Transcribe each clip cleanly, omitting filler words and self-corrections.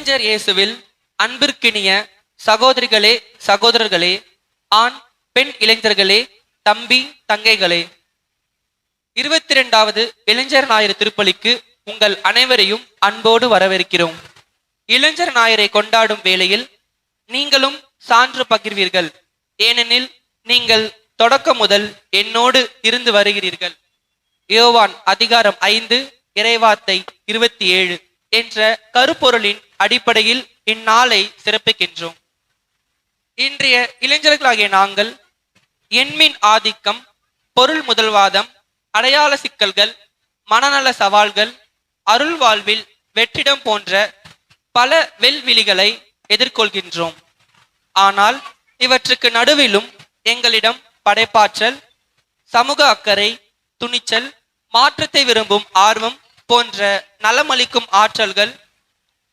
இளைஞர் இயேசுவில் அன்பிற்கினிய சகோதரிகளே, சகோதரர்களே, ஆண் பெண் இளைஞர்களே, தம்பி தங்கைகளே, 22வது இளைஞர் ஞாயிறு திருப்பலிக்கு உங்கள் அனைவரையும் அன்போடு வரவேற்கிறோம். இளைஞர் ஞாயிறை கொண்டாடும் வேளையில் நீங்களும் சான்று பகிர்வீர்கள். ஏனெனில் நீங்கள் தொடக்கம் முதல் என்னோடு இருந்து வருகிறீர்கள். யோவான் அதிகாரம் 5 இறைவார்த்தை 27 என்ற கருப்பொருளின் அடிப்படையில் இந்நாளை சிறப்பிக்கின்றோம். இன்றைய இளைஞர்களாகிய நாங்கள் எண்மின் ஆதிக்கம், பொருள் முதல்வாதம், அடையாள சிக்கல்கள், மனநல சவால்கள், அருள் வாழ்வில் வெற்றிடம் போன்ற பல வெல்விழிகளை எதிர்கொள்கின்றோம். ஆனால் இவற்றுக்கு நடுவிலும் எங்களிடம் படைப்பாற்றல், சமூக அக்கறை, துணிச்சல், மாற்றத்தை விரும்பும் ஆர்வம் போன்ற நலமளிக்கும் ஆற்றல்கள்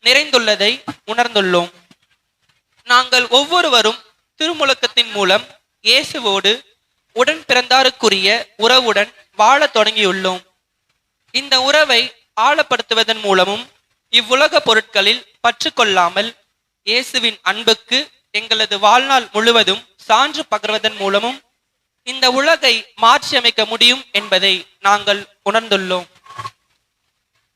நிறைந்துள்ளதை உணர்ந்துள்ளோம். நாங்கள் ஒவ்வொருவரும் திருமுழக்கத்தின் மூலம் இயேசுவோடு உடன் பிறந்தாருக்குரிய உறவுடன் வாழ தொடங்கியுள்ளோம். இந்த உறவை ஆழப்படுத்துவதன் மூலமும் இவ்வுலக பொருட்களில் பற்று கொள்ளாமல் இயேசுவின் அன்புக்கு எங்களது வாழ்நாள் முழுவதும் சான்று பகர்வதன் மூலமும் இந்த உலகை மாற்றி அமைக்க முடியும் என்பதை நாங்கள் உணர்ந்துள்ளோம்.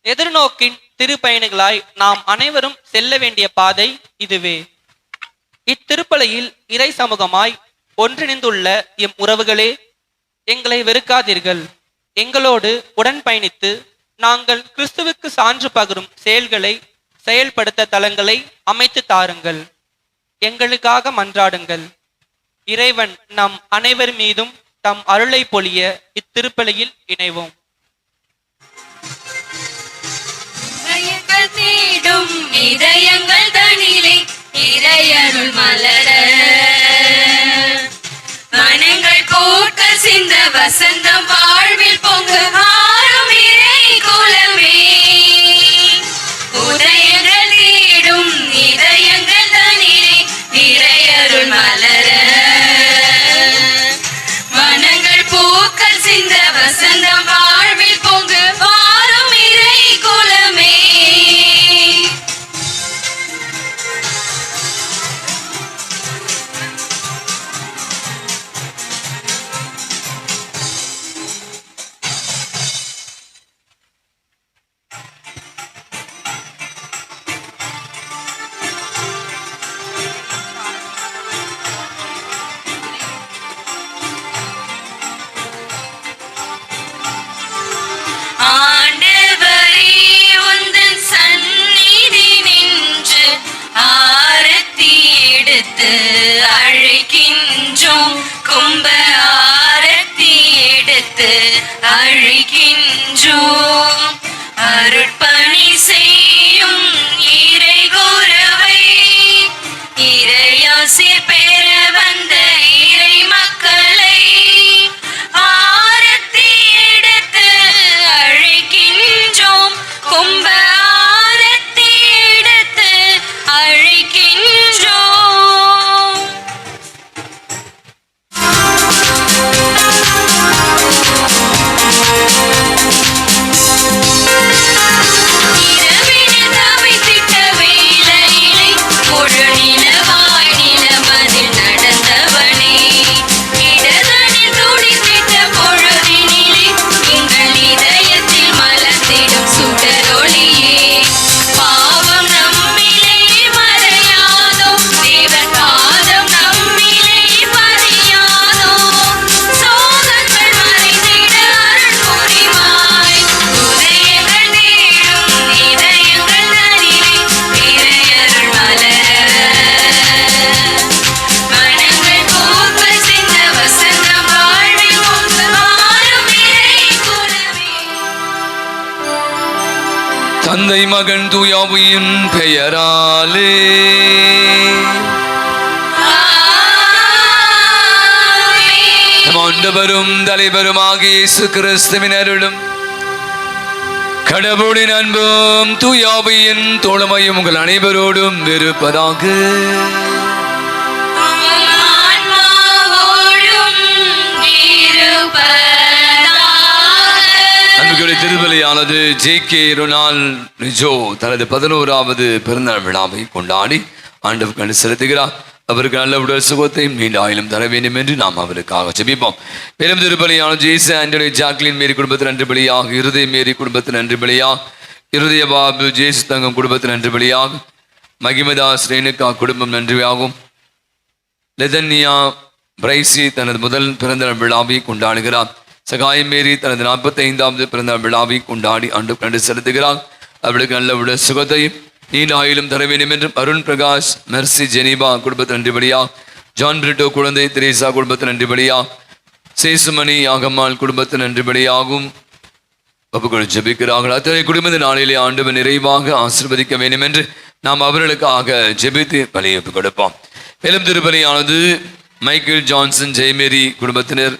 எதிர்நோக்கின் திருப்பயணிகளாய் நாம் அனைவரும் செல்ல வேண்டிய பாதை இதுவே. இத்திருப்பலியில் இறை சமூகமாய் ஒன்றிணைந்துள்ள எம் உறவுகளே, எங்களை வெறுக்காதீர்கள். எங்களோடு உடன் பயணித்து நாங்கள் கிறிஸ்துவுக்கு சான்று பகரும் செயல்களை செயல்படுத்த தளங்களை அமைத்து தாருங்கள். எங்களுக்காக மன்றாடுங்கள். இறைவன் நம் அனைவர் மீதும் தம் அருளை பொழிய இத்திருப்பலியில் இணைவோம். தேடும் இதயங்கள் தனிலே இறையருள் மலர, மனங்கள் போக்க சிந்த வசந்தம் வாழ்வில் பொங்கு ஆறும் இறை குலமே. உதயங்கள் தேடும் இதயங்கள் தனிலே இறையருள் மலர, மனங்கள் போக்க சிந்த வசந்தம் வாழ்வில் பொங்கு ஆறும் இறை குலமே. அழைக்கின்றோம் கும்ப ஆரத்தி எடுத்து அழைக்கின்றோம். அருட்பணி செய்யும் இறை குருவை இறையாசிர் பெற வந்த இறை மக்களை ஆரத்தி எடுத்து அழைக்கின்றோம். கும்ப ஆரத்தி எடுத்து அழைக்கின்றோம். தந்தை மகன் தூயாவியின் பெயராலே நம் ஆண்டவரும் தலைவருமாகிய இயேசு கிறிஸ்துவின் அருளும் கடவுளின் அன்பும் தூயாவியின் தோழமையும் உங்கள் அனைவரோடும் இருப்பதாக. அன்புகளை திருப்பலியான நமது ஜே.கே. ரொனால்ட் ரிஜோ தனது 11வது பிறந்தநாள் விழாவை கொண்டாடி ஆண்டவர் கண்டு செலுத்துகிறார். அவருக்கு நல்ல உடல் சுகத்தையும் நீண்ட ஆயிலும் தர வேண்டும் என்று நாம் அவருக்காக ஜெபிப்போம். மேலும் திருப்பலியான ஜேசு ஆண்டனி ஜாக்லின் மேரி குடும்பத்தில் நன்றி பலியாக, இருதய மேரி குடும்பத்தில் நன்றி பலியாக, இருதய பாபு ஜேசு தங்கம் குடும்பத்தில் நன்றி பலியாக, மகிமதாஸ் ரேணுகா குடும்பம் நன்றியாகும். லெதன்யா பிரைசி தனது முதல் பிறந்தநாள் விழாவை கொண்டாடுகிறார். சகாயம் மேரி தனது 45வது பிறந்தநாள் விழாவை கொண்டாடி ஆண்டு கண்டு செலுத்துகிறார். அவளுக்கு நல்ல உடல் சுகத்தையும் நீண்ட ஆயிலும் தர வேண்டும் என்றும் அருண் பிரகாஷ் மெர்சி ஜெனிபா குடும்பத்தில் நன்றிபடியா, ஜான் பிரிட்டோ குழந்தை திரேசா குடும்பத்தில் நன்றிபடியா, சேசுமணி யாகம்மாள் குடும்பத்தில் நன்றிபடியாகும் ஒப்புக்கொண்டு ஜெபிக்கிறார்கள். அத்தனை குடும்ப நாளிலே ஆண்டவர் நிறைவாக ஆசீர்வதிக்க வேண்டும் என்று நாம் அவர்களுக்காக ஜெபித்து பலியை ஒப்புக் கொடுப்போம். மேலும் திருப்பலியானது மைக்கேல் ஜான்சன் ஜெயமேரி குடும்பத்தினர்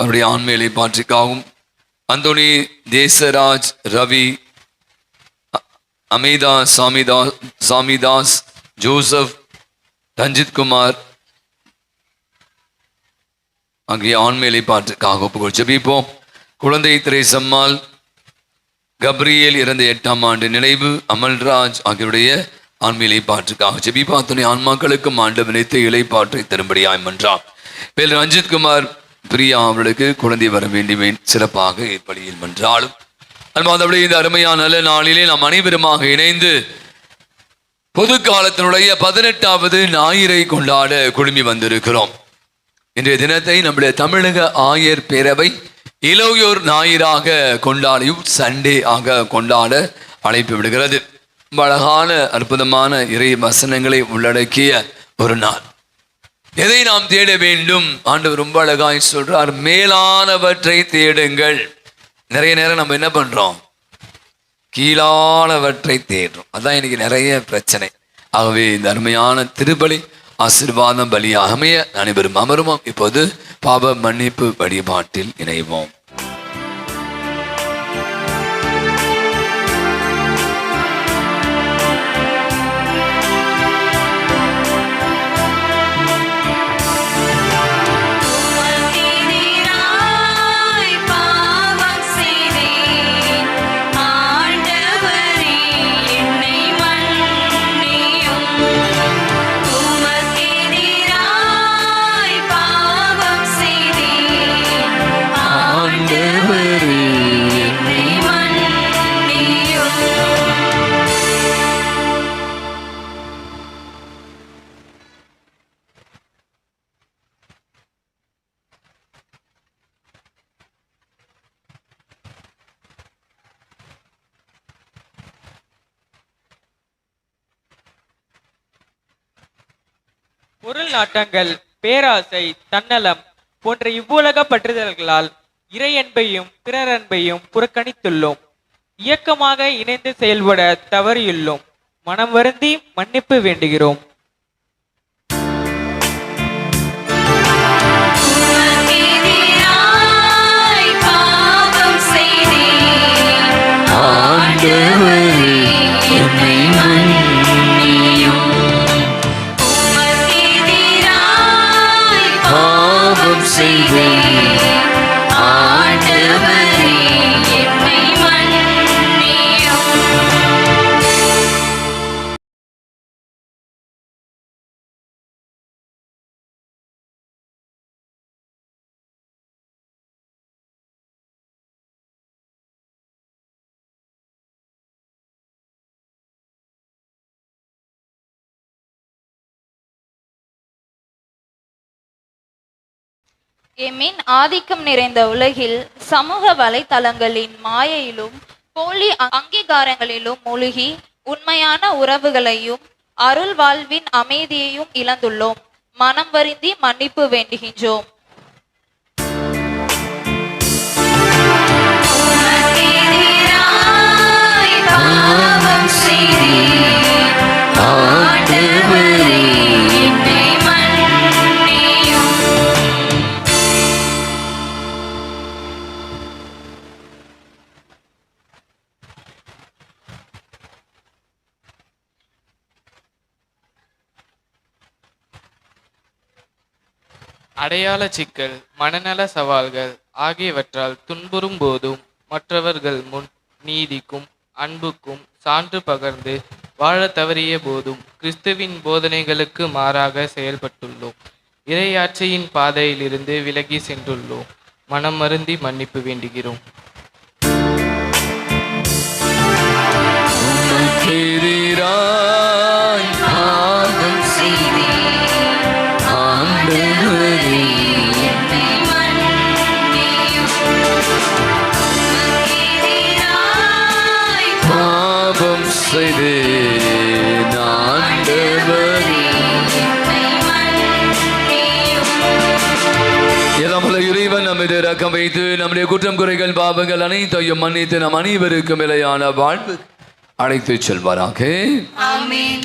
அவருடைய ஆண்மையிலை பாற்றிக்காகவும், அந்தோனி தேசராஜ், ரவி, அமேதா சாமிதாஸ், ஜோசப், ரஞ்சித் குமார் ஆகிய ஆண்மையிலை பாற்றிற்காக ஒப்புக்கொள் ஜெபிப்போம். குழந்தை திரேசம்மாள், கப்ரியேல் இறந்த 8ஆம் ஆண்டு நினைவு, அமல்ராஜ் ஆகியோருடைய ஆண்மையிலை பாற்றுக்காக ஜெபிப்போம். அத்தனை ஆன்மாக்களுக்கும் ஆண்டவர் நித்திய இலைப்பாற்றை தரும்படியாய் மன்றாம். மேல் ரஞ்சித் குமார், பிரியா அவர்களுக்கு குழந்தை வர வேண்டிய சிறப்பாக பலியில் மன்றாலும் அன்பாதபடி இந்த அருமையான நல்ல நாளிலே நாம் அனைவருமாக இணைந்து பொது காலத்தினுடைய 18வது ஞாயிறை கொண்டாட குழுமி வந்திருக்கிறோம். இன்றைய தினத்தை நம்முடைய தமிழக ஆயர் பேரவை இளையோர் ஞாயிறாக கொண்டாட, யூத் சண்டே ஆக கொண்டாட அழைப்பு விடுகிறது. அழகான அற்புதமான இறை வசனங்களை உள்ளடக்கிய ஒரு நாள். எதை நாம் தேட வேண்டும்? ஆண்டவர் ரொம்ப அழகாய் சொல்றார், மேலானவற்றை தேடுங்கள். நிறைய நேரம் நம்ம என்ன பண்றோம்? கீழானவற்றை தேடுறோம். அதான் இன்னைக்கு நிறைய பிரச்சனை. ஆகவே இந்த அருமையான திருப்பலி ஆசீர்வாதம் பலியாக அமைய அனைவரும் அமருவோம். இப்போது பாவ மன்னிப்பு வழிபாட்டில் இணைவோம். பொருள் நாட்டங்கள், பேராசை, தன்னலம் போன்ற இவ்வுலக பற்றுதல்களால் இறை அன்பையும் பிறர் அன்பையும் புறக்கணித்துள்ளோம். இயக்கமாக இணைந்து செயல்பட தவறியுள்ளோம். மனம் வருந்தி மன்னிப்பு வேண்டுகிறோம். எம்மின் ஆதிக்கம் நிறைந்த உலகில் சமூக வலைத்தளங்களின் மாயையிலும் போலி அங்கீகாரங்களிலும் மூழ்கி உண்மையான உறவுகளையும் அருள் வாழ்வின் அமைதியையும் இழந்துள்ளோம். மனம் வருந்தி மன்னிப்பு வேண்டுகின்றோம். அடையாள சிக்கல், மனநல சவால்கள் ஆகியவற்றால் துன்புறும் போதும் மற்றவர்கள் முன் நீதிக்கும் அன்புக்கும் சான்று பகர்ந்து வாழ தவறிய போதும் கிறிஸ்துவின் போதனைகளுக்கு மாறாக செயல்பட்டுள்ளோம். இறையாட்சியின் பாதையிலிருந்து விலகி சென்றுள்ளோம். மனம் வருந்தி மன்னிப்பு வேண்டுகிறோம். எதிராய் பாவம் செய்தேன் ஆண்டவரே, பாவம் செய்தேன் ஆண்டவரே. எல்லாமல்ல இறைவன் நம்மிடம் இரக்கம் வைத்து நம்முடைய குற்றம் குறைகள் பாவங்கள் அனைத்தையும் மன்னித்து நம் அனைவருக்கும் நிலையான வாழ்வு அழைத்து செல்வாராக. ஆமென்.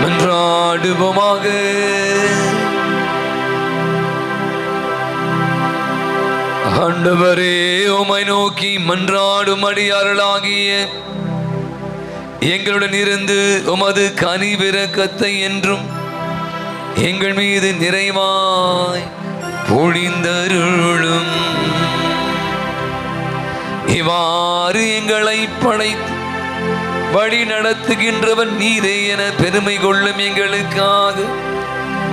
மன்றாடுவோமாக. ஆண்டவரே, உம்மை நோக்கி மன்றாடும் அடியார்களாகிய எங்களுடன் இருந்து உமது கனிவிரக்கத்தை என்றும் எங்கள் மீது நிறைவாய் பொழிந்தருளும். இவ்வாறு எங்களை படைத்து வழி நடத்துகின்றவன் நீரே என பெருமை கொள்ளும் எங்களுக்காக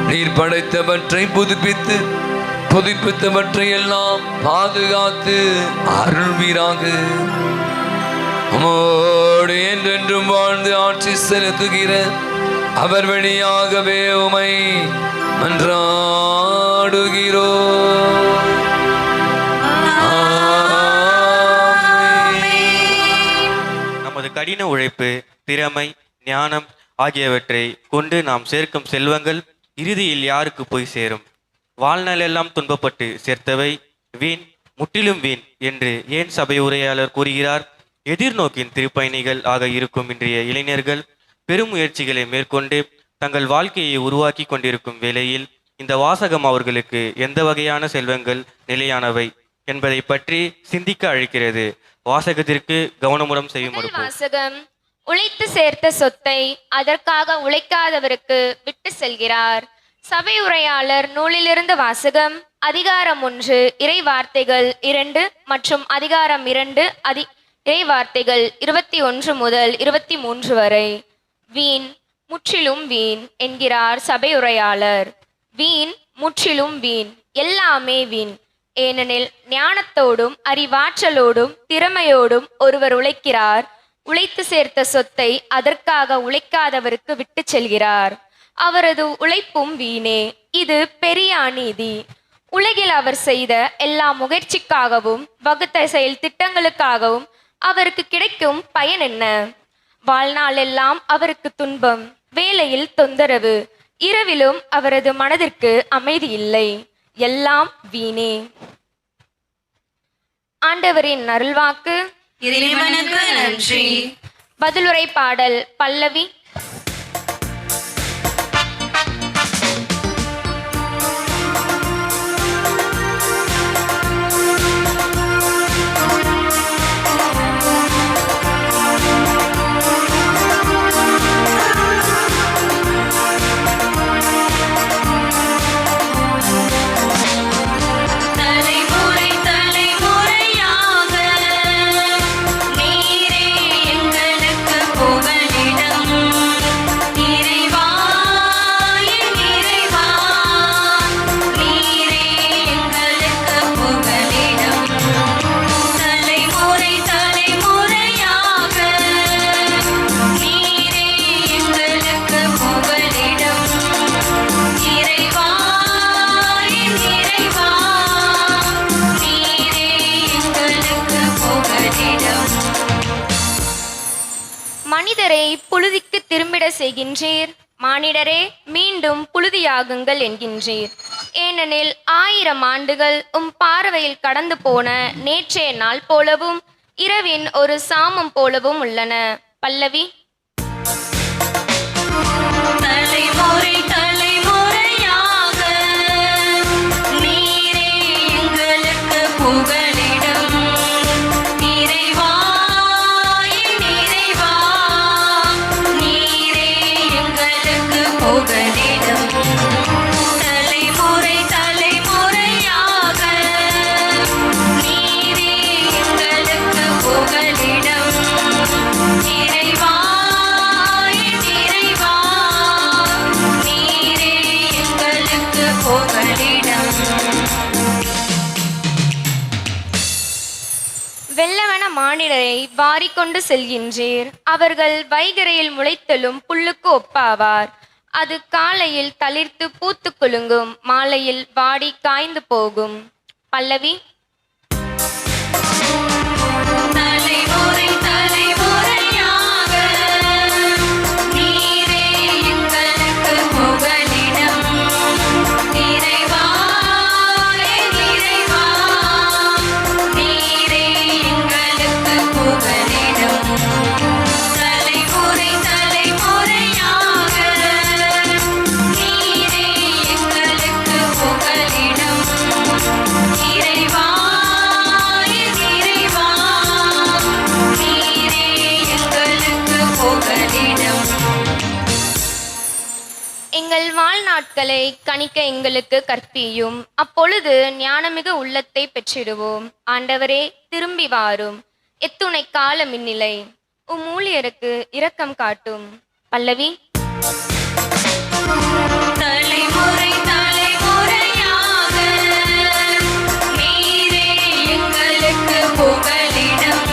நீர் படைத்தவற்றை புதுப்பித்தவற்றை எல்லாம் பாதுகாத்து அருள்வீராக. உம்மோடு என்றென்றும் வாழ்ந்து ஆட்சி செலுத்துகிற அவர் வழியாகவே உமை மன்றாடுகிறோம். நமது கடின உழைப்பு, திறமை, ஞானம் ஆகியவற்றை கொண்டு நாம் சேர்க்கும் செல்வங்கள் இறுதியில் யாருக்கு போய் சேரும்? வாழ்நாளெல்லாம் துன்பப்பட்டு சேர்த்தவை வீண், முற்றிலும் வீண் என்று ஏன் சபை உரையாளர் கூறுகிறார்? எதிர்நோக்கின் திருப்பயணிகள் ஆக இருக்கும் இன்றைய இளைஞர்கள் பெரும் முயற்சிகளை மேற்கொண்டு தங்கள் வாழ்க்கையை உருவாக்கி கொண்டிருக்கும் வேளையில் இந்த வாசகம் அவர்களுக்கு எந்த வகையான செல்வங்கள் நிலையானவை என்பதை பற்றி சிந்திக்க அழைக்கிறது. வாசகத்திற்கு கவனமுடன் செய்யும் வாசகம், உழைத்து சேர்த்த சொத்தை அதற்காக உழைக்காதவருக்கு விட்டு செல்கிறார். சபை உரையாளர் நூலிலிருந்து வாசகம். அதிகாரம் 1 இறை வார்த்தைகள் 2 மற்றும் அதிகாரம் 2 இறை வார்த்தைகள் 21 முதல் 23 வரை. வீண், முற்றிலும் வீண் என்கிறார் சபை உரையாளர். வீண், முற்றிலும் வீண், எல்லாமே வீண். ஏனெனில் ஞானத்தோடும் அறிவாற்றலோடும் திறமையோடும் ஒருவர் உழைக்கிறார். உழைத்து சேர்த்த சொத்தை அதற்காக உழைக்காதவருக்கு விட்டு செல்கிறார். அவரது உழைப்பும் வீணே. இது பெரிய அநீதி. உலகில் அவர் செய்த எல்லா முயற்சிக்காகவும் வகுத்த செயல் திட்டங்களுக்காகவும் அவருக்கு கிடைக்கும் பயன் என்ன? வாழ்நாள் எல்லாம் அவருக்கு துன்பம், வேலையில் தொந்தரவு, இரவிலும் அவரது மனதிற்கு அமைதி இல்லை. எல்லாம் வீணே. ஆண்டவரின் அருள்வாக்கு. இறைவனுக்கு நன்றி. பதிலுரை பாடல் பல்லவி. தலைமுறை தலைமுறையாக நீரே எங்களுக்கு புகலிடம். இறைவா என் இறைவா, நீரே எங்களுக்கு புகலிடம். தலைமுறை தலைமுறையாக நீரே எங்களுக்கு புகலிடம். இறைவா என் இறைவா, நீரே எங்களுக்கு புகலிடம். மனிதரை புழுதிக்கு திரும்பிட செய்கின்றீர். மானிடரே மீண்டும் புழுதியாகுங்கள் என்கின்றீர். ஏனெனில் 1000 ஆண்டுகள் பார்வையில் கடந்து போன நேற்றைய நாள் போலவும் இரவின் ஒரு சாமம் போலவும் உள்ளன. பல்லவி. தலைமுறை தலைமுறையாக நீரே எங்களுக்கு புகலிடம். இறைவா என் இறைவா, நீரே எங்களுக்கு புகலிடம். தலைமுறை தலைமுறையாக நீரே எங்களுக்கு புகலிடம். இறைவா என் இறைவா, நீரே எங்களுக்கு புகலிடம். வெள்ளவன மானிடரை வாரிக்கொண்டு செல்கின்றீர். அவர்கள் வைகரையில் முளைத்தலும் புல்லுக்கு ஒப்பாவார். அது காலையில் தளிர்த்து பூத்து குலுங்கும், மாலையில் வாடி காய்ந்து போகும். பல்லவி. தலைமுறை தலைமுறையாக நீரே எங்களுக்கு புகலிடம். இறைவா என் இறைவா, நீரே எங்களுக்கு புகலிடம். தலைமுறை தலைமுறையாக நீரே எங்களுக்கு புகலிடம். இறைவா என் இறைவா, நீரே எங்களுக்கு புகலிடம். எங்கள் வாழ்நாட்களை கணிக்க எங்களுக்கு கற்பியும். அப்பொழுது ஞானமிகு உள்ளத்தை பெற்றிடுவோம். ஆண்டவரே திரும்பி வாரும். எத்துணை காலம் இந்நிலை. ஊழியருக்கு இரக்கம் காட்டும். பல்லவி. தலைமுறை தலைமுறையாக நீரே எங்களுக்கு புகலிடம்.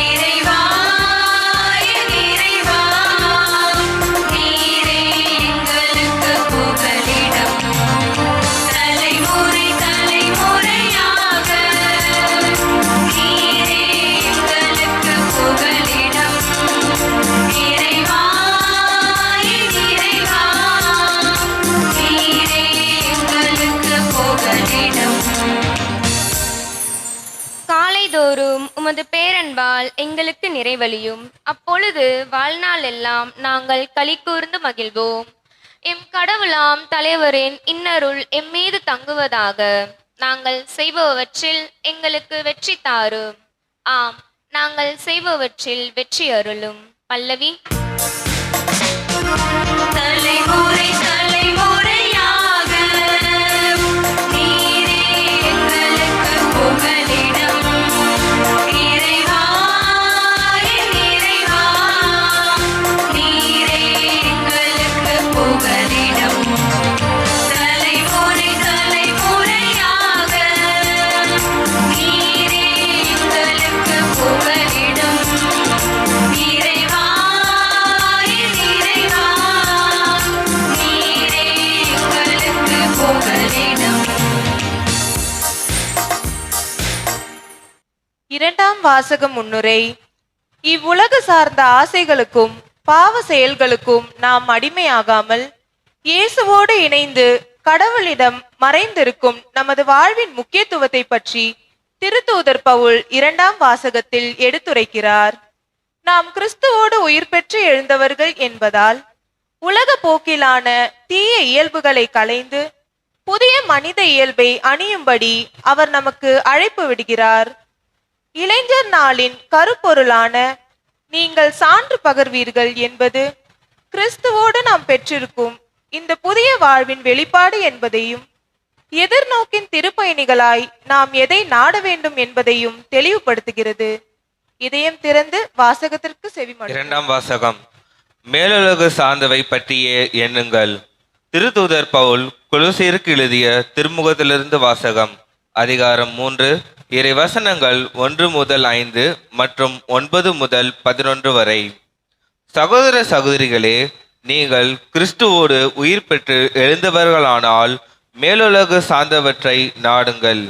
இறைவா என் இறைவா, நீரே எங்களுக்கு புகலிடம். தலைமுறை தலைமுறையாக நீரே எங்களுக்கு புகலிடம். இறைவா என் இறைவா, நீரே எங்களுக்கு புகலிடம். காலைதோறும் உமது பேரன்பால் எங்களுக்கு நிறைவழியும். அப்பொழுது வாழ்நாள் எல்லாம் நாங்கள் களி கூர்ந்து மகிழ்வோம். எம் கடவுளாம் தலைவரின் இன்னருள் எம்மீது தங்குவதாக. நாங்கள் செய்பவற்றில் எங்களுக்கு வெற்றி தாரும். ஆம், நாங்கள் செய்பவற்றில் வெற்றி அருளும். பல்லவி. தலைமுறை தலைமுறை வாசக முன்னுரை. இவ்வுலக சார்ந்த ஆசைகளுக்கும் பாவ செயல்களுக்கும் நாம் அடிமையாகாமல் இயேசுவோடு இணைந்து கடவுளிடம் மறைந்திருக்கும் நமது வாழ்வின் முக்கியத்துவத்தை பற்றி திருத்தூதர் பவுல் 2ஆம் வாசகத்தில் எடுத்துரைக்கிறார். நாம் கிறிஸ்துவோடு உயிர் பெற்று எழுந்தவர்கள் என்பதால் உலக போக்கிலான தீய இயல்புகளை களைந்து புதிய மனித இயல்பை அணியும்படி அவர் நமக்கு அழைப்பு விடுகிறார். இளைஞர் நாளின் கருப்பொருளான நீங்கள் சான்று பகர்வீர்கள் என்பது கிறிஸ்துவோடு நாம் பெற்றிருக்கும் இந்த புதிய வாழ்வின் வெளிப்பாடு என்பதையும் எதிர்நோக்கின் திருப்பயணிகளாய் நாம் எதை நாட வேண்டும் என்பதையும் தெளிவுபடுத்துகிறது. இதயம் திறந்து வாசகத்திற்கு செவிமடுங்கள். 2ஆம் வாசகம். மேலுலகு சார்ந்தவை பற்றியே எண்ணுங்கள். திருத்தூதர் பவுல் கொலோசியருக்கு எழுதிய திருமுகத்திலிருந்து வாசகம். அதிகாரம் 3, இறை வசனங்கள் 1 முதல் 5 மற்றும் 9 முதல் 11 வரை. சகோதர சகோதரிகளே, நீங்கள் கிறிஸ்துவோடு உயிர் பெற்று எழுந்தவர்களானால் மேலுலகு சார்ந்தவற்றை நாடுங்கள்.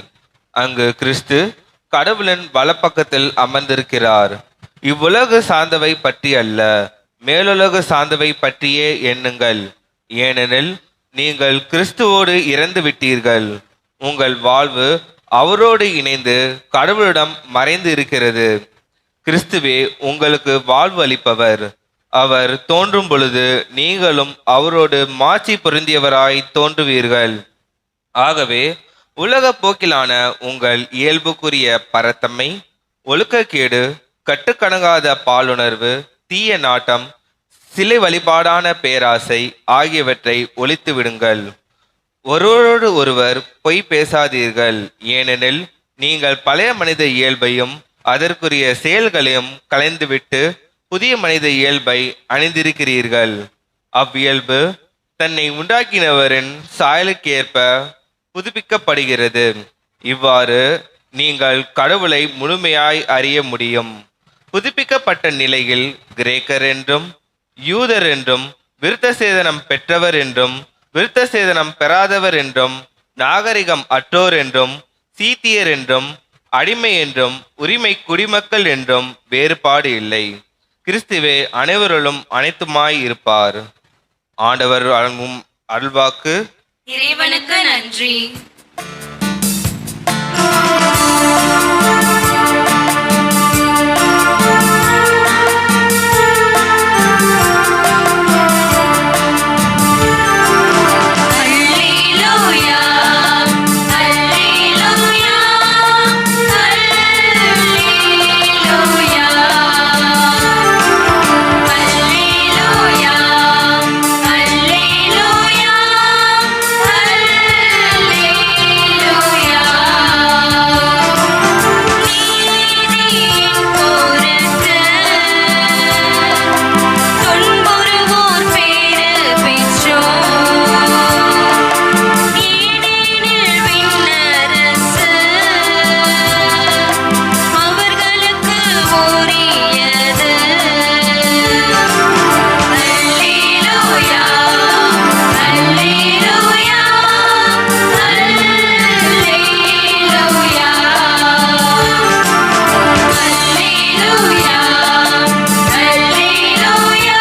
அங்கு கிறிஸ்து கடவுளின் வலப்பக்கத்தில் அமர்ந்திருக்கிறார். இவ்வுலகு சார்ந்தவை பற்றி அல்ல, மேலுலகு சார்ந்தவை பற்றியே எண்ணுங்கள். ஏனெனில் நீங்கள் கிறிஸ்துவோடு இறந்து விட்டீர்கள். உங்கள் வாழ்வு அவரோடு இணைந்து கடவுளிடம் மறைந்து இருக்கிறது. கிறிஸ்துவே உங்களுக்கு வாழ்வு அளிப்பவர். அவர் தோன்றும் பொழுது நீங்களும் அவரோடு மாட்சி பொருந்தியவராய் தோன்றுவீர்கள். ஆகவே உலக போக்கிலான உங்கள் இயல்புக்குரிய பரத்தன்மை, ஒழுக்கக்கேடு, கட்டுக்கணங்காத பாலுணர்வு, தீய நாட்டம், சிலை வழிபாடான பேராசை ஆகியவற்றை ஒழித்து விடுங்கள். ஒருவரோடு ஒருவர் பொய் பேசாதீர்கள். ஏனெனில் நீங்கள் பழைய மனித இயல்பையும் அதற்குரிய செயல்களையும் களைந்துவிட்டு புதிய மனித இயல்பை அணிந்திருக்கிறீர்கள். அவ்வியல்பு தன்னை உண்டாக்கினவரின் சாயலுக்கேற்ப புதுப்பிக்கப்படுகிறது. இவ்வாறு நீங்கள் கடவுளை முழுமையாய் அறிய முடியும். புதுப்பிக்கப்பட்ட நிலையில் கிரேக்கர் என்றும் யூதர் என்றும் விருத்த சேதனம் பெற்றவர் என்றும் விருத்த சேதனம் பெறாதவர் என்றும் நாகரிகம் அற்றோர் என்றும் சீத்தியர் என்றும் அடிமை என்றும் உரிமை குடிமக்கள் என்றும் வேறுபாடு இல்லை. கிறிஸ்துவே அனைவரிலும் அனைத்துமாய் இருப்பார். ஆண்டவர் வழங்கும் அருள்வாக்கு. இறைவனுக்கு நன்றி. அல்லேலூயா, அல்லேலூயா, அல்லேலூயா, அல்லேலூயா, அல்லேலூயா, அல்லேலூயா. நீதியின் பொருட்டு துன்புறுவோர் பேறு பெற்றோர். ஏனெனில் விண்ணரசு அவர்களுக்கு உரியது. அல்லேலூயா, அல்லேலூயா, அல்லேலூயா, அல்லேலூயா, அல்லேலூயா,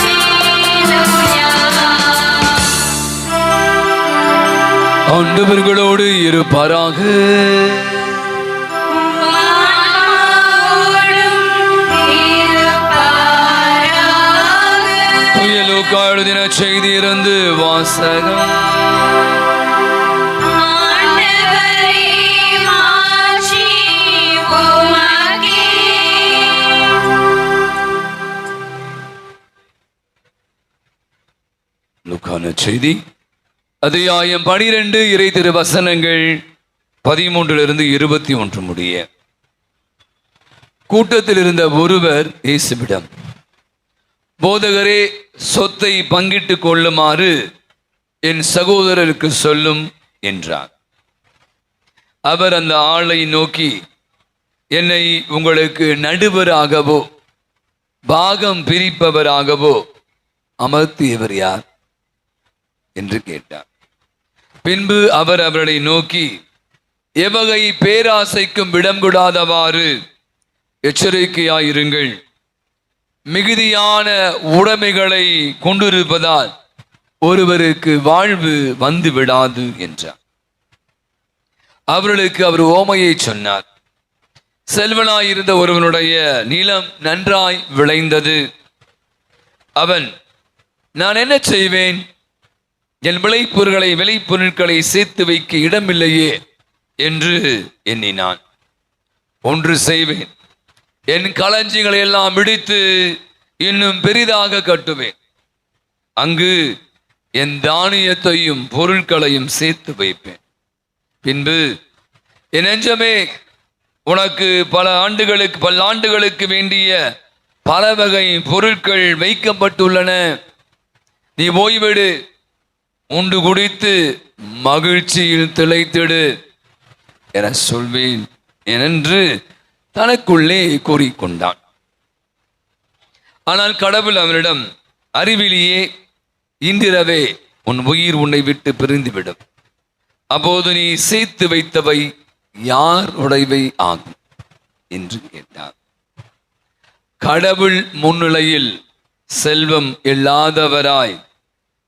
அல்லேலூயா. ஆண்டவர்களோடு இருப்பாராக. புயலூக்கா எழுதின செய்தி இருந்து வாசகம். லூக்கான செய்தி அத்தியாயம் 12 இறை திரு வசனங்கள் 13 21 முடிய. கூட்டத்தில் இருந்த ஒருவர் இயேசுவிடம், போதகரே, சொத்தை பங்கிட்டு கொள்ளுமாறு என் சகோதரருக்கு சொல்லும் என்றார். அவர் அந்த ஆளை நோக்கி, என்னை உங்களுக்கு நடுவராகவோ பாகம் பிரிப்பவராகவோ அமர்த்தியவர் யார் என்று கேட்டார். பின்பு அவர் அவர்களை நோக்கி, எவகை பேராசைக்கும் இடம் கொடாதவாறு எச்சரிக்கையாயிருங்கள். மிகுதியான உடைமைகளை கொண்டிருப்பதால் ஒருவருக்கு வாழ்வு வந்து விடாது என்றார். அவர்களுக்கு அவர் ஓமையை சொன்னார். செல்வனாயிருந்த ஒருவனுடைய நிலம் நன்றாய் விளைந்தது. அவன், நான் என்ன செய்வேன்? என் விளைப்பொருட்களை சேர்த்து வைக்க இடமில்லையே என்று எண்ணினான். ஒன்று செய்வேன், என் களஞ்சியங்களை எல்லாம் இடித்து இன்னும் பெரிதாக கட்டுவேன். அங்கு என் தானியத்தையும் பொருட்களையும் சேர்த்து வைப்பேன். பின்பு என் நெஞ்சமே, உனக்கு பல ஆண்டுகளுக்கு வேண்டிய பல வகை பொருட்கள் வைக்கப்பட்டுள்ளன. நீ ஓய்வெடு, உண்டு குடித்து மகிழ்ச்சியில் திளைத்திடு என சொல்வேன் என்று தனக்குள்ளே கூறிக்கொண்டான். ஆனால் கடவுள் அவனிடம், அறிவிலேயே இன்றிரவே உன் உயிர் உன்னை விட்டு பிரிந்துவிடும். அப்போது நீ சேர்த்து வைத்தவை யார் உடையவை ஆகும் என்று கேட்டார். கடவுள் முன்னிலையில் செல்வம் இல்லாதவராய்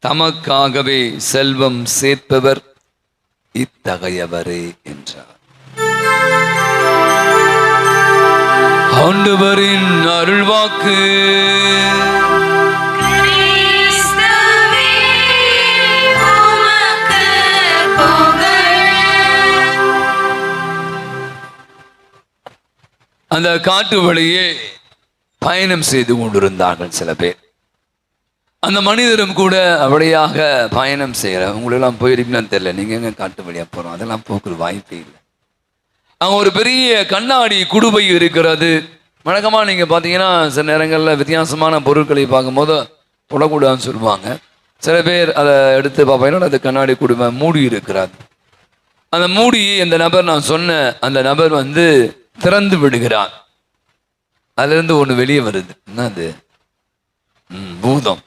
தமக்காகவே செல்வம் சேர்ப்பவர் இத்தகையவரே என்றார். ஆண்டவரின் அருள்வாக்கு. கிறிஸ்துவே உமக்கு புகழ். அந்த காட்டு வழியே பயணம் செய்து கொண்டிருந்தார்கள் சில பேர். அந்த மனிதரும் கூட அப்படியாக பயணம் செய்யற. உங்களெல்லாம் போயிருக்கீங்கன்னு தெரியல, நீங்க எங்க காட்டு வழியா போறோம், அதெல்லாம் போக்குற வாய்ப்பே இல்லை. அங்கே ஒரு பெரிய கண்ணாடி குடுவை இருக்கிறது. வழக்கமாக நீங்கள் பார்த்தீங்கன்னா சில நேரங்களில் வித்தியாசமான பொருட்களை பார்க்கும்போது தொடக்கூடாதுன்னு சொல்லுவாங்க. சில பேர் அதை எடுத்து பார்ப்பீங்கன்னா அது கண்ணாடி குடுவை மூடி இருக்கிறார். அந்த மூடியை அந்த நபர், நான் சொன்ன அந்த நபர் வந்து திறந்து விடுகிறார். அதுலேருந்து ஒன்று வெளியே வருது. என்ன அது? பூதம்.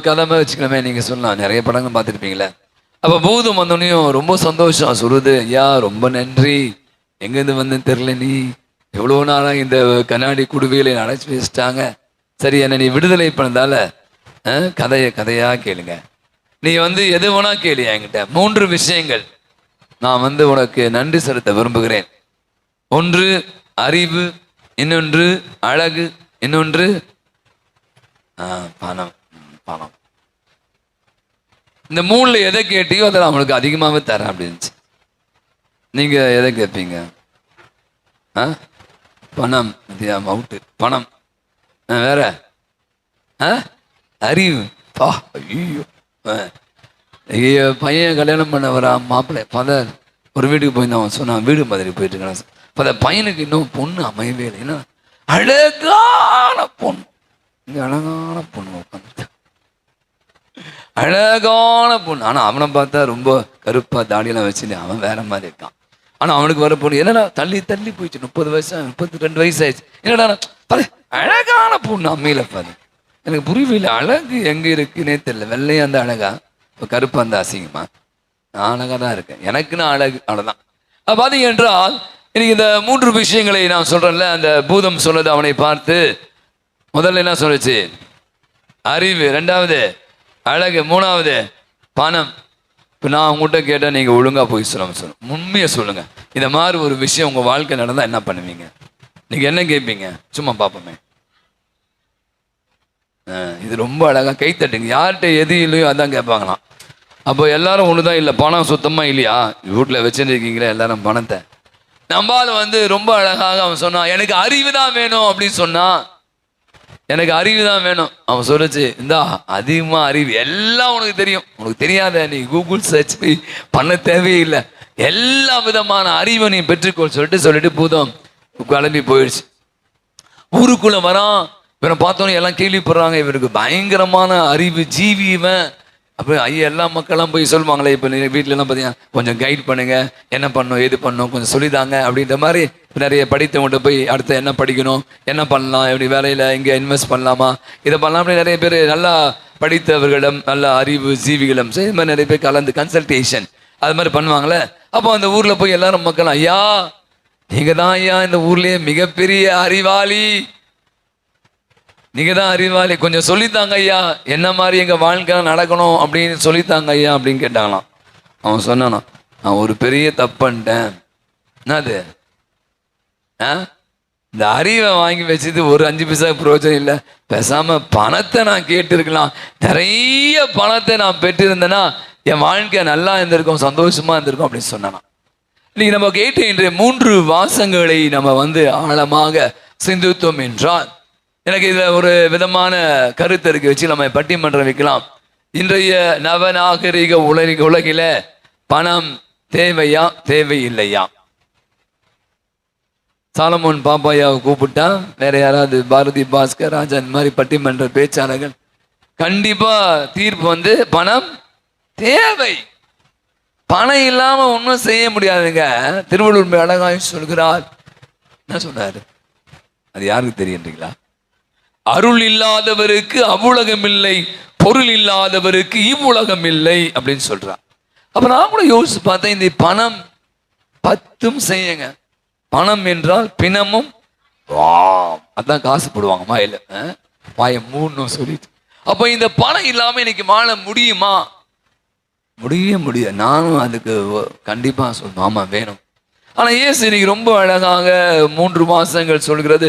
கதமை வச்சுக்கலாமே, நீங்கள் சொல்லலாம், நிறைய படங்கள் பார்த்துருப்பீங்களே. அப்போ பூதம் வந்தோடனையும் ரொம்ப சந்தோஷம் சொல்லுது, ஐயா ரொம்ப நன்றி, எங்கேருந்து வந்து தெரில, நீ எவ்வளோ நாளாக இந்த கண்ணாடி குடுவையில அடைச்சி வச்சுட்டாங்க. சரி, என்னை நீ விடுதலை பண்ணதால கதையாக கேளுங்க. நீ வந்து எது வேணா கேளு என்கிட்ட. 3 விஷயங்கள் நான் வந்து உனக்கு நன்றி செலுத்த விரும்புகிறேன். ஒன்று அறிவு, இன்னொன்று அழகு, இன்னொன்று பணம். பணம். இந்த 3ல் எதை கேட்டியோ அதை நான் அவனுக்கு அதிகமாகவே தரேன் அப்படின்ச்சு. நீங்கள் எதை கேட்பீங்க? பணம். அவுட்டு. பணம். வேற அறிவு. ஐயோ, பையன் கல்யாணம் பண்ண வரா மாப்பிள்ளை ஃபாதர் ஒரு வீட்டுக்கு போயிருந்தான். அவன் சொன்னான், வீடு மாதிரி போயிட்டு இருக்கான் ஃபாதர், பையனுக்கு இன்னும் பொண்ணு அமையவே இல்லை. ஏன்னா அழகான பொண்ணு, இங்கே அழகான பொண்ணு உட்காந்துட்டு, அழகான பொண்ணு. ஆனால் அவனை பார்த்தா ரொம்ப கருப்பா தாடியெல்லாம் வச்சுட்டு அவன் வேற மாதிரி இருக்கான். ஆனால் அவனுக்கு வர பொண்ணு என்னடா தள்ளி தள்ளி போயிடுச்சு. 30 வயசு 32 வயசு ஆயிடுச்சு. என்னடா அழகான பொண்ணு அமையல பாரு. எனக்கு புரியவில்லை, அழகு எங்கே இருக்குன்னே தெரியல. வெள்ளையா அந்த அழகா, இப்போ கருப்பா அந்த அசிங்கமா? நான் அழகாக தான் இருக்கேன், எனக்குன்னு அழகு, அவ்வளோதான். பார்த்தீங்க என்றால் இன்னைக்கு இந்த 3 விஷயங்களை நான் சொல்றேன்ல, அந்த பூதம் சொன்னது அவனை பார்த்து. முதல்ல என்ன சொல்லுச்சு? அறிவு. 2வது அழகு. 3வது பணம். இப்போ நான் உங்கள்கிட்ட கேட்டால் நீங்கள் ஒழுங்காக போய் சொல்லுங்க, உண்மையை சொல்லுங்க. இந்த மாதிரி ஒரு விஷயம் உங்கள் வாழ்க்கை நடந்தால் என்ன பண்ணுவீங்க? நீங்கள் என்ன கேட்பீங்க? சும்மா பார்ப்போமே. இது ரொம்ப அழகாக கை தட்டுங்க. யார்கிட்ட எது இல்லையோ அதான் கேட்பாங்களாம். அப்போ எல்லாரும் ஒன்று தான். இல்லை பணம் சுத்தமாக இல்லையா? வீட்டில் வச்சுருக்கீங்களே எல்லாரும் பணத்தை. நம்மால் வந்து ரொம்ப அழகாக அவன் சொன்னான், எனக்கு அறிவு தான் வேணும் அப்படின்னு சொன்னான். எனக்கு அறிவு தான் வேணும். அவன் சொல்லிச்சு, இந்தா அதிகமாக அறிவு, எல்லாம் உனக்கு தெரியும், உனக்கு தெரியாத நீ கூகுள் சர்ச் பண்ண தேவையில்லை, எல்லா விதமான அறிவை நீ பெற்றுக்கொள் சொல்லிட்டு பூதம் கிளம்பி போயிடுச்சு. ஊருக்குள்ள வரான். இவனை பார்த்தோன்னே எல்லாம் கேள்விப்படுறாங்க, இவருக்கு பயங்கரமான அறிவு, ஜீவி இவன். அப்போ ஐயா எல்லா மக்கள்லாம் போய் சொல்லுவாங்களே, இப்போ வீட்டிலலாம் பார்த்தீங்கன்னா கொஞ்சம் கைட் பண்ணுங்க, என்ன பண்ணணும் எது பண்ணணும் கொஞ்சம் சொல்லிதாங்க அப்படின்ற மாதிரி நிறைய படித்தவங்கள்ட்ட போய் அடுத்து என்ன படிக்கணும், என்ன பண்ணலாம், எப்படி வேலையில் இங்கே இன்வெஸ்ட் பண்ணலாமா, இதை பண்ணலாம் அப்படி நிறைய பேர் நல்லா படித்தவர்களிடம், நல்ல அறிவு ஜீவிகளும் இது மாதிரி நிறைய பேர் கலந்து கன்சல்டேஷன் அது மாதிரி பண்ணுவாங்களே. அப்போ அந்த ஊர்ல போய் எல்லாரும் மக்கள், ஐயா நீங்க தான் ஐயா இந்த ஊர்லயே மிகப்பெரிய அறிவாளி, நீங்க தான் அறிவாளி, கொஞ்சம் சொல்லித்தாங்க ஐயா, என்ன மாதிரி எங்க வாழ்க்கை நடக்கணும் அப்படின்னு சொல்லித்தாங்க ஐயா அப்படின்னு கேட்டாங்களாம். அவன் சொன்னானா, நான் ஒரு பெரிய தப்புன்ட்டேன். என்னது? இந்த அறிவை வாங்கி வச்சது ஒரு 5 பைசா பிரயோஜனம் இல்லை, பேசாம பணத்தை நான் கேட்டிருக்கலாம், நிறைய பணத்தை நான் பெற்றிருந்தேன்னா என் வாழ்க்கை நல்லா இருந்திருக்கும், சந்தோஷமா இருந்திருக்கும் அப்படின்னு சொன்னானா. இன்னைக்கு நம்ம கேட்ட இன்றைய 3 வாசகங்களை நம்ம ஆழமாக சிந்தித்தோம் என்றால் எனக்கு இதுல ஒரு விதமான கருத்து இருக்கு, வச்சு நம்ம பட்டிமன்றம் வைக்கலாம். இன்றைய நவநாகரிக உலகில பணம் தேவையா தேவையில்லையா? சாலமோன் பாப்பாயாவை கூப்பிட்டா, வேற யாராவது பாரதி பாஸ்கர் ராஜா இந்த மாதிரி பட்டிமன்ற பேச்சாளர்கள், கண்டிப்பா தீர்ப்பு பணம் தேவை, பணம் இல்லாம ஒன்றும் செய்ய முடியாதுங்க. திருவள்ளுவர் அழகாய் சொல்கிறார். என்ன சொன்னாரு? அது யாருக்கு தெரியுன்றீங்களா? அருள் இல்லாதவருக்கு அவ்வுலகம் இல்லை, பொருள் இல்லாதவருக்கு இவ்வுலகம் இல்லை அப்படின்னு சொல்றார். அப்ப நான் கூட யோசிச்சு பார்த்தேன், இந்த பணம் 10 செய்யுங்க. பணம் என்றால் பிணமும் அதான் காசு போடுவாங்க வாயில, வாய மூடணும் சொல்லிட்டு. அப்ப இந்த பணம் இல்லாம இன்னைக்கு வாழ முடியுமா? முடியாது. நானும் அதுக்கு கண்டிப்பா சொல்லணும், ஆமா வேணும். ஆனா இயேசு இன்னைக்கு ரொம்ப அழகாக 3 வாசகங்கள் சொல்கிறது,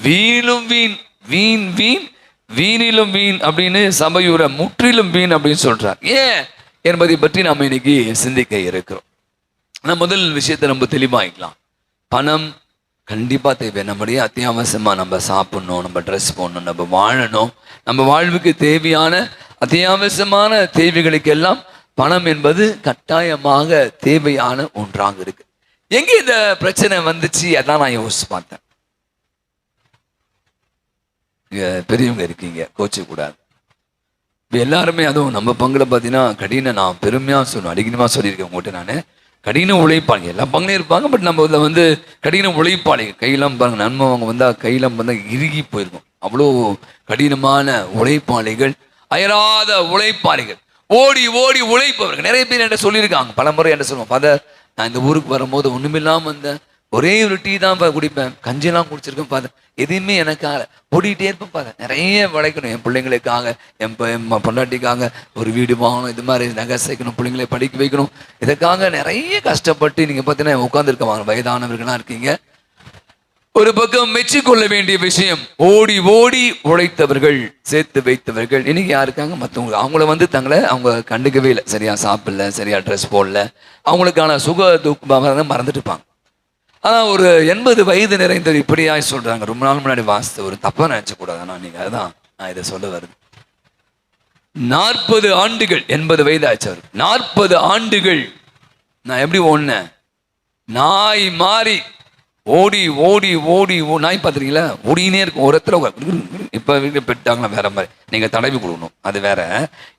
வீணும் வீண், வீண் வீண், வீணிலும் வீண் அப்படின்னு சபையுற, முற்றிலும் வீண் அப்படின்னு சொல்றார். ஏன் என்பதை பற்றி நம்ம இன்னைக்கு சிந்திக்க இருக்கிறோம். நான் முதல் விஷயத்தை நம்ம தெளிவாகிக்கலாம். பணம் கண்டிப்பா தேவை, நம்முடைய அத்தியாவசியமா நம்ம சாப்பிடணும், நம்ம ட்ரெஸ் போடணும், நம்ம வாழணும், நம்ம வாழ்வுக்கு தேவையான அத்தியாவசியமான தேவைகளுக்கெல்லாம் பணம் என்பது கட்டாயமாக தேவையான ஒன்றாக இருக்கு. எங்க இந்த பிரச்சனை வந்துச்சு அதான் நான் யோசிச்சு பார்த்தேன். பெரியவங்க இருக்கீங்க, கோச்சு கூடாது. எல்லாருமே அதுவும் நம்ம பங்குல பார்த்தீங்கன்னா கடின, நான் பெருமையா சொல்லணும், அடிக்கணுமா சொல்லியிருக்கேன் உங்கள்கிட்ட, நான் கடின உழைப்பாளி, எல்லா பங்குலையும் இருப்பாங்க. பட் நம்ம இதில் கடின உழைப்பாளிங்க, கையெல்லாம் பாருங்க, நன்மை அவங்க வந்தால் கையெல்லாம் வந்தால் இறுகி போயிருக்கும், அவ்வளோ கடினமான உழைப்பாளிகள், அயராத உழைப்பாளிகள், ஓடி ஓடி உழைப்பவர்கள். நிறைய பேர் என்கிட்ட சொல்லியிருக்காங்க, பல முறை என்கிட்ட சொல்லுவோம், ஃபாதர் நான் இந்த ஊருக்கு வரும்போது ஒன்றுமில்லாமல் வந்தேன், ஒரே ஒரு டீ தான் குடிப்பேன், கஞ்சிலாம் குடிச்சிருக்கேன் ஃபாதர், எதையுமே எனக்காக ஓடிட்டே இருப்பேன் ஃபாதர், நிறைய உழைக்கணும், என் பிள்ளைங்களுக்காக, என் பொண்டாட்டிக்காக ஒரு வீடு வாங்கணும், இது மாதிரி நகை சேர்க்கணும், பிள்ளைங்களை படிக்க வைக்கணும், இதுக்காக நிறைய கஷ்டப்பட்டு நீங்கள் பார்த்தீங்கன்னா உட்காந்துருக்கவாங்க, வயதானவர்களாக இருக்கீங்க. ஒரு பக்கம் மெச்சிக்கொள்ள வேண்டிய விஷயம், ஓடி ஓடி உழைத்தவர்கள், சேர்த்து வைத்தவர்கள் இன்னைக்கு யாருக்காங்க? மற்றவங்க அவங்கள தங்களை அவங்க கண்டுக்கவே இல்லை, சரியா சாப்பிடல, சரியா ட்ரெஸ் போடல, அவங்களுக்கான சுக துக்கம் மறந்துட்டு இருப்பாங்க. ஆனால் ஒரு 80 வயது நிறைந்தவர் இப்படியாய் சொல்றாங்க. ரொம்ப நாள் முன்னாடி வாசித்த ஒரு தப்பா நினைச்சக்கூடாதுன்னா நீங்க, அதுதான் நான் இதை சொல்ல வருது. 40 ஆண்டுகள், 80 வயது ஆச்சு அவர், 40 ஆண்டுகள் நான் எப்படி ஓடினேன், நாய் மாறி ஓடி ஓடி ஓடி நாய் பார்த்துருக்கீங்களா, ஓடினே இருக்கும் ஒரு இடத்துல. இப்போ பெட்டாங்களா வேற மாதிரி, நீங்க தடவி கொடுக்கணும், அது வேற.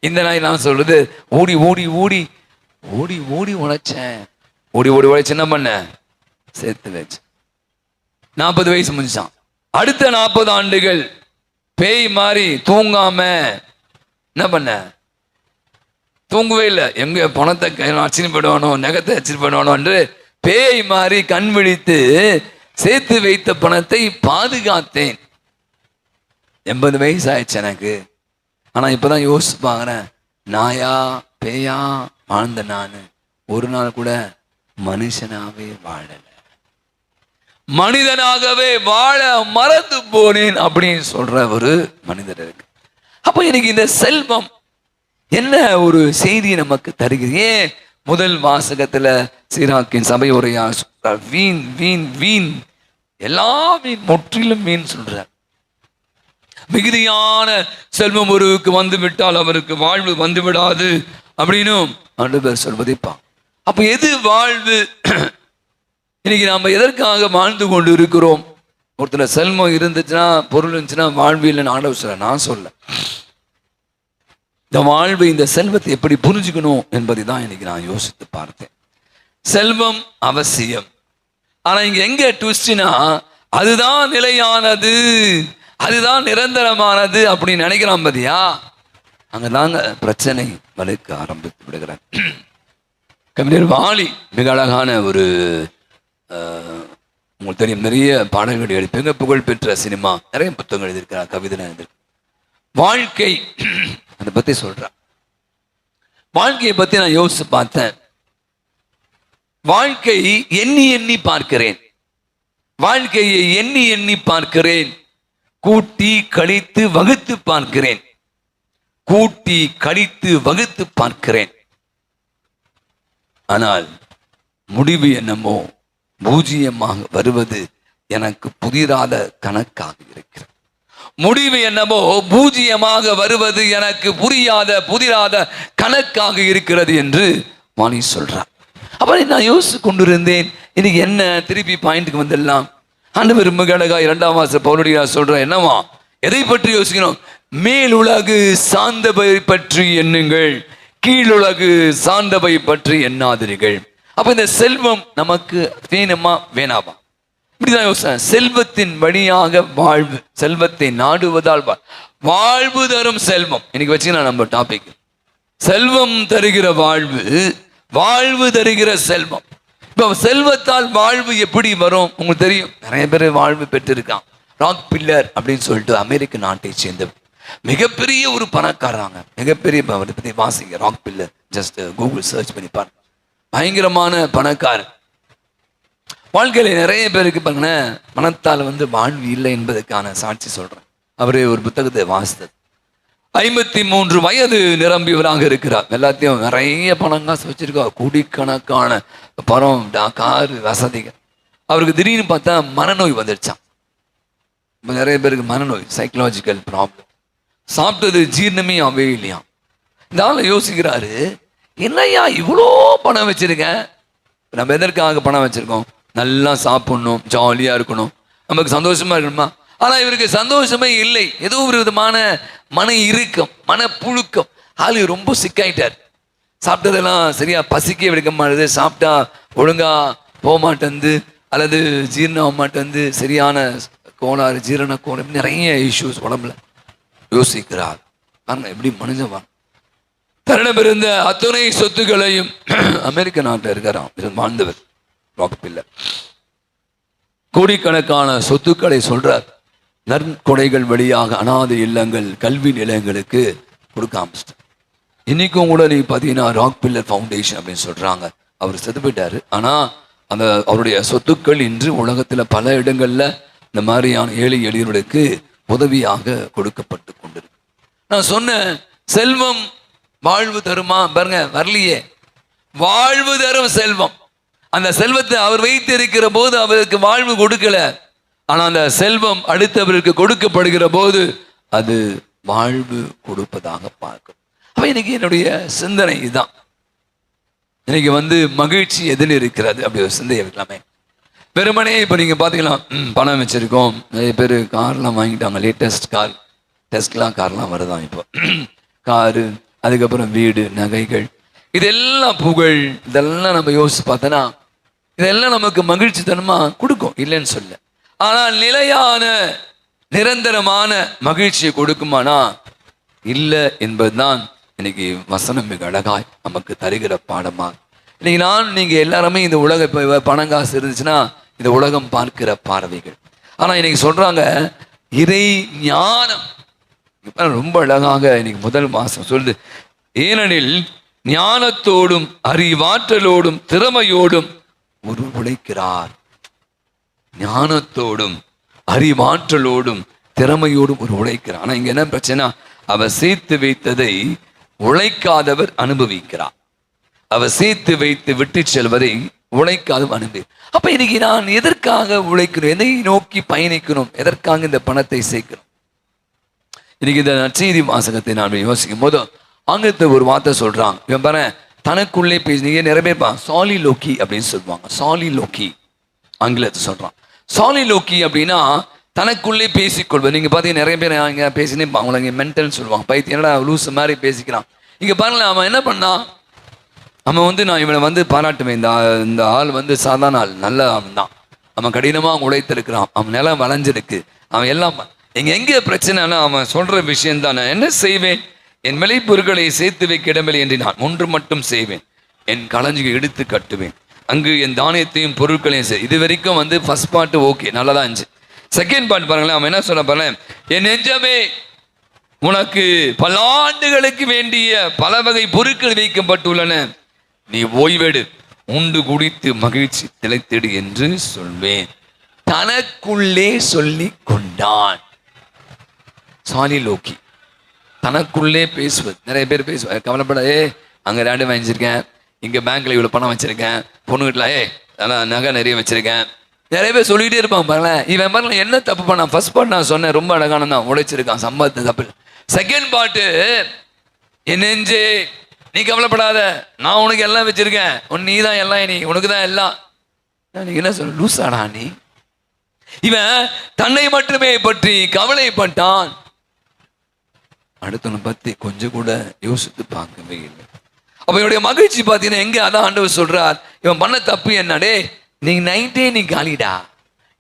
இந்த நாய் நான் சொல்றது ஓடி ஓடி ஓடி ஓடி ஓடி உழைச்சேன், ஓடி ஓடி உழைச்சு என்ன பண்ண, சேர்த்து வச்சு 40 வயசு முடிச்சான். அடுத்த 40 ஆண்டுகள் பேய் மாதிரி தூங்காம என்ன பண்ண, தூங்கவே இல்லை, எங்க பணத்தை அச்சின்னு போயிடுவானோ, நகத்தை அச்சின்னு போயிடுவானோ என்று பேய் மாதிரி கண் விழித்து சேர்த்து வைத்த பணத்தை பாதுகாத்தேன். 80 வயசு ஆயிடுச்சு எனக்கு. ஆனா இப்பதான் யோசிச்சு பாக்குறேன், நாயா பேயா வாழ்ந்த நானு ஒரு நாள் கூட மனுஷனாவே வாழல, மனிதனாகவே வாழ மறந்து போனேன் அப்படின்னு சொல்ற ஒரு மனிதர் இருக்கு. அப்ப எனக்கு இந்த செல்வம் என்ன ஒரு செய்தி நமக்கு தருகிறது? ஏன் முதல் வாசகத்துல சீராக்கின் சபை உரையா சொல்றார், வீண் வீண் வீண், எல்லா வீண், முற்றிலும் வீண் சொல்றார். மிகுதியான செல்வம் ஒருவருக்கு வந்து விட்டால் அவருக்கு வாழ்வு வந்து விடாது அப்படின்னு ஆண்டவர் சொல்வதைப்பான். அப்ப எது வாழ்வு? இன்னைக்கு நாம எதற்காக வாழ்ந்து கொண்டு இருக்கிறோம்? ஒருத்தர் செல்வம் இருந்துச்சுன்னா, பொருள் இருந்துச்சுன்னா வாழ்வு இல்லைன்னு ஆண்டவர் சொல்ல, நான் சொல்ல. இந்த வாழ்வு, இந்த செல்வத்தை எப்படி புரிஞ்சுக்கணும் என்பதை தான் இன்னைக்கு நான் யோசித்து பார்த்தேன். செல்வம் அவசியம், ஆனா இங்க எங்க ட்விஸ்ட்னா, அதுதான் நிலையானது, அதுதான் நிரந்தரமானது அப்படின்னு நினைக்கிறான் பாத்தியா, அங்கதாங்க பிரச்சனை வலுக்க ஆரம்பித்து விடுகிறார். கவிஞர் வாலி மிக அழகான ஒரு உங்களுக்கு தெரியும், நிறைய பாடல்கள் எழுதி மிக புகழ்பெற்ற சினிமா, நிறைய புத்தகங்கள் எழுதியிருக்கிறார், கவிதை எழுதியிருக்கிறார். வாழ்க்கை அதை பத்தி சொல்றான். வாழ்க்கையை பத்தி நான் யோசிச்சு பார்த்தேன். வாழ்க்கை எண்ணி எண்ணி பார்க்கிறேன், வாழ்க்கையை எண்ணி எண்ணி பார்க்கிறேன், கூட்டி கழித்து வகுத்து பார்க்கிறேன், கூட்டி கழித்து வகுத்து பார்க்கிறேன். ஆனால் முடிவு என்னமோ பூஜ்ஜியமாக வருவது எனக்கு புதிராத கணக்காக இருக்கிறது. முடிவு என்னமோ பூஜ்ஜியமாக வருவது எனக்கு புதிராத கணக்காக இருக்கிறது என்று வாணி சொல்றார். அப்புறம் நான் யோசிச்சு கொண்டிருந்தேன், இன்னைக்கு என்ன திருப்பி பாயிண்ட்டுக்கு வந்துடலாம். ஆண்டவர் மிக அழகா 2ஆம் வாச பவுலடியா சொல்ற, என்னவா எதை பற்றி யோசிக்கணும்? மேலுலகு சார்ந்தவை பற்றி எண்ணுங்கள், கீழுலகு சார்ந்தவை பற்றி எண்ணாதீர்கள். அப்ப இந்த செல்வம் நமக்கு வேணுமா வேணாமா? இப்படிதான் யோசனை. செல்வத்தின் வழியாக வாழ்வு, செல்வத்தை நாடுவதால் வாழ்வு தரும் செல்வம். இன்னைக்கு வச்சுக்கலாம் நம்ம டாபிக், செல்வம் தருகிற வாழ்வு, வாழ்வு தருகிற செல்வம். இப்போ செல்வத்தால் வாழ்வு எப்படி வரும் உங்களுக்கு தெரியும். நிறைய பேர் வாழ்வு பெற்றிருக்கான். ராக் பில்லர் அப்படின்னு சொல்லிட்டு அமெரிக்க நாட்டை சேர்ந்தவர், மிகப்பெரிய ஒரு பணக்காரங்க, மிகப்பெரிய பற்றி வாசிங்க. Rockefeller just Google search பண்ணி பாருங்க, பயங்கரமான பணக்காரன். வாழ்க்கையில நிறைய பேருக்கு பாருங்க பணத்தால் வாழ்வு இல்லை என்பதற்கான சாட்சி சொல்றேன். அவரே ஒரு புத்தகத்தை வாசித்தது. 53 வயது நிரம்பியவராக இருக்கிறார். எல்லாத்தையும் நிறைய பணம் காசு வச்சிருக்கார், கோடிக்கணக்கான பணம், காரு, வசதிகள். அவருக்கு திடீர்னு பார்த்தா மனநோய் வந்துடுச்சான். நிறைய பேருக்கு மனநோய், சைக்கலாஜிக்கல் ப்ராப்ளம். சாப்பிட்டது ஜீரணமே ஆகவே இல்லையா. இந்த ஆளை யோசிக்கிறாரு, என்னையா இவ்வளோ பணம் வச்சிருக்கேன், நம்ம எதற்காக பணம் வச்சிருக்கோம்? நல்லா சாப்பிடணும், ஜாலியா இருக்கணும், நமக்கு சந்தோஷமா இருக்கணுமா? ஆனா இவருக்கு சந்தோஷமே இல்லை. ஏதோ ஒரு விதமான மன இறுக்கம், மன புழுக்கம். ஆளு ரொம்ப சிக்காயிட்டார். சாப்பிட்டதெல்லாம் சரியா பசிக்க எடுக்க மாட்டேது, சாப்பிட்டா ஒழுங்கா போக மாட்டேங்குது, அல்லது ஜீரணம் ஆக மாட்டேங்குது, சரியான கோளாறு, ஜீரண கோளாறு, நிறைய இஷ்யூஸ் உடம்புல. யோசிக்கிறார், பாருங்க எப்படி மனுஷன் தன்னிடம் இருந்த அத்தனை சொத்துக்களையும், அமெரிக்க நாட்டில் இருக்கிறான் வாழ்ந்தவர் ராக் பில்லர், கோடிக்கணக்கான சொத்துக்களை சொல்றார். நற்கொடைகள் வழியாக அனாதை இல்லங்கள், கல்வி நிலையங்களுக்கு கொடுக்க ஆரம்பிச்சிட்டார். இன்னைக்கும் கூட நீங்க பார்த்தீங்கன்னா ராக் பில்லர் ஃபவுண்டேஷன் அப்படின்னு சொல்றாங்க. அவர் செத்து போயிட்டாரு, ஆனா அந்த அவருடைய சொத்துக்கள் இன்று உலகத்துல பல இடங்கள்ல இந்த மாதிரியான ஏழை எளியர்களுக்கு உதவியாக கொடுக்கப்பட்டு கொண்டிருக்கு. நான் சொன்ன செல்வம் வாழ்வு தருமா? பாருங்க, வரலையே. வாழ்வு தரும் செல்வம். அந்த செல்வத்தை அவர் வைத்து இருக்கிற போது அவருக்கு வாழ்வு கொடுக்கல, ஆனா அந்த செல்வம் அடுத்தவருக்கு கொடுக்கப்படுகிற போது அது வாழ்வு கொடுப்பதாக பார்க்கும். அப்ப இன்னைக்கு என்னுடைய சிந்தனை இதுதான். இன்னைக்கு மகிழ்ச்சி எதில் இருக்கிறது அப்படி ஒரு சிந்தையை வைக்கலாமே. வெறுமனே இப்போ நீங்க பாத்தீங்கன்னா பணம் வச்சிருக்கோம், நிறைய பேர் கார்லாம் வாங்கிட்டாங்க, லேட்டஸ்ட் கார், டெஸ்லா கார்லாம் வருதான் இப்போ, காரு, அதுக்கப்புறம் வீடு, நகைகள், இதெல்லாம் புகழ், இதெல்லாம் நம்ம யோசிச்சு பார்த்தோன்னா இதெல்லாம் நமக்கு மகிழ்ச்சி தனமா கொடுக்கும், இல்லைன்னு சொல்ல. ஆனால் நிலையான நிரந்தரமான மகிழ்ச்சியை கொடுக்குமானா இல்லை என்பதுதான் இன்னைக்கு வசனம் மிக அழகாய் நமக்கு தருகிற பாடமா. இன்னைக்கு நீங்க எல்லாருமே இந்த உலக இப்போ பணம் காசு இருந்துச்சுன்னா இந்த உலகம் பார்க்கிற பார்வைகள். ஆனா இன்னைக்கு சொல்றாங்க இறை ஞானம். ரொம்ப அழகாக இன்னைக்கு முதல் மாசம் சொல்லுது, ஏனெனில் ஞானத்தோடும் அறிவாற்றலோடும் திறமையோடும் ஒரு உழைக்கிறார். ஞானத்தோடும் அறிவாற்றலோடும் திறமையோடும் ஒரு உழைக்கிறார். ஆனா இங்க என்ன பிரச்சனை? அவர் சேர்த்து வைத்ததை உழைக்காதவர் அனுபவிக்கிறார். அவர் சேர்த்து வைத்து விட்டு செல்வதை உழைக்காதவர் அனுபவி. அப்ப இன்னைக்கு நான் எதற்காக உழைக்கணும், எதை நோக்கி பயணிக்கணும், எதற்காக இந்த பணத்தை சேர்க்கணும்? இன்னைக்கு இந்த நற்செய்தி வாசகத்தை நான் யோசிக்கும் போது ஆங்கிலத்தில் ஒரு வார்த்தை சொல்றாங்க. இவன் பாரு தனக்குள்ளே பேசி நிறைய பேர் சாலி லோக்கி அப்படின்னு சொல்லுவாங்க. சாலி லோக்கி ஆங்கிலத்தை சொல்றான். சாலி லோக்கி அப்படின்னா தனக்குள்ளே பேசிக்கொள்வது. நீங்க பாத்தீங்கன்னா நிறைய பேர் இங்க பேசினே அவங்கள மென்டல் சொல்லுவாங்க, பைத்தியம் என்னடா லூஸ் மாதிரி பேசிக்கிறான். இங்க பாருங்களேன், அவன் என்ன பண்ணா, அவன் நான் இவனை பாராட்டுவேன், இந்த ஆள் சாதாரண ஆள், நல்ல அவன் தான், அவன் கடினமா உழைத்திருக்கிறான், அவன் நிலம் வளைஞ்சிருக்கு, அவன் எல்லாம். எங்க பிரச்சனைனா அவன் சொல்ற விஷயம் தான், நான் என்ன செய்வேன், என் விளைபொருட்களை சேர்த்து வைக்க இடமில்லை என்று நான் ஒன்று மட்டும் செய்வேன், என் களஞ்சியை எடுத்து கட்டுவேன், அங்கு என் தானியத்தையும் பொருட்களையும் இது வரைக்கும் ஃபர்ஸ்ட் பார்ட் ஓகே, நல்லா தான் இருந்துச்சு. செகண்ட் பார்ட் பாருங்களேன், அவன் என்ன சொல்ல பாருங்க, என் நெஞ்சமே உனக்கு பல ஆண்டுகளுக்கு வேண்டிய பல வகை பொருட்கள் வைக்கப்பட்டுள்ளன, நீ ஓய்வெடு, உண்டு குடித்து மகிழ்ச்சி திளைத்திடு என்று சொல்வேன். தனக்குள்ளே சொல்லி கொண்டான். சாலிலோக்கி தனக்குள்ளே பேசுவது. நிறைய பேர் பேசுவாங்க, கவலைப்பட, அங்க 2 வாங்கிச்சிருக்கேன், இங்க பேங்க்ல இவ்வளவு பணம் வச்சிருக்கேன், பொண்ணு வீட்டுல அதான் நகை நிறைய வச்சிருக்கேன், நிறைய பேர் சொல்லிட்டே இருப்பான். பாருங்களேன், இவன் பாருங்களேன் என்ன தப்பு பண்ணான். ஃபர்ஸ்ட் பார்ட் நான் சொன்னேன் ரொம்ப அழகான தான், உழைச்சிருக்கான், சம்பாதித்த தப்பு. செகண்ட் பார்ட்டு, என் நெஞ்சே நீ கவலைப்படாத, நான் உனக்கு எல்லாம் வச்சிருக்கேன், நீ தான் எல்லாம், நீ உனக்கு தான் எல்லாம். நீங்க என்ன சொல்ல, லூசாடா நீ. இவன் தன்னை மட்டுமே பற்றி கவலைப்பட்டான், அடுத்தவனை பத்தி கொஞ்சம் கூட யோசித்து பார்க்கவே இல்லை. அப்ப இவனுடைய மகிழ்ச்சி பார்த்தீங்கன்னா எங்க, அதான் ஆண்டவர் சொல்றார், இவன் பண்ண தப்பு என்னடே, நீ நைட்டே நீ காலிடா,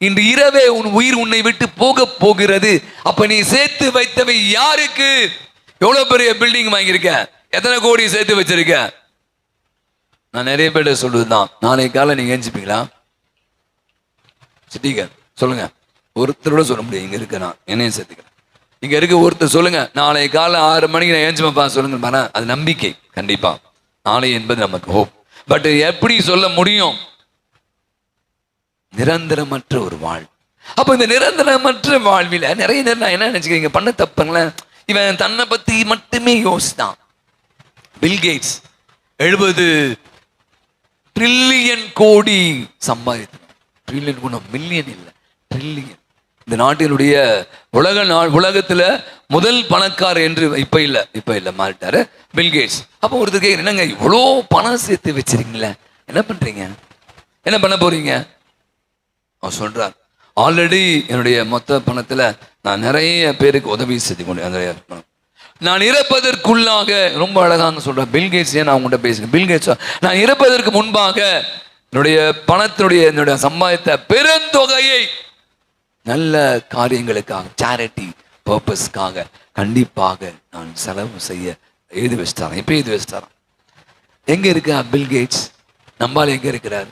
இன்று இரவே உன் உயிர் உன்னை விட்டு போக போகிறது. அப்ப நீ சேர்த்து வைத்தவை யாருக்கு? எவ்வளவு பெரிய பில்டிங் வாங்கியிருக்க, எத்தனை கோடி சேர்த்து வச்சிருக்க? நான் நிறைய பேர் சொல்றதுதான், நாளைக்கு காலை நீங்க ஏஞ்சிப்பீங்களா? சிட்டிகர் சொல்லுங்க, ஒருத்தரோட சொல்ல முடியும், இங்க இருக்க நான் என்னையும் சேர்த்துக்கிறேன். இங்க இருக்க ஒருத்தர் சொல்லுங்க, நாளை காலை 6 மணிக்கு நான் ஏஞ்சுப்பா சொல்லுங்க பாரு. அது நம்பிக்கை, கண்டிப்பா நாளை என்பது நமக்கு ஹோப். பட் எப்படி சொல்ல முடியும்? நிரந்தரமற்ற ஒரு வாழ்வு. அப்ப இந்த நிரந்தரமற்ற வாழ்வில நிறைய நேரம் நான் என்ன நினைச்சுக்கிறீங்க, பண்ண தப்புங்களேன், இவன் தன்னை பத்தி மட்டுமே யோசித்தான். பில்கேட்ஸ் 70 ட்ரில்லியன் கோடி சம்பாதித்தான். ட்ரில்லியன் கூட மில்லியன் இல்லை, ட்ரில்லியன். இந்த நாட்டினுடைய உலகத்துல முதல் பணக்காரர் என்று இப்ப இல்ல மாறிட்டாரு பில்கேட்ஸ். அப்போ ஒருத்தர் கேட்குறேன், என்னங்க இவ்வளோ பணம் சேர்த்து வச்சிருக்கீங்களே, என்ன பண்றீங்க, என்ன பண்ண போறீங்க? அவர் சொல்றார், ஆல்ரெடி என்னுடைய மொத்த பணத்துல நான் நிறைய பேருக்கு உதவி செய்து கொண்டு நான் இறப்பதற்குள்ளாக, ரொம்ப அழகாக சொல்றேன் பில்கேட்ஸ். நான் உங்கள்கிட்ட பேசுகிறேன், பில்கேட்ஸ் நான் இறப்பதற்கு முன்பாக என்னுடைய என்னுடைய சம்பாதித்த பெருந்தொகையை நல்ல காரியங்களுக்காக, சேரிட்டி பர்பஸ்க்காக கண்டிப்பாக நான் செலவு செய்ய எழுதி வச்சிட்டாரன். இப்ப எழுதி வச்சிட்டாரான். எங்க இருக்கா பில்கேட்ஸ்? நம்மால் எங்க இருக்கிறார்?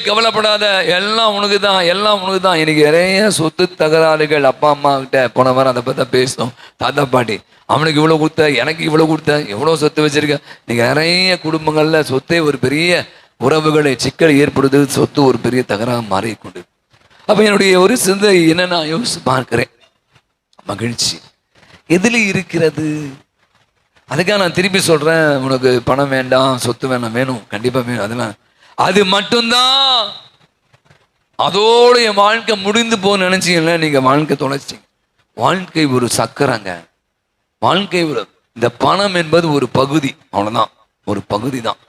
கவலைப்படாத, எல்லாம் உனக்கு தான், எல்லாம் உனக்கு தான். எனக்கு நிறைய சொத்து தகராறுகள் அப்பா அம்மா கிட்ட போன வாரம் அதை பத்தி பேசணும். தாத்தா பாட்டி அவனுக்கு இவ்வளவு கொடுத்த, எனக்கு இவ்வளவு கொடுத்த, எவ்வளவு சொத்து வச்சிருக்க. நீங்க நிறைய குடும்பங்கள்ல சொத்தே ஒரு பெரிய உறவுகளை சிக்கல் ஏற்படுது, சொத்து ஒரு பெரிய தகராறு மாறிக்கொண்டு. அப்ப என்னுடைய ஒரு சிந்தை என்ன நான் யோசிச்சு பார்க்கிறேன், மகிழ்ச்சி எதுல இருக்கிறது? அதுக்காக நான் திருப்பி சொல்றேன், உனக்கு பணம் வேண்டாம், சொத்து வேணாம், வேணும், கண்டிப்பா வேணும், அதெல்லாம் அது மட்டும்தான். அதோட என் வாழ்க்கை முடிந்து போன்னு நினைச்சீங்கல்ல, நீங்க வாழ்க்கை தொலைச்சிங்க. வாழ்க்கை ஒரு சக்கரங்க, வாழ்க்கை ஒரு, இந்த பணம் என்பது ஒரு பகுதி, அவ்வளவுதான், ஒரு பகுதி தான்.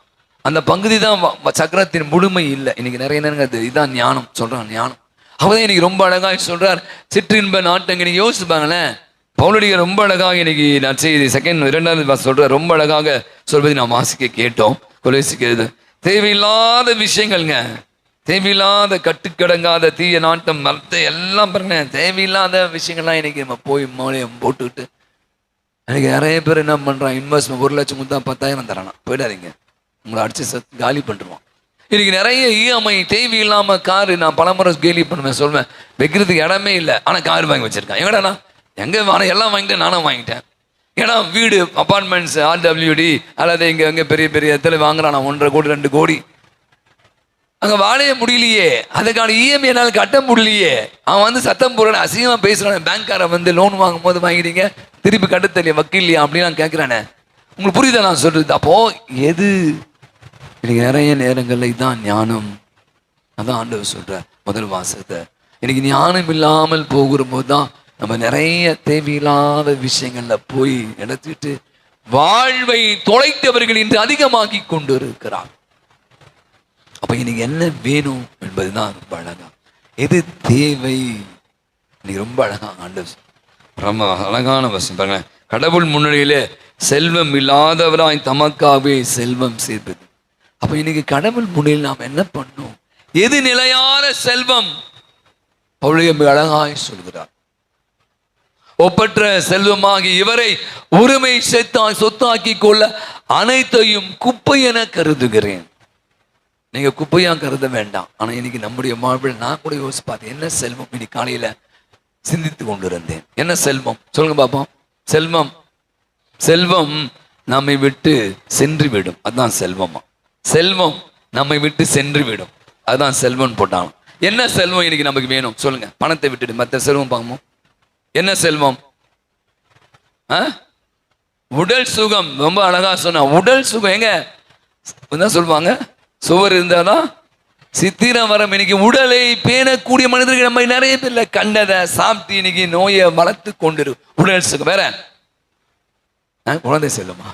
அந்த பகுதி தான் சக்கரத்தின் முழுமை இல்லை. இன்னைக்கு நிறைய நேரம் இதுதான் ஞானம் சொல்றான், ஞானம். அவதான் இன்னைக்கு ரொம்ப அழகாக சொல்றார், சிற்றின்ப நாட்டங்க. நீங்க யோசிப்பாங்களேன், பவுலடிகள் ரொம்ப அழகாக இன்னைக்கு நான் செய்தி 2வது சொல்ற, ரொம்ப அழகாக சொல்வதை நாம் வாசிக்க கேட்டோம். கொலைசிக்கிறது தேவையில்லாத விஷயங்கள்ங்க, தேவையில்லாத கட்டுக்கடங்காத தீய நாட்டம் மரத்த எல்லாம் பாருங்க, தேவையில்லாத விஷயங்கள்லாம் இன்னைக்கு நம்ம போய் மூலையம் போட்டுக்கிட்டு. எனக்கு நிறைய பேர் என்ன பண்றான், இன்வெஸ்ட்மெண்ட் 1 லட்சம் கொடுத்தா 10,000 தரானா, போயிடாதீங்க, உங்களை அடிச்சு காலி பண்ணிடுவான். இன்னைக்கு நிறைய இஎம்ஐ தேவையில்லாம காரு, நான் பலமுறை கேலி பண்ணுவேன், சொல்வேன், வைக்கிறதுக்கு இடமே இல்லை, ஆனா கார் வாங்கி வச்சிருக்கான். எங்கடா எங்க வாங்க, எல்லாம் வாங்கிட்டேன், நானும் வாங்கிட்டேன். ஏன்னா வீடு, அப்பார்ட்மெண்ட்ஸ், RWD அல்லது இங்க பெரிய பெரிய இடத்துல வாங்குறான் 1.5 கோடி 2 கோடி, அங்க வாழைய முடியலையே, அதுக்கான இஎம்ஐ என்னால் கட்ட முடியலையே. அவன் சத்தம் போடுறான், அசிங்கமா பேசுறான். பேங்க்கார லோன் வாங்கும் போது வாங்கிட்டீங்க, திருப்பி கட்ட தெரியல, வக்கீல்லையா அப்படின்னு கேட்கிறானே. உங்களுக்கு புரியுதா நான் சொல்றது? அப்போ எது இன்னைக்கு நிறைய நேரங்கள்ல இதுதான் ஞானம். அதான் ஆண்டவர் சொல்ற முதல் வாசகத்தை. இன்னைக்கு ஞானம் இல்லாமல் போகிற போதுதான் நம்ம நிறைய தேவையில்லாத விஷயங்கள்ல போய் நடத்திட்டு வாழ்வை தொலைத்தவர்கள் இன்று அதிகமாக்கி கொண்டு இருக்கிறார். அப்ப இன்னைக்கு என்ன வேணும் என்பதுதான் ரொம்ப அழகா, எது தேவை இன்னைக்கு ரொம்ப அழகா ஆண்டவர் ரொம்ப அழகான வசனம் பாருங்க. கடவுள் முன்னிலையிலே செல்வம் இல்லாதவராய் தமக்காகவே செல்வம் சேர்ப்பது. அப்ப இன்னைக்கு கடவுள் முன்னிலையில் நாம் என்ன பண்ணோம்? எது நிலையான செல்வம்? பவுல் அழகாய் சொல்கிறார், ஒப்பற்ற செல்வமாகி இவரை உரிமை சொத்தாக்கி கொள்ள அனைத்தையும் குப்பை என கருதுகிறேன். நீங்க குப்பையா கருத வேண்டாம். ஆனா இன்னைக்கு நம்முடைய வாழ்வில் நான் கூட யோசிச்சு பார்த்தேன், என்ன செல்வம் இன்னைக்கு காலையில சிந்தித்து கொண்டிருந்தேன். என்ன செல்வம் சொல்லுங்க பாப்போம். செல்வம் செல்வம் நம்மை விட்டு சென்று விடும், அதுதான் செல்வமா. செல்வம் நம்மை விட்டு சென்று விடும், அதுதான் செல்வம் போட்டாங்க. என்ன செல்வம் இன்னைக்கு நமக்கு வேணும் சொல்லுங்க. பணத்தை விட்டுட்டு மற்ற செல்வம் பார்க்கணும். என்ன செல்வம்? உடல் சுகம். ரொம்ப அழகா சொன்ன உடல் சுகம். எங்க என்ன சொல்லுவாங்க, சுவர் இருந்தாதான் சித்திரம் வரம். இன்னைக்கு உடலை பேணக்கூடிய மனிதர்கள் நம்ம நிறைய பேர்ல கண்டதை சாப்பிட்டு இன்னைக்கு நோயை வளர்த்து கொண்டிரு. உடல் சுகம் வேற. குழந்தை செல்வமா?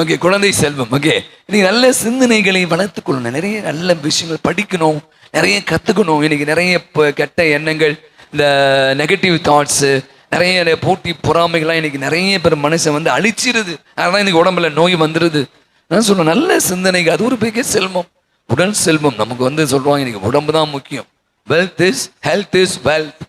ஓகே, குழந்தை செல்வம். ஓகே, இன்னைக்கு நல்ல சிந்தனைகளை வளர்த்துக் கொள்ளணும். நிறைய நல்ல விஷயங்கள் படிக்கணும், நிறைய கத்துக்கணும். இன்னைக்கு நிறைய கெட்ட எண்ணங்கள், இந்த நெகட்டிவ் தாட்ஸ், நிறைய போட்டி பொறாமைகள்லாம் இன்னைக்கு நிறைய பேர் மனுஷன் வந்து அழிச்சிருது. அதனால இன்னைக்கு உடம்புல நோய் வந்துருது. நான் சொல்றேன், நல்ல சிந்தனைகள் அது ஒரு பெரிய செல்வம். உடல் செல்வம் நமக்கு வந்து சொல்லுவாங்க இன்னைக்கு உடம்பு தான் முக்கியம். Wealth is health is wealth,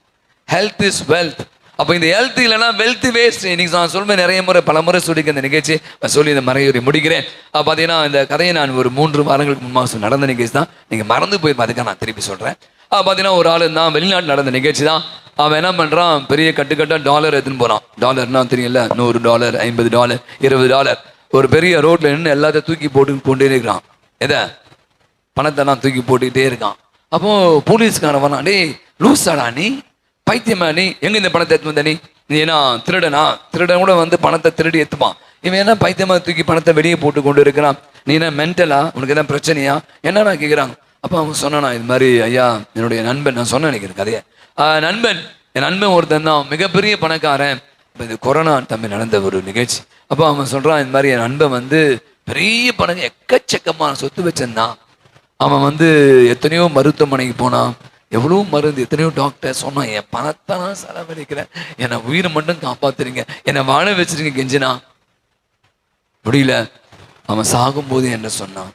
health is wealth. அப்போ இந்த ஹெல்த் இல்லைன்னா வெல்த் வேஸ்ட். இன்னைக்கு நான் சொல்வேன், நிறைய முறை பல முறை சொல்லிக்க இந்த நிகழ்ச்சி சொல்லி இந்த மறையுரை முடிக்கிறேன். பார்த்தீங்கன்னா இந்த கதையை நான் ஒரு 3 வாரங்களுக்கு முன்பாக நடந்த நிகழ்ச்சி தான். நீங்கள் மறந்து போய் அதுக்காக நான் திருப்பி சொல்கிறேன். பார்த்தீங்கன்னா ஒரு ஆள் தான், வெளிநாட்டு நடந்த நிகழ்ச்சி தான். அவன் என்ன பண்ணுறான், பெரிய கட்டுக்கட்டாக டாலர் எடுத்துன்னு போகிறான். டாலர்னா தெரியல, $100, $50, $20. ஒரு பெரிய ரோட்ல நின்று எல்லாத்தையும் தூக்கி போட்டு கொண்டே இருக்கிறான். எதை? பணத்தெல்லாம் தூக்கி போட்டுக்கிட்டே இருக்கான். அப்போ போலீஸ்காரன் வரான், டேய் லூசாடா நீ, பைத்தியமா நீ, எங்க இந்த பணத்தை எடுத்து வந்த நீ என்ன திருடனா? திருடன் கூட வந்து பணத்தை திருடி எடுத்துப்பான். இவன் என்ன பைத்தியமா தூக்கி பணத்தை வெளியே போட்டு கொண்டு இருக்கிறான். நீ என்ன மென்டலா? உனக்கு எதாவது பிரச்சனையா என்னன்னா கேட்குறாங்க. அப்போ அவன் சொன்னானா, இது மாதிரி ஐயா என்னுடைய நண்பன், நான் சொன்ன நினைக்கிறேன் கதையை. என் நண்பன் ஒருத்தன் தான், மிகப்பெரிய பணக்காரன். இப்போ இது கொரோனா தம்பி நடந்த ஒரு நிகழ்ச்சி. அப்போ அவன் சொல்றான், இந்த மாதிரி என் நண்பன் வந்து பெரிய பணம், எக்கச்சக்கமான சொத்து வச்சிருந்தான். அவன் வந்து எத்தனையோ மருத்துவமனைக்கு போனான், எவ்வளோ மருந்து, எத்தனையோ டாக்டர் சொன்னான், என் பணத்தை நான் செலவழிக்கிறேன், என்னை உயிரை மட்டும் காப்பாத்துறீங்க, என்னை வாழ வச்சிருங்க கெஞ்சினா. முடியல. அவன் சாகும்போது என்ன சொன்னான்,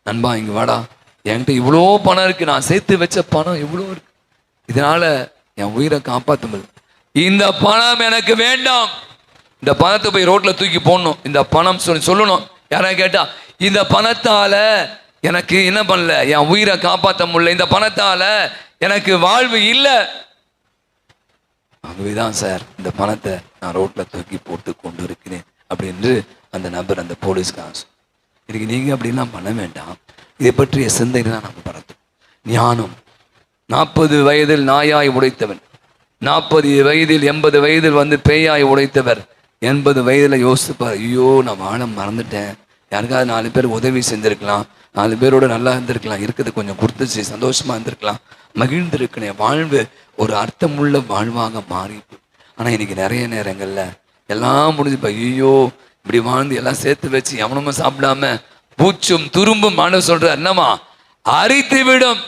நண்பா இங்க வாடா, என்கிட்ட இவ்வளோ பணம் இருக்கு, நான் சேர்த்து வச்ச பணம் இவ்வளோ இருக்கு, இதனால என் உயிரை காப்பாற்ற முடியல. இந்த பணம் எனக்கு வேண்டாம், இந்த பணத்தை போய் ரோட்ல தூக்கி போடணும், இந்த பணம் சொல்லணும். யாராவது கேட்டா, இந்த பணத்தால எனக்கு என்ன பண்ணல, என் உயிரை காப்பாற்ற முடியல, இந்த பணத்தால எனக்கு வாழ்வு இல்லை. ஆகவேதான் சார் இந்த பணத்தை நான் ரோட்ல தூக்கி போட்டு கொண்டு இருக்கிறேன் அப்படின்னு அந்த நபர், அந்த போலீஸ்காரன். இன்னைக்கு நீங்க அப்படிலாம் பண்ண வேண்டாம். இதை பற்றிய சிந்தனை தான் நம்ம பறத்தோம். ஞானம். 40 வயதில் நாயாய் உடைத்தவன், 40 வயதில் 80 வயதில் வந்து பேயாய் உடைத்தவர், 80 வயதுல யோசிப்பார், ஐயோ நான் வாழ மறந்துட்டேன், யாருக்காவது 4 பேர் உதவி செஞ்சிருக்கலாம், 4 பேரோட நல்லா இருந்திருக்கலாம், இருக்கிறது கொஞ்சம் கொடுத்துச்சு, சந்தோஷமா இருந்திருக்கலாம், மகிழ்ந்திருக்கேன், வாழ்வு ஒரு அர்த்தமுள்ள வாழ்வாக மாறி. ஆனா இன்னைக்கு நிறைய நேரங்கள்ல எல்லாம் முடிஞ்சு, ஐயோ இப்படி வாழ்ந்து எல்லாம் சேர்த்து வச்சு எவனுமே சாப்பிடாம பூச்சும் துரும்பும் மாணவ சொல்ற என்னமா அரித்து விடும்.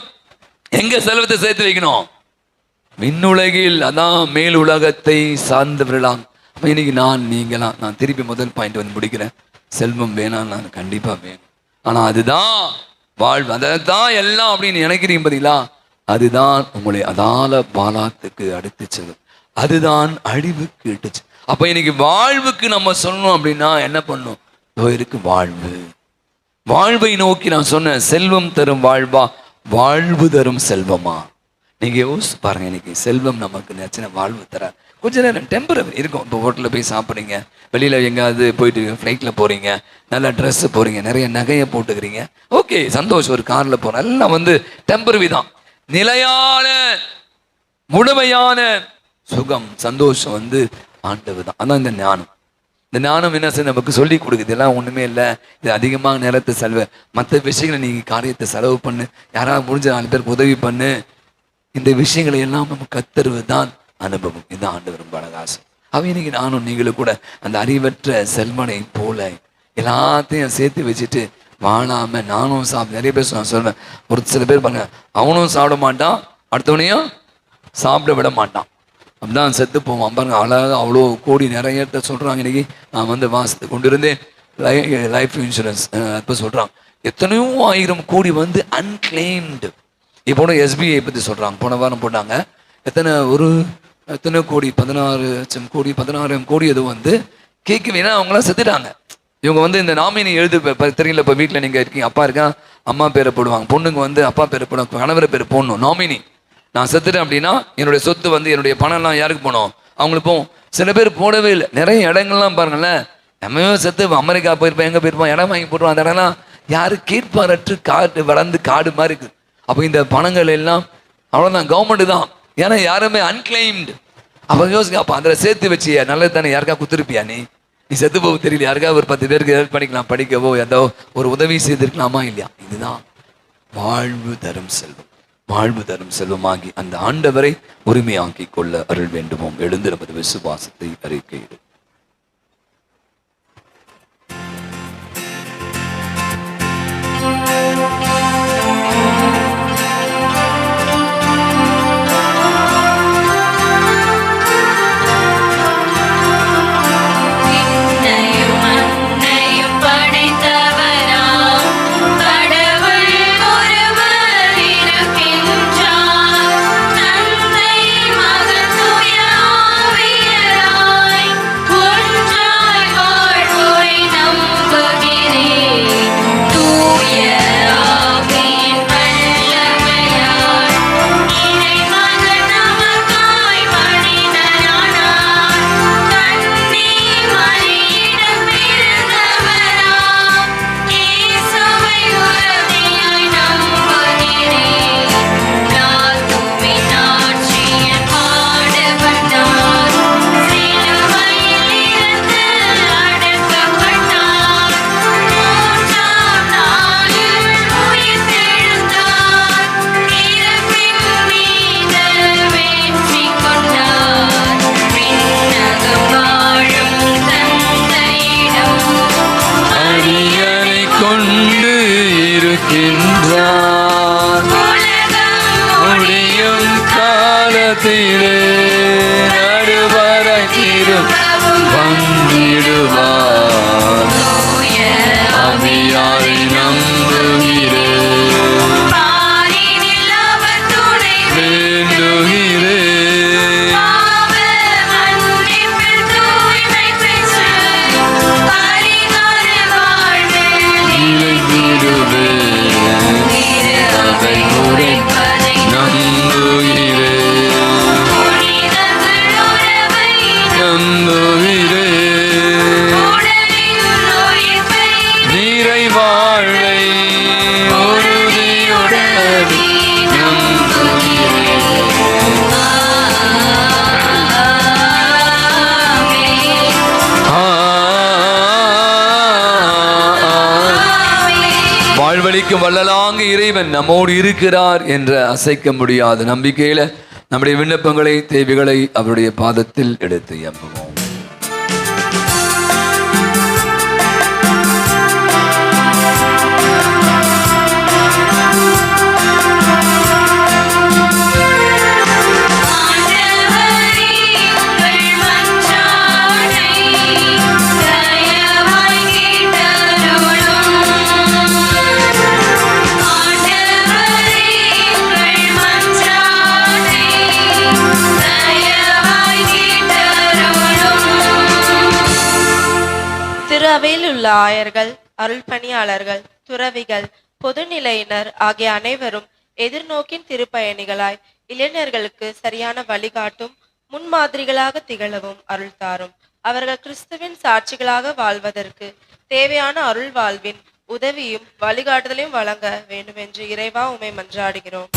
எங்க செல்வத்தை சேர்த்து வைக்கணும்? விண்ணுலகில், அதான் மேல் உலகத்தை சார்ந்தவர்களாம். இன்னைக்கு நான் திருப்பி முதல் பாயிண்ட் வந்து முடிக்கிறேன். செல்வம் வேணாம், நான் கண்டிப்பா வேணும். ஆனா அதுதான் வாழ்வு, அதான் எல்லாம் அப்படின்னு நினைக்கிறீங்க பதிலா, அதுதான் உங்களை அதால பாலாத்துக்கு அடுத்து செல்லும், அதுதான் அழிவுக்கு இட்டுச்சு. அப்ப இன்னைக்கு வாழ்வுக்கு நம்ம சொல்லணும் அப்படின்னா என்ன பண்ணும்? இருக்கு வாழ்வு. வாழ்வை நோக்கி நான் சொன்னேன், செல்வம் தரும் வாழ்வா, வாழ்வு தரும் செல்வமா? நீங்க யோசிச்சு பாருங்க. இன்னைக்கு செல்வம் நமக்கு நினைச்சின வாழ்வு தர கொஞ்ச நேரம் டெம்பரரி இருக்கும். இப்போ ஹோட்டலில் போய் சாப்பிட்றீங்க, வெளியில எங்காவது போயிட்டு ஃப்ளைட்ல போறீங்க, நல்ல ட்ரெஸ் போறீங்க, நிறைய நகையை போட்டுக்கிறீங்க, ஓகே சந்தோஷம். ஒரு கார்ல போறோம், எல்லாம் வந்து டெம்பரரி தான். நிலையான முழுமையான சுகம் சந்தோஷம் வந்து ஆண்டவர் தான். அதான் இந்த ஞானம். இந்த ஞானம் என்ன செய்ய நமக்கு சொல்லி கொடுக்குது, இதெல்லாம் ஒண்ணுமே இல்லை, இது அதிகமாக நேரத்தை செலவு, மற்ற விஷயங்களை நீங்க காரியத்தை செலவு பண்ணு, யாராவது முடிஞ்ச 4 பேருக்கு உதவி பண்ணு, இந்த விஷயங்களை எல்லாம் நம்ம கத்தருவது தான் அனுபவம். இதுதான் ஆண்டவர் ரொம்ப அழகாசம். இன்னைக்கு நானும் நீங்களும் கூட அந்த அறிவற்ற செல்வனை போல எல்லாத்தையும் சேர்த்து வச்சுட்டு வாழாம நானும் நிறைய பேர் நான் சொல்வேன், ஒரு சில பேர் பாருங்க, அவனும் சாப்பிட மாட்டான், அடுத்தவனையும் சாப்பிட விட மாட்டான், அப்படிதான் செத்து போவான் பாருங்க. அழகாக அவ்வளோ கோடி நிறைய சொல்றாங்க. இன்னைக்கு நான் வந்து வாசத்தை கொண்டு இருந்தேன், லைஃப் இன்சூரன்ஸ் அப்போ சொல்றாங்க எத்தனையோ 1000 கோடி வந்து அன்கிளைம்டு. இப்போ SBI பத்தி சொல்றாங்க, போன வாரம் போட்டாங்க, எத்தனை ஒரு எத்தனை கோடி 16 கோடி 16 கோடி எதுவும் வந்து கேட்கவே, ஏன்னா அவங்களாம் செத்துட்டாங்க. இவங்க வந்து இந்த நாமினி தெரியல. இப்போ வீட்டில் நீங்கள் இருக்கீங்க, அப்பா இருக்கான், அம்மா பேரை போடுவாங்க, பொண்ணுங்க வந்து அப்பா பேரை போடுவாங்க, கணவரை பேர் போடணும். நாமினி நான் செத்துட்டேன் அப்படின்னா என்னுடைய சொத்து வந்து என்னுடைய பணம்லாம் யாருக்கு போனோம்? அவங்களுக்கு போகும். சில பேர் போடவே இல்லை. நிறைய இடங்கள்லாம் பாருங்களேன், நம்மவே செத்து அமெரிக்கா போயிருப்போம், எங்கே போயிருப்போம், இடம் வாங்கி போட்டுருவோம். அந்த இடம்லாம் யாரும் கேட்பாரற்று காடு வளர்ந்து காடு மாதிரி இருக்குது. அப்போ இந்த பணங்கள் எல்லாம் அவ்வளோதான், கவர்மெண்ட் தான். ஏன்னா யாருமே அன்கிளைம்டு. அப்போ யோசிக்க, அப்போ அதில் சேர்த்து வச்சு நல்லது தானே, யாருக்கா குத்துருப்பியா நீ செத்து போக தெரியல, யாருக்கா ஒரு 10 பேருக்கு ஹெல்ப் பண்ணிக்கலாம், படிக்கவோ ஏதோ ஒரு உதவி செய்திருக்கலாமா இல்லையா? இதுதான் வாழ்வு தரும் செல்வம். வாழ்வு தரும் செல்வமாகி அந்த ஆண்டவரை உரிமையாக்கி கொள்ள அருள் வேண்டுமோ. எழுந்து நமது விசுவாசத்தை அறிக்கையிடு. முடியும் காலத்திலே நடுவரை வந்திடுவார். அவியாரை நம்புகிறேன், வேண்டுகிறேன். வாழ்வளிக்கும் வல்லலாங்க இறைவன் நம்மோடு இருக்கிறார் என்ற அசைக்க முடியாத நம்பிக்கையில நம்முடைய விண்ணப்பங்களை தேவைகளை அவருடைய பாதத்தில் எடுத்து எம்புவோம். அவையில் உள்ள ஆயர்கள், அருள் பணியாளர்கள், துறவிகள், பொதுநிலையினர் ஆகிய அனைவரும் எதிர்நோக்கின் திருப்பயணிகளாய் இளைஞர்களுக்கு சரியான வழிகாட்டும் முன்மாதிரிகளாக திகழவும் அருள் தாரும். அவர்கள் கிறிஸ்துவின் சாட்சிகளாக வாழ்வதற்கு தேவையான அருள் வாழ்வின் உதவியும் வழிகாட்டுதலையும் வழங்க வேண்டும் என்று இறைவா உம்மை மன்றாடுகிறோம்.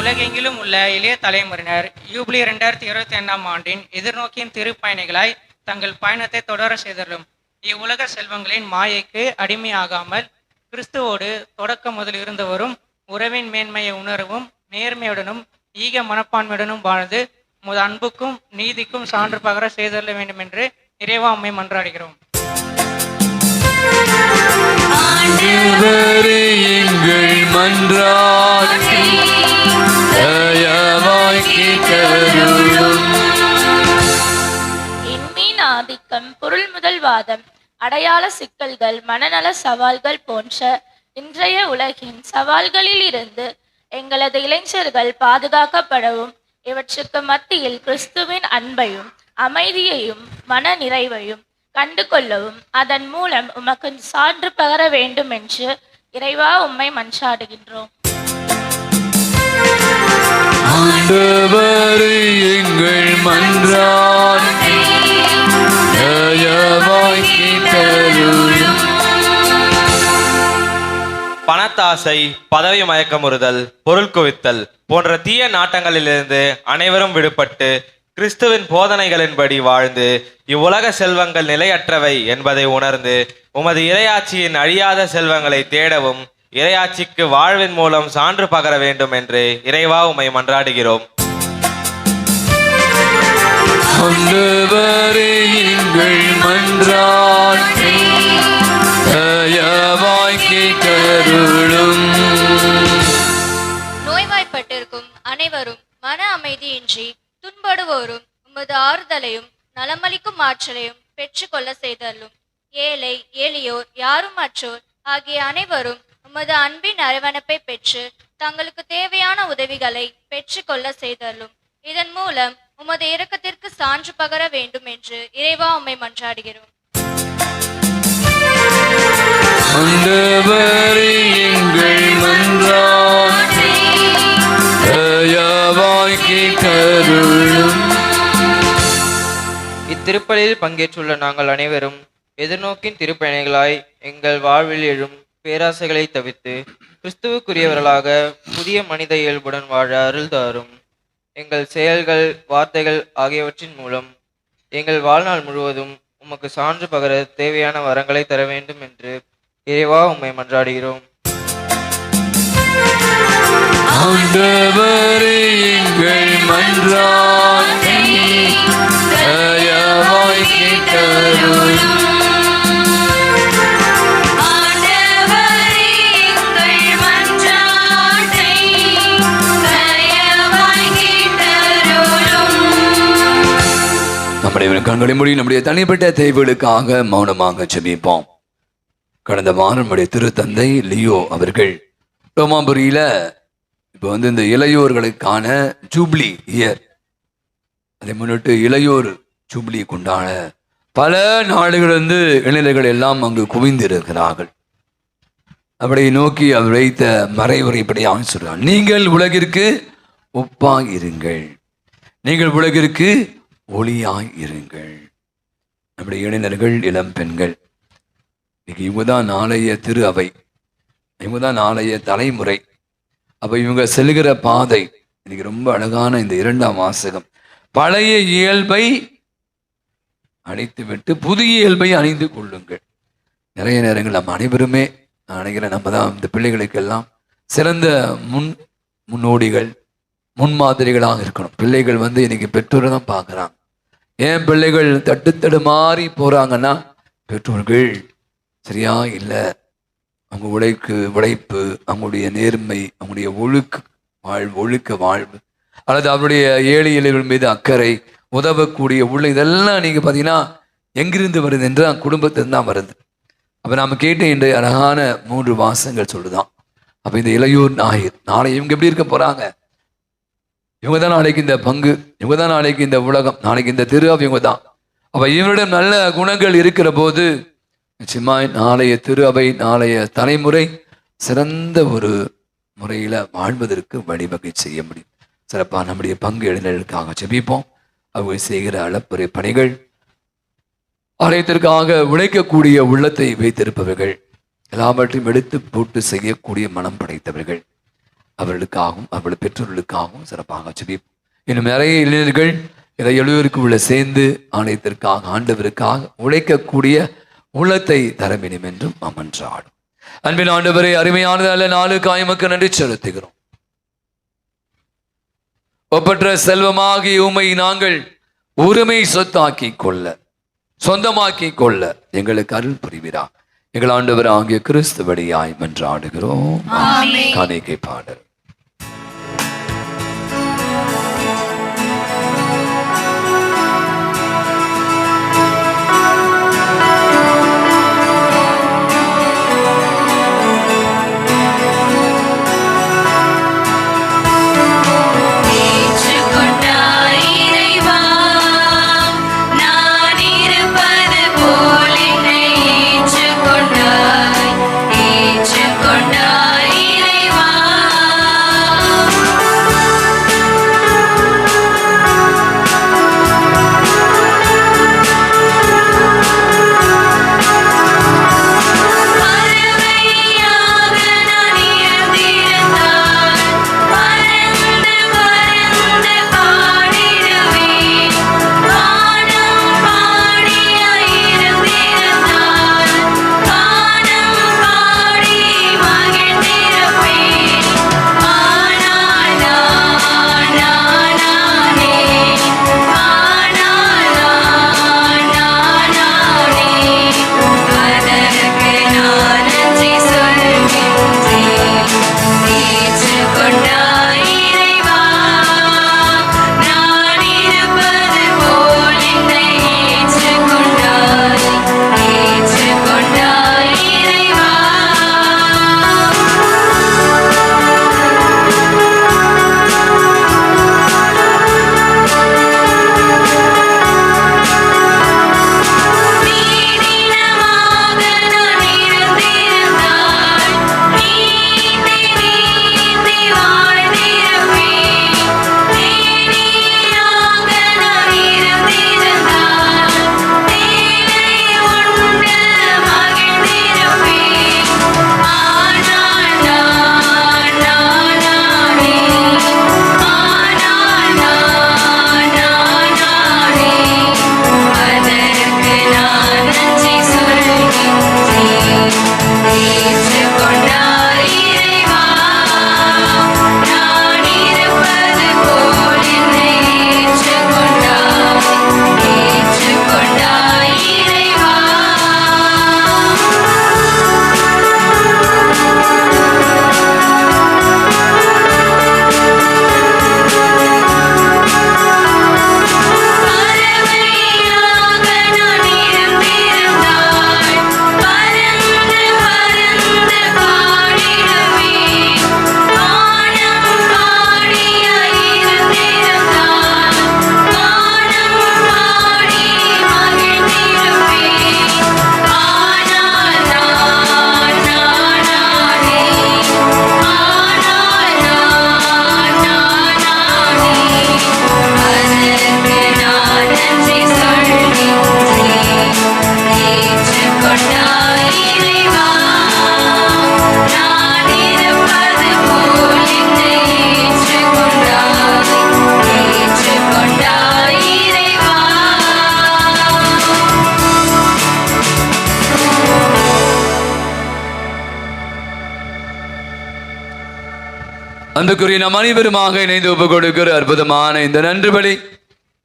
உலகெங்கிலும் உள்ள இளைய தலைமுறையினர் யூபிலி 2025 ஆண்டின் எதிர்நோக்கின் திருப்பயணிகளாய் தங்கள் பயணத்தை தொடர செய்தரும். இவ்வுலக செல்வங்களின் மாயைக்கு அடிமையாகாமல் கிறிஸ்துவோடு தொடக்க முதல் இருந்தவரும் உறவின் மேன்மையை உணரவும் நேர்மையுடனும் ஈக மனப்பான்மையுடனும் வாழ்ந்து உமது அன்புக்கும் நீதிக்கும் சான்று பகர செய்தள்ள வேண்டும் என்று இறைவா உம்மை மன்றாடுகிறோம். ஆதிக்கம் அரசியல்வாதம், அடையாள சிக்கல்கள், மனநல சவால்கள் போன்ற இன்றைய உலகின் சவால்களில் இருந்து எங்களது இளைஞர்கள் பாதுகாக்கப்படவும், இவற்றுக்கு மத்தியில் கிறிஸ்துவின் அன்பையும் அமைதியையும் மன நிறைவையும் கண்டு கொள்ளவும் அதன் மூலம் உமக்கு சான்று பகர வேண்டும் என்று இறைவா உம்மை மன்றாடுகின்றோம். ஆண்டவரே, எங்கள் மன்றாட்டை தயவாய் கேட்டருளும். பணத்தாசை, பதவி மயக்கமுறுதல், பொருள் குவித்தல் போன்ற தீய நாட்டங்களிலிருந்து அனைவரும் விடுபட்டு கிறிஸ்துவின் போதனைகளின்படி வாழ்ந்து இவ்வுலக செல்வங்கள் நிலையற்றவை என்பதை உணர்ந்து உமது இறையாட்சியின் அழியாத செல்வங்களை தேடவும் இறையாட்சிக்கு வாழ்வின் மூலம் சான்று பகர வேண்டும் என்று இறைவா உம்மை மன்றாடுகிறோம். ஆண்டவரே, எங்கள் மன்றாட்டை தயவாய் கேட்டருளும். நோய்வாய்ப்பட்டிருக்கும் அனைவரும் மன அமைதியின்றி துன்படுவோரும் உமது ஆறுதலையும் நலமளிக்கும் ஆற்றலையும் பெற்றுக்கொள்ள செய்தருளும். ஏழை எளியோர் யாருமற்றோர் ஆகிய அனைவரும் உமது அன்பின் அரவணைப்பை பெற்று தங்களுக்கு தேவையான உதவிகளை பெற்றுக்கொள்ள செய்தருளும். இதன் மூலம் உமது இரக்கத்திற்கு சான்று பகர வேண்டும் என்று இறைவா உம்மை மன்றாடுகிறோம். ஆண்டவரே, எங்கள் மன்றாட்டை தயவாய் கேட்டருளும். இத்திருப்பலியில் பங்கேற்றுள்ள நாங்கள் அனைவரும் எதிர்நோக்கின் திருப்பயணிகளாய் எங்கள் வாழ்வில் எழும் பேராசைகளை தவிர்த்து கிறிஸ்துவுக்குரியவர்களாக புதிய மனித இயல்புடன் வாழ அருள் தாரும். எங்கள் செயல்கள், வார்த்தைகள் ஆகியவற்றின் மூலம் எங்கள் வாழ்நாள் முழுவதும் உமக்கு சான்று பகர தேவையான வரங்களை தர வேண்டும் என்று இறைவா உம்மை மன்றாடுகிறோம். ஆண்டவரே, எங்கள் மன்றாட்டை தயவாய் கேட்டருளும். நம்முடைய கண்களை மூடி நம்முடைய தனிப்பட்ட தேவைகளுக்காக மௌனமாக ஜெபிப்போம். கடந்த வாரம் நம்முடைய திருத்தந்தை லியோ அவர்கள் ரோமாபுரியில இப்போ இந்த இளையோர்களுக்கான ஜூப்ளி இயர், அதை முன்னிட்டு இளையோர் ஜூப்ளி கொண்டாட பல நாடுகளிலிருந்து இளைஞர்கள் எல்லாம் அங்கு குவிந்திருக்கிறார்கள். அப்படி நோக்கி அவர் வைத்த மறைவுரை இப்படியாக சொல்றார்: நீங்கள் உலகிற்கு ஒப்பாய் இருங்கள், நீங்கள் உலகிற்கு ஒளியாய் இருங்கள். நம்முடைய இளைஞர்கள், இளம் பெண்கள், இன்னைக்கு இவங்க தான் நாளைய திரு அவை, இவங்க தான் நாளைய தலைமுறை. அப்ப இவங்க செல்கிற பாதை இன்னைக்கு ரொம்ப அழகான இந்த 2ஆம் வாசகம். பழைய இயல்பை அணைத்துவிட்டு புதிய இயல்பை அணிந்து கொள்ளுங்கள். நிறைய நேரங்கள் நம்ம அனைவருமே, நான் நினைக்கிறேன், நம்ம தான் இந்த பிள்ளைகளுக்கெல்லாம் சிறந்த முன்னோடிகள், முன்மாதிரிகளாக இருக்கணும். பிள்ளைகள் இன்னைக்கு பெற்றோரை தான் பார்க்குறாங்க. ஏன் பிள்ளைகள் தட்டுத்தடுமாறி போறாங்கன்னா, பெற்றோர்கள் சரியா இல்லை, அவங்க உழைப்பு, அவங்களுடைய நேர்மை, அவங்களுடைய ஒழுக்க வாழ்வு, அல்லது அவருடைய ஏழை எளியவர்கள் மீது அக்கறை, உதவக்கூடிய இதெல்லாம் நீங்க பார்த்தீங்கன்னா எங்கிருந்து வருது என்று குடும்பத்திலிருந்து தான் வருது. அப்ப நாம கேட்ட இன்றைய அழகான 3 வாசகங்கள் சொல்லுதான். அப்ப இந்த இளையோர் ஞாயிறு, நாளை இவங்க எப்படி இருக்க போறாங்க? இவங்க தான் நாளைக்கு இந்த பங்கு, இவங்க தான் நாளைக்கு இந்த உலகம், நாளைக்கு இந்த திரு அவை இவங்க தான். அப்ப இவரிடம் நல்ல குணங்கள் இருக்கிற போது நிச்சயமாய் நாளைய திரு அவை, நாளைய தலைமுறை சிறந்த ஒரு முறையில வாழ்வதற்கு வழிவகை செய்ய முடியும். சிறப்பாக நம்முடைய பங்கு இளைஞர்களுக்காக ஜெபிப்போம். அவங்க செய்கிற அளப்பறை பணிகள், ஆலயத்திற்காக உழைக்கக்கூடிய உள்ளத்தை வைத்திருப்பவர்கள், எல்லாவற்றையும் எடுத்து போட்டு செய்யக்கூடிய மனம் படைத்தவர்கள், அவர்களுக்காகவும் அவர்கள் பெற்றோர்களுக்காகவும் சிறப்பாக ஜெபிப்போம். இன்னும் நிறைய இளைஞர்கள் இளையோருக்கு உள்ள சேர்ந்து ஆலயத்திற்காக, ஆண்டவருக்காக உழைக்கக்கூடிய உள்ளத்தை தர வேண்டும் என்றும் மன்றாடும். அன்பின் ஆண்டவரே, அருமையானது அல்ல நாளுக்காய் எமக்கு நன்றி செலுத்துகிறோம். ஒப்பற்ற செல்வமாகி உம்மை நாங்கள் உரிமை சொந்தமாக்கி கொள்ள எங்களுக்கு அருள் புரிவீரா. எங்கள் ஆண்டவர் ஆகிய கிறிஸ்து வழியாய் மன்றாடுகிறோம். காணிக்கை பாடல். அன்புக்குரிய நாம் அனைவருமாக இணைந்து ஒப்பு கொடுக்கிற அற்புதமான இந்த நன்றி பலி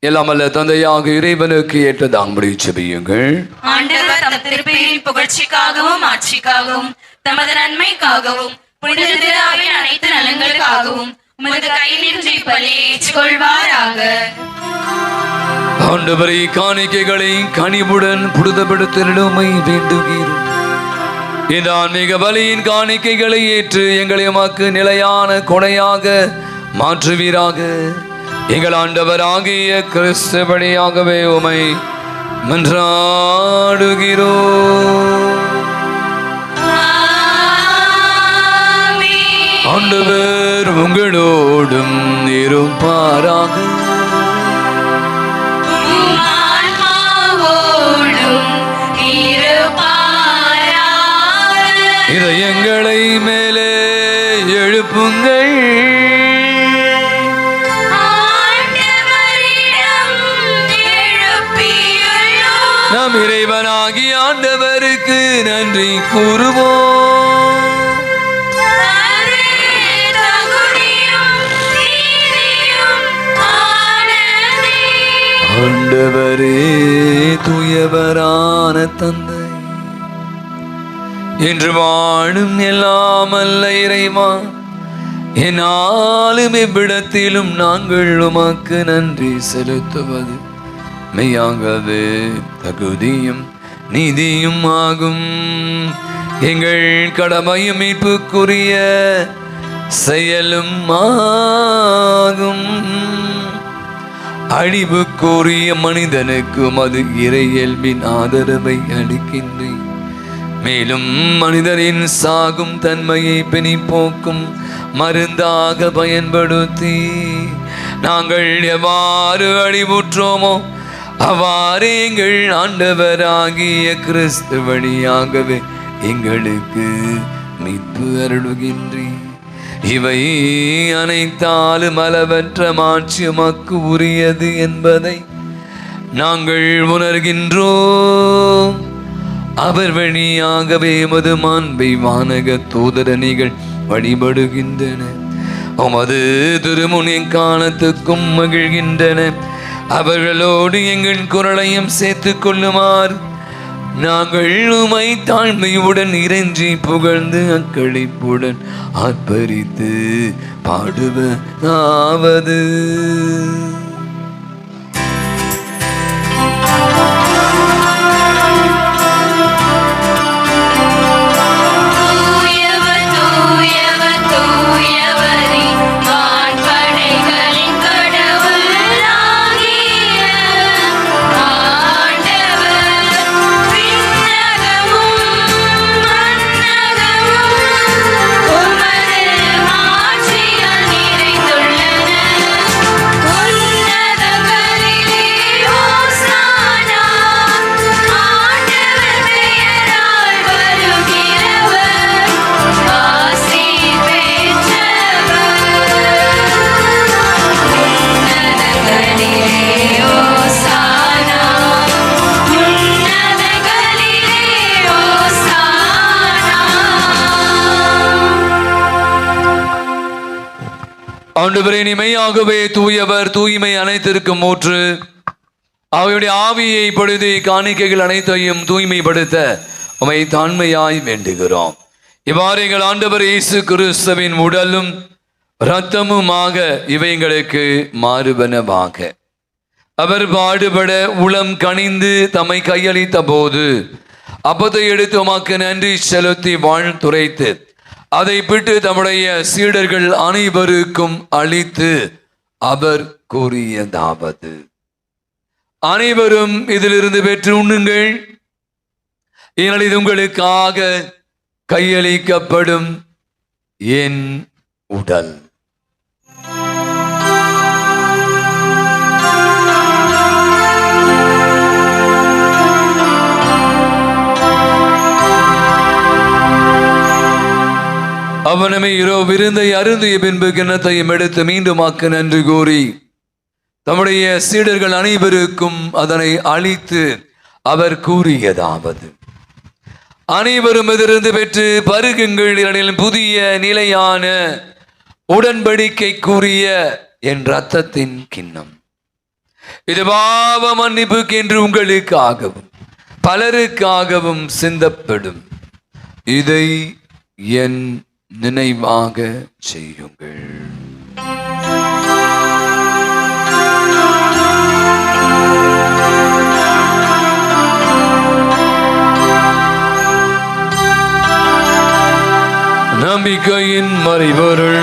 எல்லாம் அல்ல தந்தையாக இறைவனுக்கு ஏற்றதாகும்படி செபியுங்கள். ஆண்டவர் தம் திருப்பெயரின் புகழ்ச்சிக்காகவும் ஆட்சிக்காகவும் தமது நன்மைக்காகவும் புனித திரு அவையின் அனைத்து நலன்களுக்காகவும் உமது கையிலிருந்து இப்பலியை ஏற்றுக்கொள்வாராக. ஆண்டவரை காணிக்கைகளை கனிவுடன் புனிதப்படுத்திடுமை வேண்டுகிறோம். இந்த ஆன்மீக பலியின் காணிக்கைகளை ஏற்று எங்களை உமக்கு நிலையான கொடையாக மாற்றுவீராக. எங்கள் ஆண்டவராகிய கிறிஸ்து வழியாகவே உமை மன்றாடுகிறோம். ஆண்டவர் உங்களோடும் இருப்பாராக. இதயங்களை மேலே எழுப்புங்கள். நம் இறைவனாகி ஆண்டவருக்கு நன்றி கூறுவோம். ஆண்டவரே தூயவரான தந்தை, என்று வாழும் எல்லாம் அல்ல இறைவா, என்னாலும் எவ்விடத்திலும் நாங்கள் உமக்கு நன்றி செலுத்துவது மெய்யாகவே தகுதியும் நீதியும் ஆகும். எங்கள் கடமையும் மீட்புக்குரிய செயலும் ஆகும். அழிவுக்குரிய மனிதனுக்கும் அது இறையல்பின் ஆதரவை அளிக்கின்றேன். மேலும் மனிதரின் சாகும் தன்மையை பிணிப்போக்கும் மருந்தாக பயன்படுத்தி நாங்கள் எவ்வாறு அழிவுற்றோமோ அவ்வாறு எங்கள் ஆண்டவராகிய கிறிஸ்து வழியாகவே எங்களுக்கு மீட்பு அருளுகின்றேன். இவை அனைத்தாலும் அளவற்ற மாட்சி உமக்கு உரியது என்பதை நாங்கள் உணர்கின்றோம். அவர் வழியாகவே எமது மாண்பை வானக தூதரணிகள் வழிபடுகின்றன. உமது திருமுன் எக்காலத்துக்கும் மகிழ்கின்றன. அவர்களோடு எங்கள் குரலையும் சேர்த்து கொள்ளுமாறு நாங்கள் உமை தாழ்மையுடன் இறைஞ்சி புகழ்ந்து அக்களிப்புடன் ஆர்ப்பரித்து பாடுவதாவது. ஆண்டவரே, மெய்யாகவே தூயவர், தூய்மை அனைத்திற்கும் ஊற்று. அவருடைய ஆவியை பொழுது காணிக்கைகள் அனைத்தையும் தூய்மைப்படுத்த உமை தாண்மையாய் வேண்டுகிறோம். இவ்வாறு எங்கள் ஆண்டவர் இயேசு கிறிஸ்துவின் உடலும் இரத்தமுமாக இவைங்களுக்கு மாறுபனவாக. அவர் பாடுபட உளம் கனிந்து தம்மை கையளித்த போது அப்பத்தை எடுத்து உமக்கு நன்றி செலுத்தி வாழ்த்துரைத்து அதை பிட்டு தம்முடைய சீடர்கள் அனைவருக்கும் அளித்து அவர் கூறியதாவது: அனைவரும் இதிலிருந்து பெற்று உண்ணுங்கள், ஏனெனில் இது உங்களுக்காக கையளிக்கப்படும் என் உடல். அவனமே இரோ விருந்தை அருந்திய பின்பு கிண்ணத்தையும் எடுத்து மீண்டும் நன்றி கூறி தம்முடைய சீடர்கள் அனைவருக்கும் அதனை அளித்து அவர் கூறியதாவது: அனைவரும் இதிலிருந்து பெற்று பருகுங்கள், புதிய நிலையான உடன்படிக்கைக்குரிய என் இரத்தத்தின் கிண்ணம். இது பாவ மன்னிப்புக்கு என்று உங்களுக்காகவும் பலருக்காகவும் சிந்தப்படும். இதை என் நினைவாக செய்யுங்கள். நம்பிக்கையின் மறைபொருள்.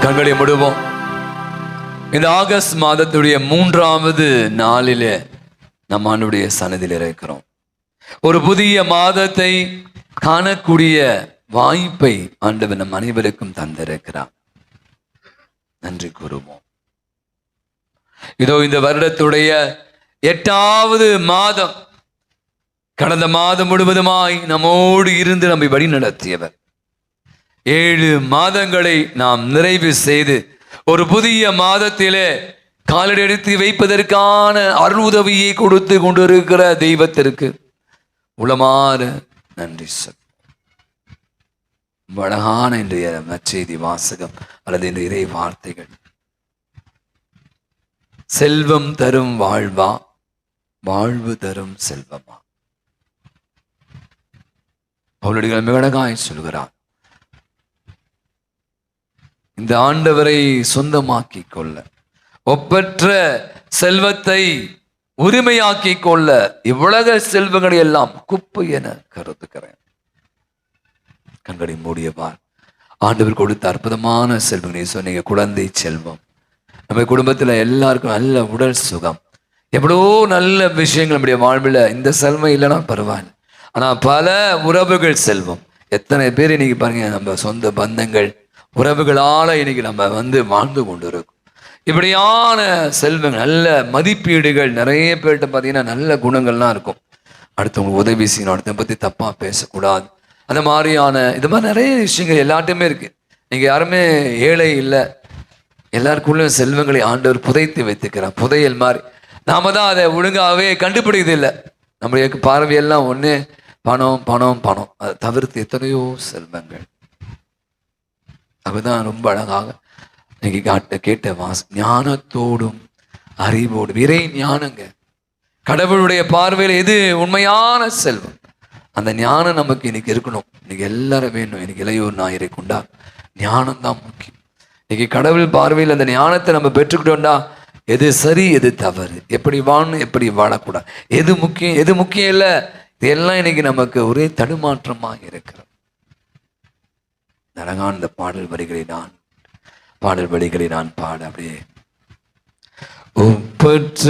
கண்களை மூடுவோம். இந்த ஆகஸ்ட் மாதத்துடைய 3வது நாளிலே நம் ஆண்டவருடைய சன்னதியில் இருக்கிறோம். ஒரு புதிய மாதத்தை காணக்கூடிய வாய்ப்பை ஆண்டவர் நம் அனைவருக்கும் தந்திருக்கிறார். நன்றி கூறுவோம். இதோ இந்த வருடத்துடைய 8வது மாதம். கடந்த மாதம் முழுவதுமாய் நம்மோடு இருந்து நம்மை வழி நடத்தியவர் 7 மாதங்களை நாம் நிறைவு செய்து ஒரு புதிய மாதத்திலே காலடி எடுத்து வைப்பதற்கான அருளுதவியை கொடுத்து கொண்டிருக்கிற தெய்வத்திற்கு உளமாற நன்றி சொல். அழகான இன்றைய நற்செய்தி வாசகம் அல்லது இந்த இறை வார்த்தைகள். செல்வம் தரும் வாழ்வா, வாழ்வு தரும் செல்வமா? அவளுடைய மிக அழகாய் சொல்கிறார். இந்த ஆண்டவரை சொந்தமாக்கி கொள்ள, ஒப்பற்ற செல்வத்தை உரிமையாக்கி கொள்ள இவ்வுலக செல்வங்களை எல்லாம் குப்பை என கருதுகிறேன். கண்களை மூடியவார் ஆண்டவர் கொடுத்த அற்புதமான செல்வங்களை சொன்னீங்க. குழந்தை செல்வம், நம்ம குடும்பத்துல எல்லாருக்கும் நல்ல உடல் சுகம், எவ்வளோ நல்ல விஷயங்கள் நம்முடைய வாழ்வில். இந்த செல்வம் இல்லைன்னா பரவாயில்ல, ஆனா பல உறவுகள் செல்வம். எத்தனை பேர் இன்னைக்கு பாருங்க, நம்ம சொந்த பந்தங்கள் உறவுகளால இன்னைக்கு நம்ம வாழ்ந்து கொண்டு இருக்கோம். இப்படியான செல்வங்கள், நல்ல மதிப்பீடுகள், நிறைய பேர்கிட்ட பார்த்தீங்கன்னா நல்ல குணங்கள்லாம் இருக்கும். அடுத்தவங்களுக்கு உதவி செய்யணும், அடுத்த பற்றி தப்பாக பேசக்கூடாது, அந்த மாதிரியான இது மாதிரி நிறைய விஷயங்கள் எல்லார்ட்டையுமே இருக்கு. நீங்க யாருமே ஏழை இல்லை, எல்லாருக்குள்ள செல்வங்களை ஆண்டவர் புதைத்து வைத்துக்கிறார், புதையல் மாதிரி. நாம தான் அதை ஒழுங்காகவே கண்டுபிடிக்கிறது இல்லை. நம்முடைய பார்வையெல்லாம் ஒன்று பணம் பணம் பணம், அதை தவிர்த்து எத்தனையோ செல்வங்கள். அதுதான் ரொம்ப அழகாக இன்னைக்கு கேட்ட ஞானத்தோடும் அறிவோடும், இறை ஞானங்க. கடவுளுடைய பார்வையில் எது உண்மையான செல்வம், அந்த ஞானம் நமக்கு இன்னைக்கு இருக்கணும். இன்னைக்கு எல்லாரும் வேணும். இன்னைக்கு இளையோர் ஞாயிறை கொண்டா ஞானம் தான் முக்கியம். இன்னைக்கு கடவுள் பார்வையில் அந்த ஞானத்தை நம்ம பெற்றுக்கிட்டோம்டா, எது சரி எது தவறு, எப்படி வாழணும் எப்படி வாழக்கூடாது, எது முக்கியம் எது முக்கியம் இல்லை, இதெல்லாம் இன்னைக்கு நமக்கு ஒரே தடுமாற்றமாக இருக்கிறது. அழகான இந்த பாடல் வரிகளை நான் பாட அப்படியே. ஒப்பற்ற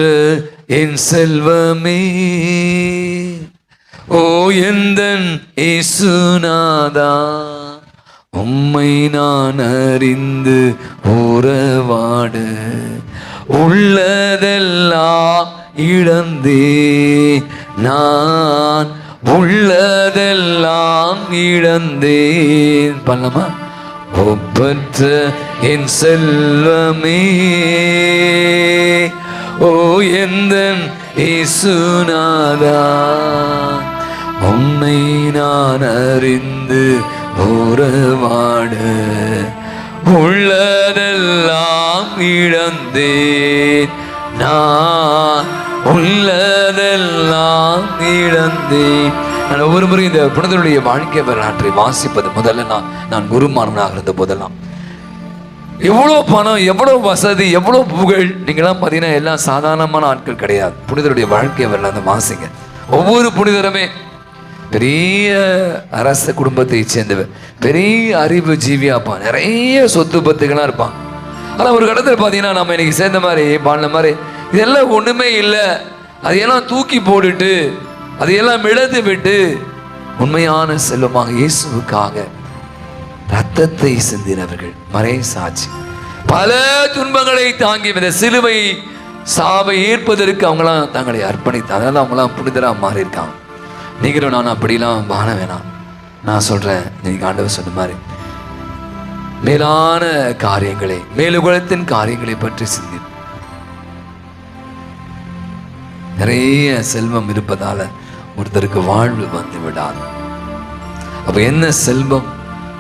என் செல்வமே, ஓ எந்தன் இயேசுநாதா, உம்மை நான் அறிந்து உறவாட உள்ளதெல்லாம் இழந்தே நான், உள்ளதெல்லாம் இழந்தேன். பண்ணலாமா? ஒப்பற்ற என் செல்வமே, ஓ எந்தன் இயேசுநாதா, உன்னை நான் அறிந்து உறவாட உள்ளதெல்லாம் இழந்தேன் நான், உள்ளதெல்லாம் இழந்தேன். நான் ஒவ்வொரு முறையும் இந்த புனிதருடைய வாழ்க்கை வரலாற்றை வாசிப்பது முதல்ல நான் குருமானவனாக இருந்த போதெல்லாம் எவ்வளோ பணம், எவ்வளோ வசதி, எவ்வளோ புகழ். நீங்களாம் பார்த்தீங்கன்னா எல்லாம் சாதாரணமான ஆட்கள் கிடையாது. புனிதருடைய வாழ்க்கை வரலாற்றை வாசிங்க. ஒவ்வொரு புனிதருமே பெரிய அரச குடும்பத்தை சேர்ந்தவர், பெரிய அறிவு ஜீவியாப்பான், நிறைய சொத்து பத்துக்கெல்லாம் இருப்பான். ஆனால் ஒரு கடத்தில் பார்த்தீங்கன்னா நம்ம இன்னைக்கு சேர்ந்த மாதிரி பாடின மாதிரி இதெல்லாம் ஒன்றுமே இல்லை, அதையெல்லாம் தூக்கி போட்டுட்டு அதையெல்லாம் இழந்து விட்டு உண்மையான செல்வமாக இயேசுவுக்காக ரத்தத்தை சிந்தினவர்கள், மறை சாட்சி பல துன்பங்களை தாங்கி இந்த சிலுவை சாவை ஏற்பதற்கு அவங்களாம் தங்களை அர்ப்பணித்தாங்க. அதனால அவங்களாம் புனிதரா மாறி இருக்காங்க. நீங்களும் நான் அப்படிலாம் வாழ வேணாம். நான் சொல்றேன், நீங்க ஆண்டவர் சொன்ன மாதிரி மேலான காரியங்களை, மேலுலகத்தின் காரியங்களை பற்றி சிந்தி. நிறைய செல்வம் இருப்பதால ஒருத்தருக்கு வாழ்வு வந்து விடாது. அப்ப என்ன செல்வம்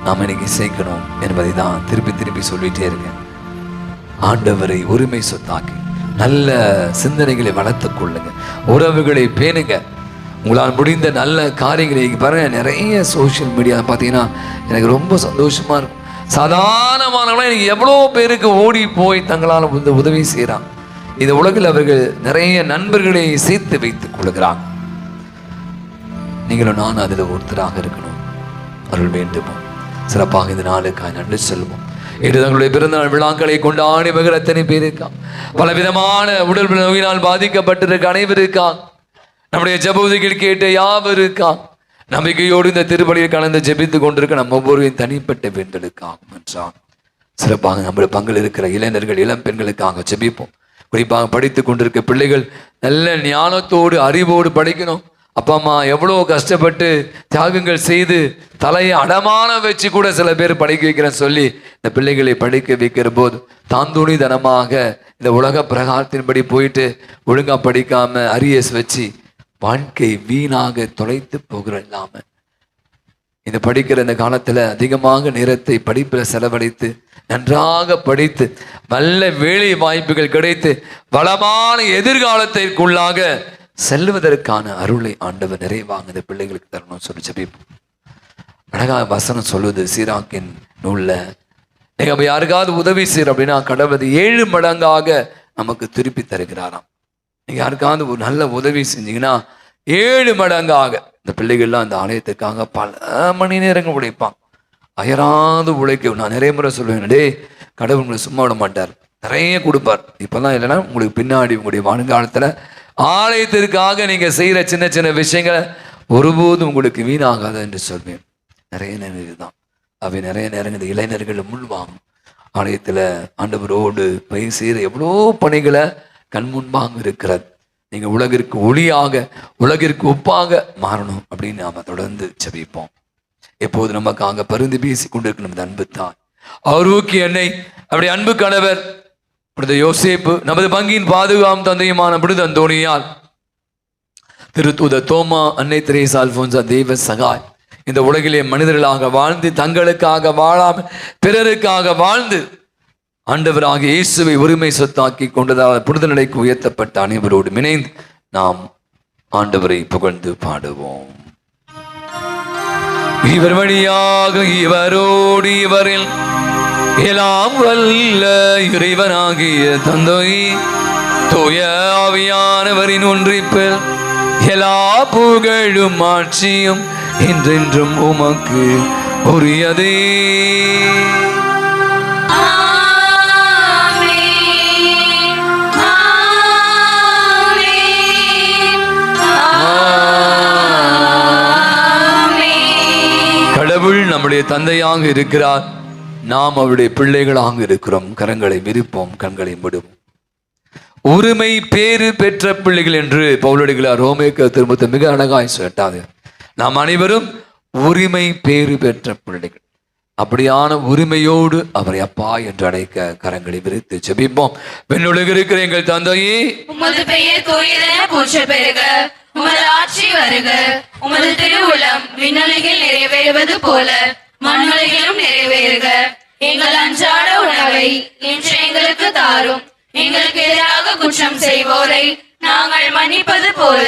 நாம் இன்னைக்கு சேர்க்கணும் என்பதை தான் திருப்பி திருப்பி சொல்லிட்டே இருக்கேன். ஆண்டவரை உரிமை சொத்தாக்கி நல்ல சிந்தனைகளை வளர்த்துக் கொள்ளுங்க, உறவுகளை பேணுங்க, உங்களால் முடிந்த நல்ல காரியங்களை பாருங்க. நிறைய சோசியல் மீடியா பார்த்தீங்கன்னா எனக்கு ரொம்ப சந்தோஷமா இருக்கும். சாதாரணமானவங்களும் எனக்கு எவ்வளோ பேருக்கு ஓடி போய் தங்களால் உதவி செய்கிறான். இந்த உலகில் அவர்கள் நிறைய நண்பர்களை சேர்த்து வைத்துக் கொள்கிறாங்க. நீங்களும் நான் அதில் ஒருத்தராக இருக்கணும். அருள் வேண்டுமோ சிறப்பாக இந்த நாளுக்காக நன்றி செல்வோம். இன்று தங்களுடைய பிறந்தநாள் விழாக்களை கொண்டாடி மகிழ அத்தனை பேர் இருக்கான். பலவிதமான உடல் நோயினால் பாதிக்கப்பட்டிருக்க அனைவரும் இருக்கான். நம்முடைய ஜெபவுதவிகள் கேட்ட யாவர் இருக்கான். நம்பிக்கையோடு இந்த திருப்பலியில் கலந்து ஜெபித்து கொண்டிருக்க நம்ம ஒவ்வொருவரையும் தனிப்பட்ட வேண்டலுக்காகும் என்றான். சிறப்பாக நம்முடைய பங்கில் இருக்கிற இளைஞர்கள், இளம் பெண்களுக்காக ஜெபிப்போம். குறிப்பாக படித்து கொண்டிருக்க பிள்ளைகள் நல்ல ஞானத்தோடு அறிவோடு படிக்கணும். அப்பா அம்மா எவ்வளோ கஷ்டப்பட்டு தியாகங்கள் செய்து தலையை அடமான வச்சு கூட சில பேர் படிக்க வைக்கிறேன்னு சொல்லி இந்த பிள்ளைகளை படிக்க வைக்கிற போது தாந்துணிதனமாக இந்த உலக பிரகாரத்தின்படி போயிட்டு ஒழுங்கா படிக்காம அரியஸ் வச்சு வாழ்க்கை வீணாக தொலைத்து போகிற இல்லாம இந்த படிக்கிற இந்த காலத்துல அதிகமாக நேரத்தை படிப்பில் செலவழித்து நன்றாக படித்து நல்ல வேலை வாய்ப்புகள் கிடைத்து வளமான எதிர்காலத்திற்குள்ளாக செல்வதற்கான அருளை ஆண்டவர் நிறைவாக இந்த பிள்ளைகளுக்கு தரணும் சொல்லி ஜெபிப்போம். அழகாக வசனம் சொல்லுது சீராக்கின் நூல்ல, நீங்க அப்ப யாருக்காவது உதவி செய்யற அப்படின்னா கடவுள் 7 மடங்காக நமக்கு திருப்பி தருகிறாராம். நீங்க யாருக்காவது ஒரு நல்ல உதவி செஞ்சீங்கன்னா 7 மடங்காக. இந்த பிள்ளைகள்லாம் அந்த ஆலயத்துக்காக பல மணி நேரங்கள் உழைப்பாங்க, அயராது உழைக்க. நான் நிறைய முறை சொல்லுவேன், டே கடவுள் உங்களை சும்மா விட மாட்டார், நிறைய கொடுப்பார். இப்பெல்லாம் இல்லைன்னா உங்களுக்கு பின்னாடி உங்களுடைய வருங்காலத்துல ஆலயத்திற்காக நீங்க செய்யற சின்ன சின்ன விஷயங்களை ஒருபோதும் உங்களுக்கு வீணாகாது என்று சொல்வேன். நிறைய நேரம் இதுதான். அவை நிறைய நேரங்கள் இந்த இளைஞர்கள் முன்வாங்கும் ஆலயத்துல ஆண்டவரோடு போய் செய்யற எவ்வளோ பணிகளை கண் முன்பாக இருக்கிறது. நீங்க உலகிற்கு ஒளியாக, உலகிற்கு உப்பாக மாறணும் அப்படின்னு நாம தொடர்ந்து ஜெபிப்போம். எப்போது நமக்காக பருந்து பேசி கொண்டிருக்கணும் நமது அன்பு தாய், ஆரோக்கிய அன்னை, அப்படி அன்பு கணவர் புனித யோசேப்பு, நமது பங்கின் பாதுகாம் தந்தையுமான புனித அந்தோனியால், திருத்தூத தோமா, அன்னை தெரேசா, அல்போன்சா, தெய்வ சகாய் இந்த உலகிலே மனிதர்களாக வாழ்ந்து தங்களுக்காக வாழாம பிறருக்காக வாழ்ந்து ஆண்டவராக இயேசுவை உரிமை சொத்தாக்கி கொண்டதாக புனித நிலைக்கு உயர்த்தப்பட்ட அனைவரோடு இணைந்து நாம் ஆண்டவரை புகழ்ந்து பாடுவோம். இவர் வழியாக இவரோடு இவரில் எல்லாம் வல்ல இறைவனாகிய தந்தை தூய ஆவியானவரின் ஒன்றிப்பில் எல்லா புகழும் ஆட்சியும் என்றென்றும் உமக்கு உரியதே. கடவுள் நம்முடைய தந்தையாக இருக்கிறார், நாம் அவருடைய பிள்ளைகளாக இருக்கிறோம். கரங்களை விரிப்போம், கண்களை விடுவோம். உரிமை பேறு பெற்ற பிள்ளைகள் என்று பவுலடிகளார் ரோமேக்கு திரும்பத்தை மிக அழகாய் சொல்லிட்டாங்க. நாம் அனைவரும் உரிமை பேறு பெற்ற பிள்ளைகள். அப்படியான உரிமையோடு அவரை அப்பா என்று அழைக்க கரங்களை விரித்து ஜெபிப்போம். விண்ணுலகில் இருக்கிற எங்கள் தந்தையே, உமது பெயர் தூயதென போற்ற பெறுக, உமது ஆட்சி வருக, உமது திருவுளம் விண்ணுலகில் நிறைவேறுவது போல மண்ணுலகிலும் நிறைவேறுக. எங்கள் அன்றாட உணவை இன்று எங்களுக்கு தாரும். எங்களுக்கு எதிராக குற்றம் செய்வோரை நாங்கள் மன்னிப்பது போல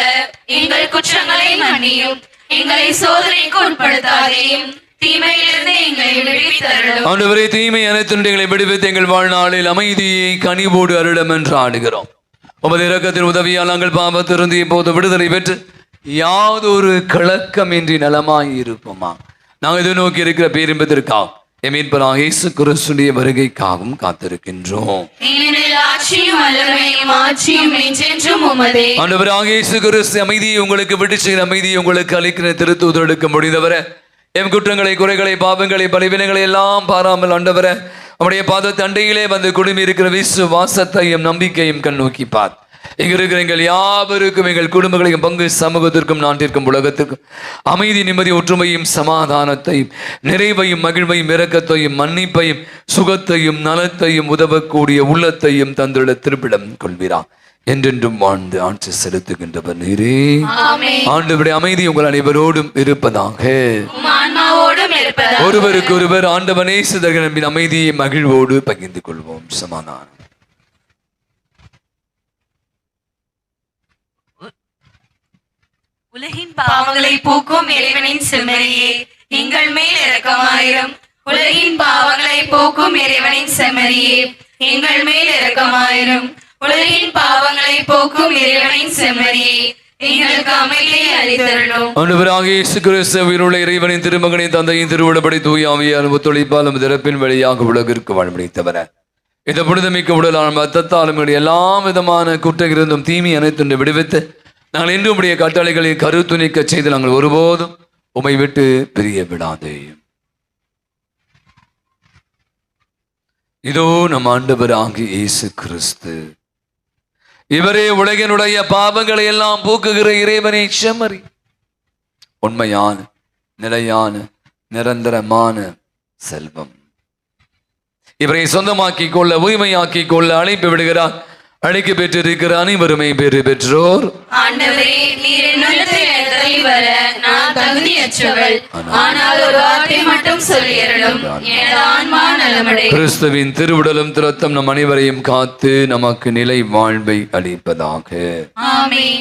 எங்கள் குற்றங்களை மன்னியும். எங்களை சோதனைக்கு உட்படுத்தாதேயும், தீமையிலிருந்து எங்களை விடுவித்தருளும். ஆண்டவரே, தீமை அனைத்து எங்களை விடுவித்து எங்கள் வாழ்நாளில் அமைதியை கனிவோடு அருளும் என்று ஆடுகிறோம். உமது இரக்கத்தின் உதவியால் நாங்கள் பாவத்திலிருந்து இப்போது விடுதலை பெற்று யாதொரு கலக்கமின்றி நலமாய் இருப்போமா. நாங்கள் இதை நோக்கி இருக்கிற பேரின்பதற்காக எமீன்பராக இயேசு கிறிஸ்துவின் வருகைக்காகவும் காத்திருக்கின்றோம். ஆண்டவராக இயேசு கிறிஸ்து அமைதியை உங்களுக்கு விட்டு செய்கிற அமைதியை உங்களுக்கு அளிக்கிற திருத்தூதருக்கு முடிந்தவர எம் குற்றங்களை, குறைகளை, பாவங்களை, பலவீனங்களை எல்லாம் பாராமல் ஆண்டவர அவருடைய பாத தண்டையிலே வந்து குடும்பி இருக்கிற விசுவாசத்தையும் நம்பிக்கையும் கண்ணோக்கி பார். இங்க இருக்கிற எங்கள் யாவருக்கும், எங்கள் குடும்பங்களையும், பங்கு சமூகத்திற்கும், நாட்டிற்கும், உலகத்திற்கும் அமைதி, நிம்மதி, ஒற்றுமையும், சமாதானத்தையும், நிறைவையும், மகிழ்வையும், இரக்கத்தையும், மன்னிப்பையும், சுகத்தையும், நலத்தையும், உதவக்கூடிய உள்ளத்தையும் தந்துள்ள திருப்பிடம் கொள்வீரா. என்றென்றும் வாழ்ந்து ஆட்சி செலுத்துகின்றவர் நீரே. ஆண்டவருடைய அமைதி உங்கள் அனைவரோடும் இருப்பதாக. ஒருவருக்கு ஒருவர் ஆண்டவனே சிதர்களின் அமைதியை மகிழ்வோடு பகிர்ந்து கொள்வோம். சமாதானம். உலகின் பாவங்களை போக்கும் இறைவனின் செம்மறியே, எங்கள் மேல் இரக்கமாயிரும். உலகின் பாவங்களை போக்கும் இறைவனின் செம்மறியே, எங்கள் மேல் இரக்கமாயிரும். உலகின் பாவங்களை போக்கும் இறைவனின் செம்மறியே, எங்களுக்கு அமைதியை அளித்தருளும். ஆண்டவராகிய இயேசு கிறிஸ்து உயிருள்ள இறைவனின் திருமகனின் தந்தையின் திருவிடப்படி தூய ஆவியால் ஒத்துழைப்பால் நமது இறப்பின் வழியாக உலகிற்கு வாழ்வடைத்தவர இந்த புனிதமிக்க உடலான ரத்தத்தாலும் எல்லா விதமான குற்றம் இருந்தும் தீமை அனைத்து விடுவித்து நாங்கள் இன்று உடைய கட்டளைகளை கருத்துணிக்க செய்து நாங்கள் ஒருபோதும் உம்மை விட்டு பிரிய விடாதே. இதோ நம் ஆண்டவராகிய இயேசு கிறிஸ்து, இவரே உலகினுடைய பாவங்களை எல்லாம் போக்குகிற இறைவனை செம்மறி, உண்மையான நிலையான நிரந்தரமான செல்வம். இவரை சொந்தமாக்கிக் கொள்ள, உரிமையாக்கி கொள்ள அழைப்பு விடுகிறார். அழைக்க பெற்றிருக்கிற அனைவருமே பெற்று பெற்றோர். ஆண்டவரே, நீர் என்னுள்ளத்தில் எழுந்தருளி வர நான் தகுதியற்றவள். ஆனால் ஒரு வார்த்தை மட்டும் சொல்லியருளும், எனது ஆன்மா நலமடையும். கிறிஸ்துவின் திருவுடலும் திருத்தம் நம் அனைவரையும் காத்து நமக்கு நிலை வாழ்வை அளிப்பதாக. ஆமென்.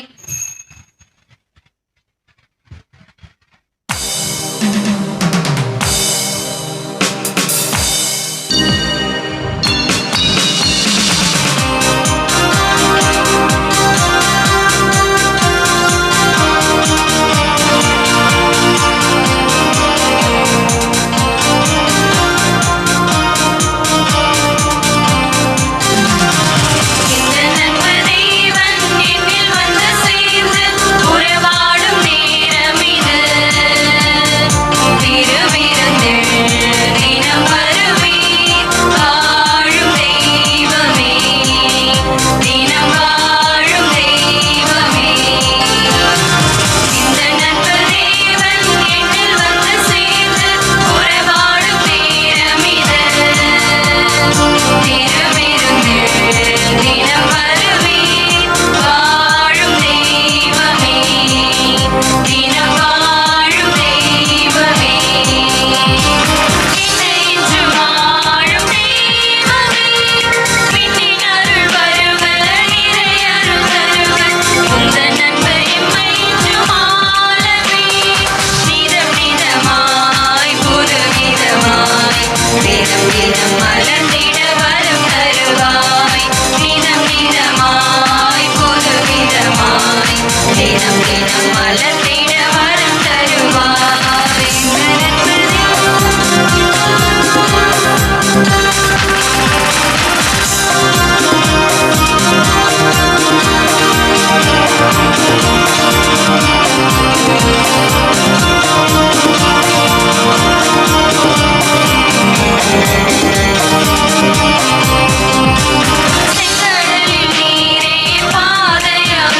பாதையாக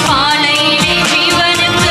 பாலையிலே ஜீவனுக்கு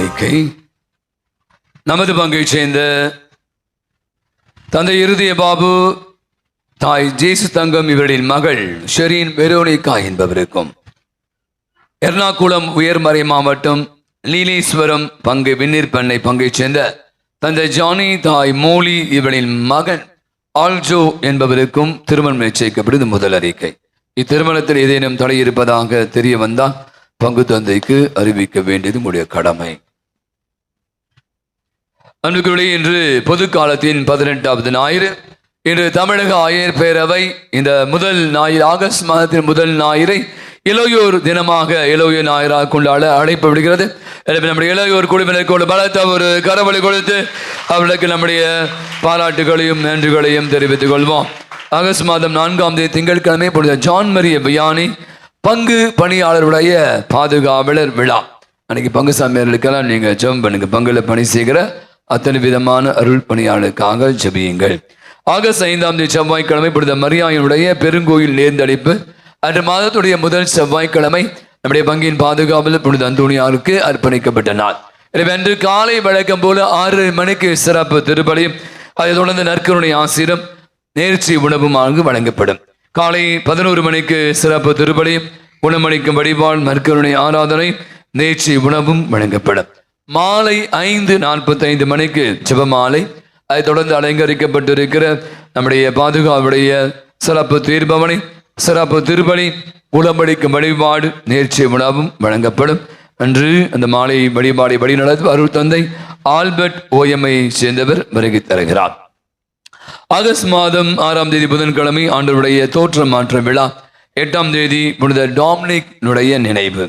அறிக்கை. நமது பங்கை சேர்ந்த தந்தை இருதய பாபு, தாய் ஜேசு தங்கம் இவர்களின் மகள் ஷெரீன் வெரோனிகா என்பவருக்கும், எர்ணாகுளம் உயர்மறை மாவட்டம் லீலேஸ்வரம் பங்கு விண்ணீர் பண்ணை பங்கை சேர்ந்த தந்தை ஜானி, தாய் மோலி இவர்களின் மகன் ஆல்ஜோ என்பவருக்கும் திருமணம் நிச்சயிக்கப்படுது. முதல் அறிக்கை. இத்திருமணத்தில் ஏதேனும் தடை இருப்பதாக தெரிய வந்தால் பங்கு தந்தைக்கு அறிவிக்க வேண்டியது உடைய கடமை. அன்புக்குள்ளே, இன்று பொது காலத்தின் 18வது ஞாயிறு. இன்று தமிழக ஆயர் பேரவை இந்த முதல் ஞாயிறு, ஆகஸ்ட் மாதத்தின் முதல் ஞாயிறை இளையோர் தினமாக, இளையோர் ஞாயிறாக கொண்டாட அழைப்பு விடுகிறது. எனவே நம்முடைய இளையோர் குழுவினருக்கு பலத்த ஒரு கரவொலி கொடுத்து அவர்களுக்கு நம்முடைய பாராட்டுகளையும் நன்றிகளையும் தெரிவித்துக் கொள்வோம். ஆகஸ்ட் மாதம் 4ஆம் தேதி திங்கட்கிழமை புனித ஜான் மரிய வியானி பங்கு பணியாளருடைய பாதுகாவலர் விழா. அன்னைக்கு பங்கு சாமியார்களுக்கெல்லாம் நீங்க ஜெபம் பண்ணுங்க. பங்குல பணி செய்கிற அத்தனை விதமான அருள் பணியாளருக்காக ஜெபியுங்கள். ஆகஸ்ட் 5ஆம் தேதி செவ்வாய்க்கிழமை புனித மரியாயினுடைய பெருங்கோயில் நேர்ந்தளிப்பு. அன்று மாதத்துடைய முதல் செவ்வாய்க்கிழமை நம்முடைய பங்கின் பாதுகாவலர் புனித அந்தோணியாருக்கு அர்ப்பணிக்கப்பட்ட நாள். எனவே அன்று காலை வழக்கம் போல 6 மணிக்கு சிறப்பு திருப்பலியும், அதைத் தொடர்ந்து நற்கருணை ஆசீரம், நேர்ச்சி உணவும் வழங்கப்படும். காலை 11 மணிக்கு சிறப்பு திருப்பலியும், குணமளிக்கும் வழிபாடு, நற்கருணை ஆராதனை, நேர்ச்சி உணவும் வழங்கப்படும். மாலை 5:45 மணிக்கு ஜெபமாலை, அதைத் தொடர்ந்து அலங்கரிக்கப்பட்டிருக்கிற நம்முடைய பாதுகாவுடைய சிறப்பு தீர்ப்பவனை, சிறப்பு திருப்பலி, குணமளிக்கும் வழிபாடு, நேர்ச்சி உணவும் வழங்கப்படும். அன்று அந்த மாலை வழிபாடை வழிநடத்தும் அருள் தந்தை ஆல்பர்ட் ஓஎம்ஐ சேர்ந்தவர் வருகை தருகிறார். ஆகஸ்ட் மாதம் 6ஆம் தேதி புதன்கிழமை ஆண்டவருடைய தோற்ற மாற்ற விழா. 8ஆம் தேதி புனித டாமினிக் நினைவு.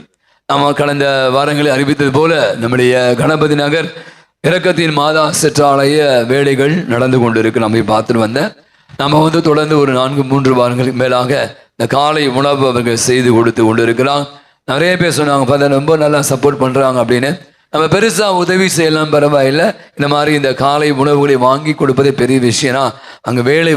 நாம் கடந்த வாரங்களில் அறிவித்தது போல நம்முடைய கணபதி நகர் இரக்கத்தின் மாதா சிற்றாலய வேலைகள் நடந்து கொண்டிருக்கு. நம்ம பார்த்துட்டு வந்தேன். நம்ம தொடர்ந்து ஒரு 4-3 வாரங்களுக்கு மேலாக இந்த காலை உணவு அவர்கள் செய்து கொடுத்து கொண்டு இருக்கிறாங்க. நிறைய பேர் சொன்னாங்க, பார்த்தா ரொம்ப நல்லா சப்போர்ட் பண்ணுறாங்க அப்படின்னு. நம்ம பெருசாக உதவி செய்யலாம், பரவாயில்லை. இந்த மாதிரி இந்த காலை உணவுகளை வாங்கி கொடுப்பதே பெரிய விஷயம்னா அங்கே வேலை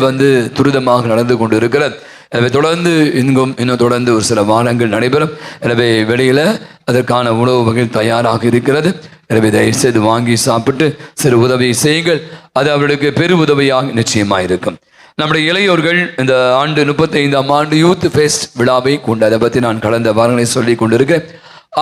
துரிதமாக நடந்து கொண்டு இருக்கிறது. எனவே தொடர்ந்து இன்னும் தொடர்ந்து ஒரு சில வாரங்கள் நடைபெறும். எனவே வெளியில் அதற்கான உணவு வகைகள் தயாராக இருக்கிறது. எனவே தயவுசெய்து வாங்கி சாப்பிட்டு சிறு உதவி செய்யுங்கள். அது அவர்களுக்கு பெரு உதவியாக நிச்சயமாக இருக்கும். நம்முடைய இளையோர்கள் இந்த ஆண்டு 35ஆம் ஆண்டு யூத் ஃபெஸ்ட் விழாவை கொண்டு, அதை பற்றி நான் கடந்த வாரங்களை சொல்லி கொண்டிருக்கிறேன்.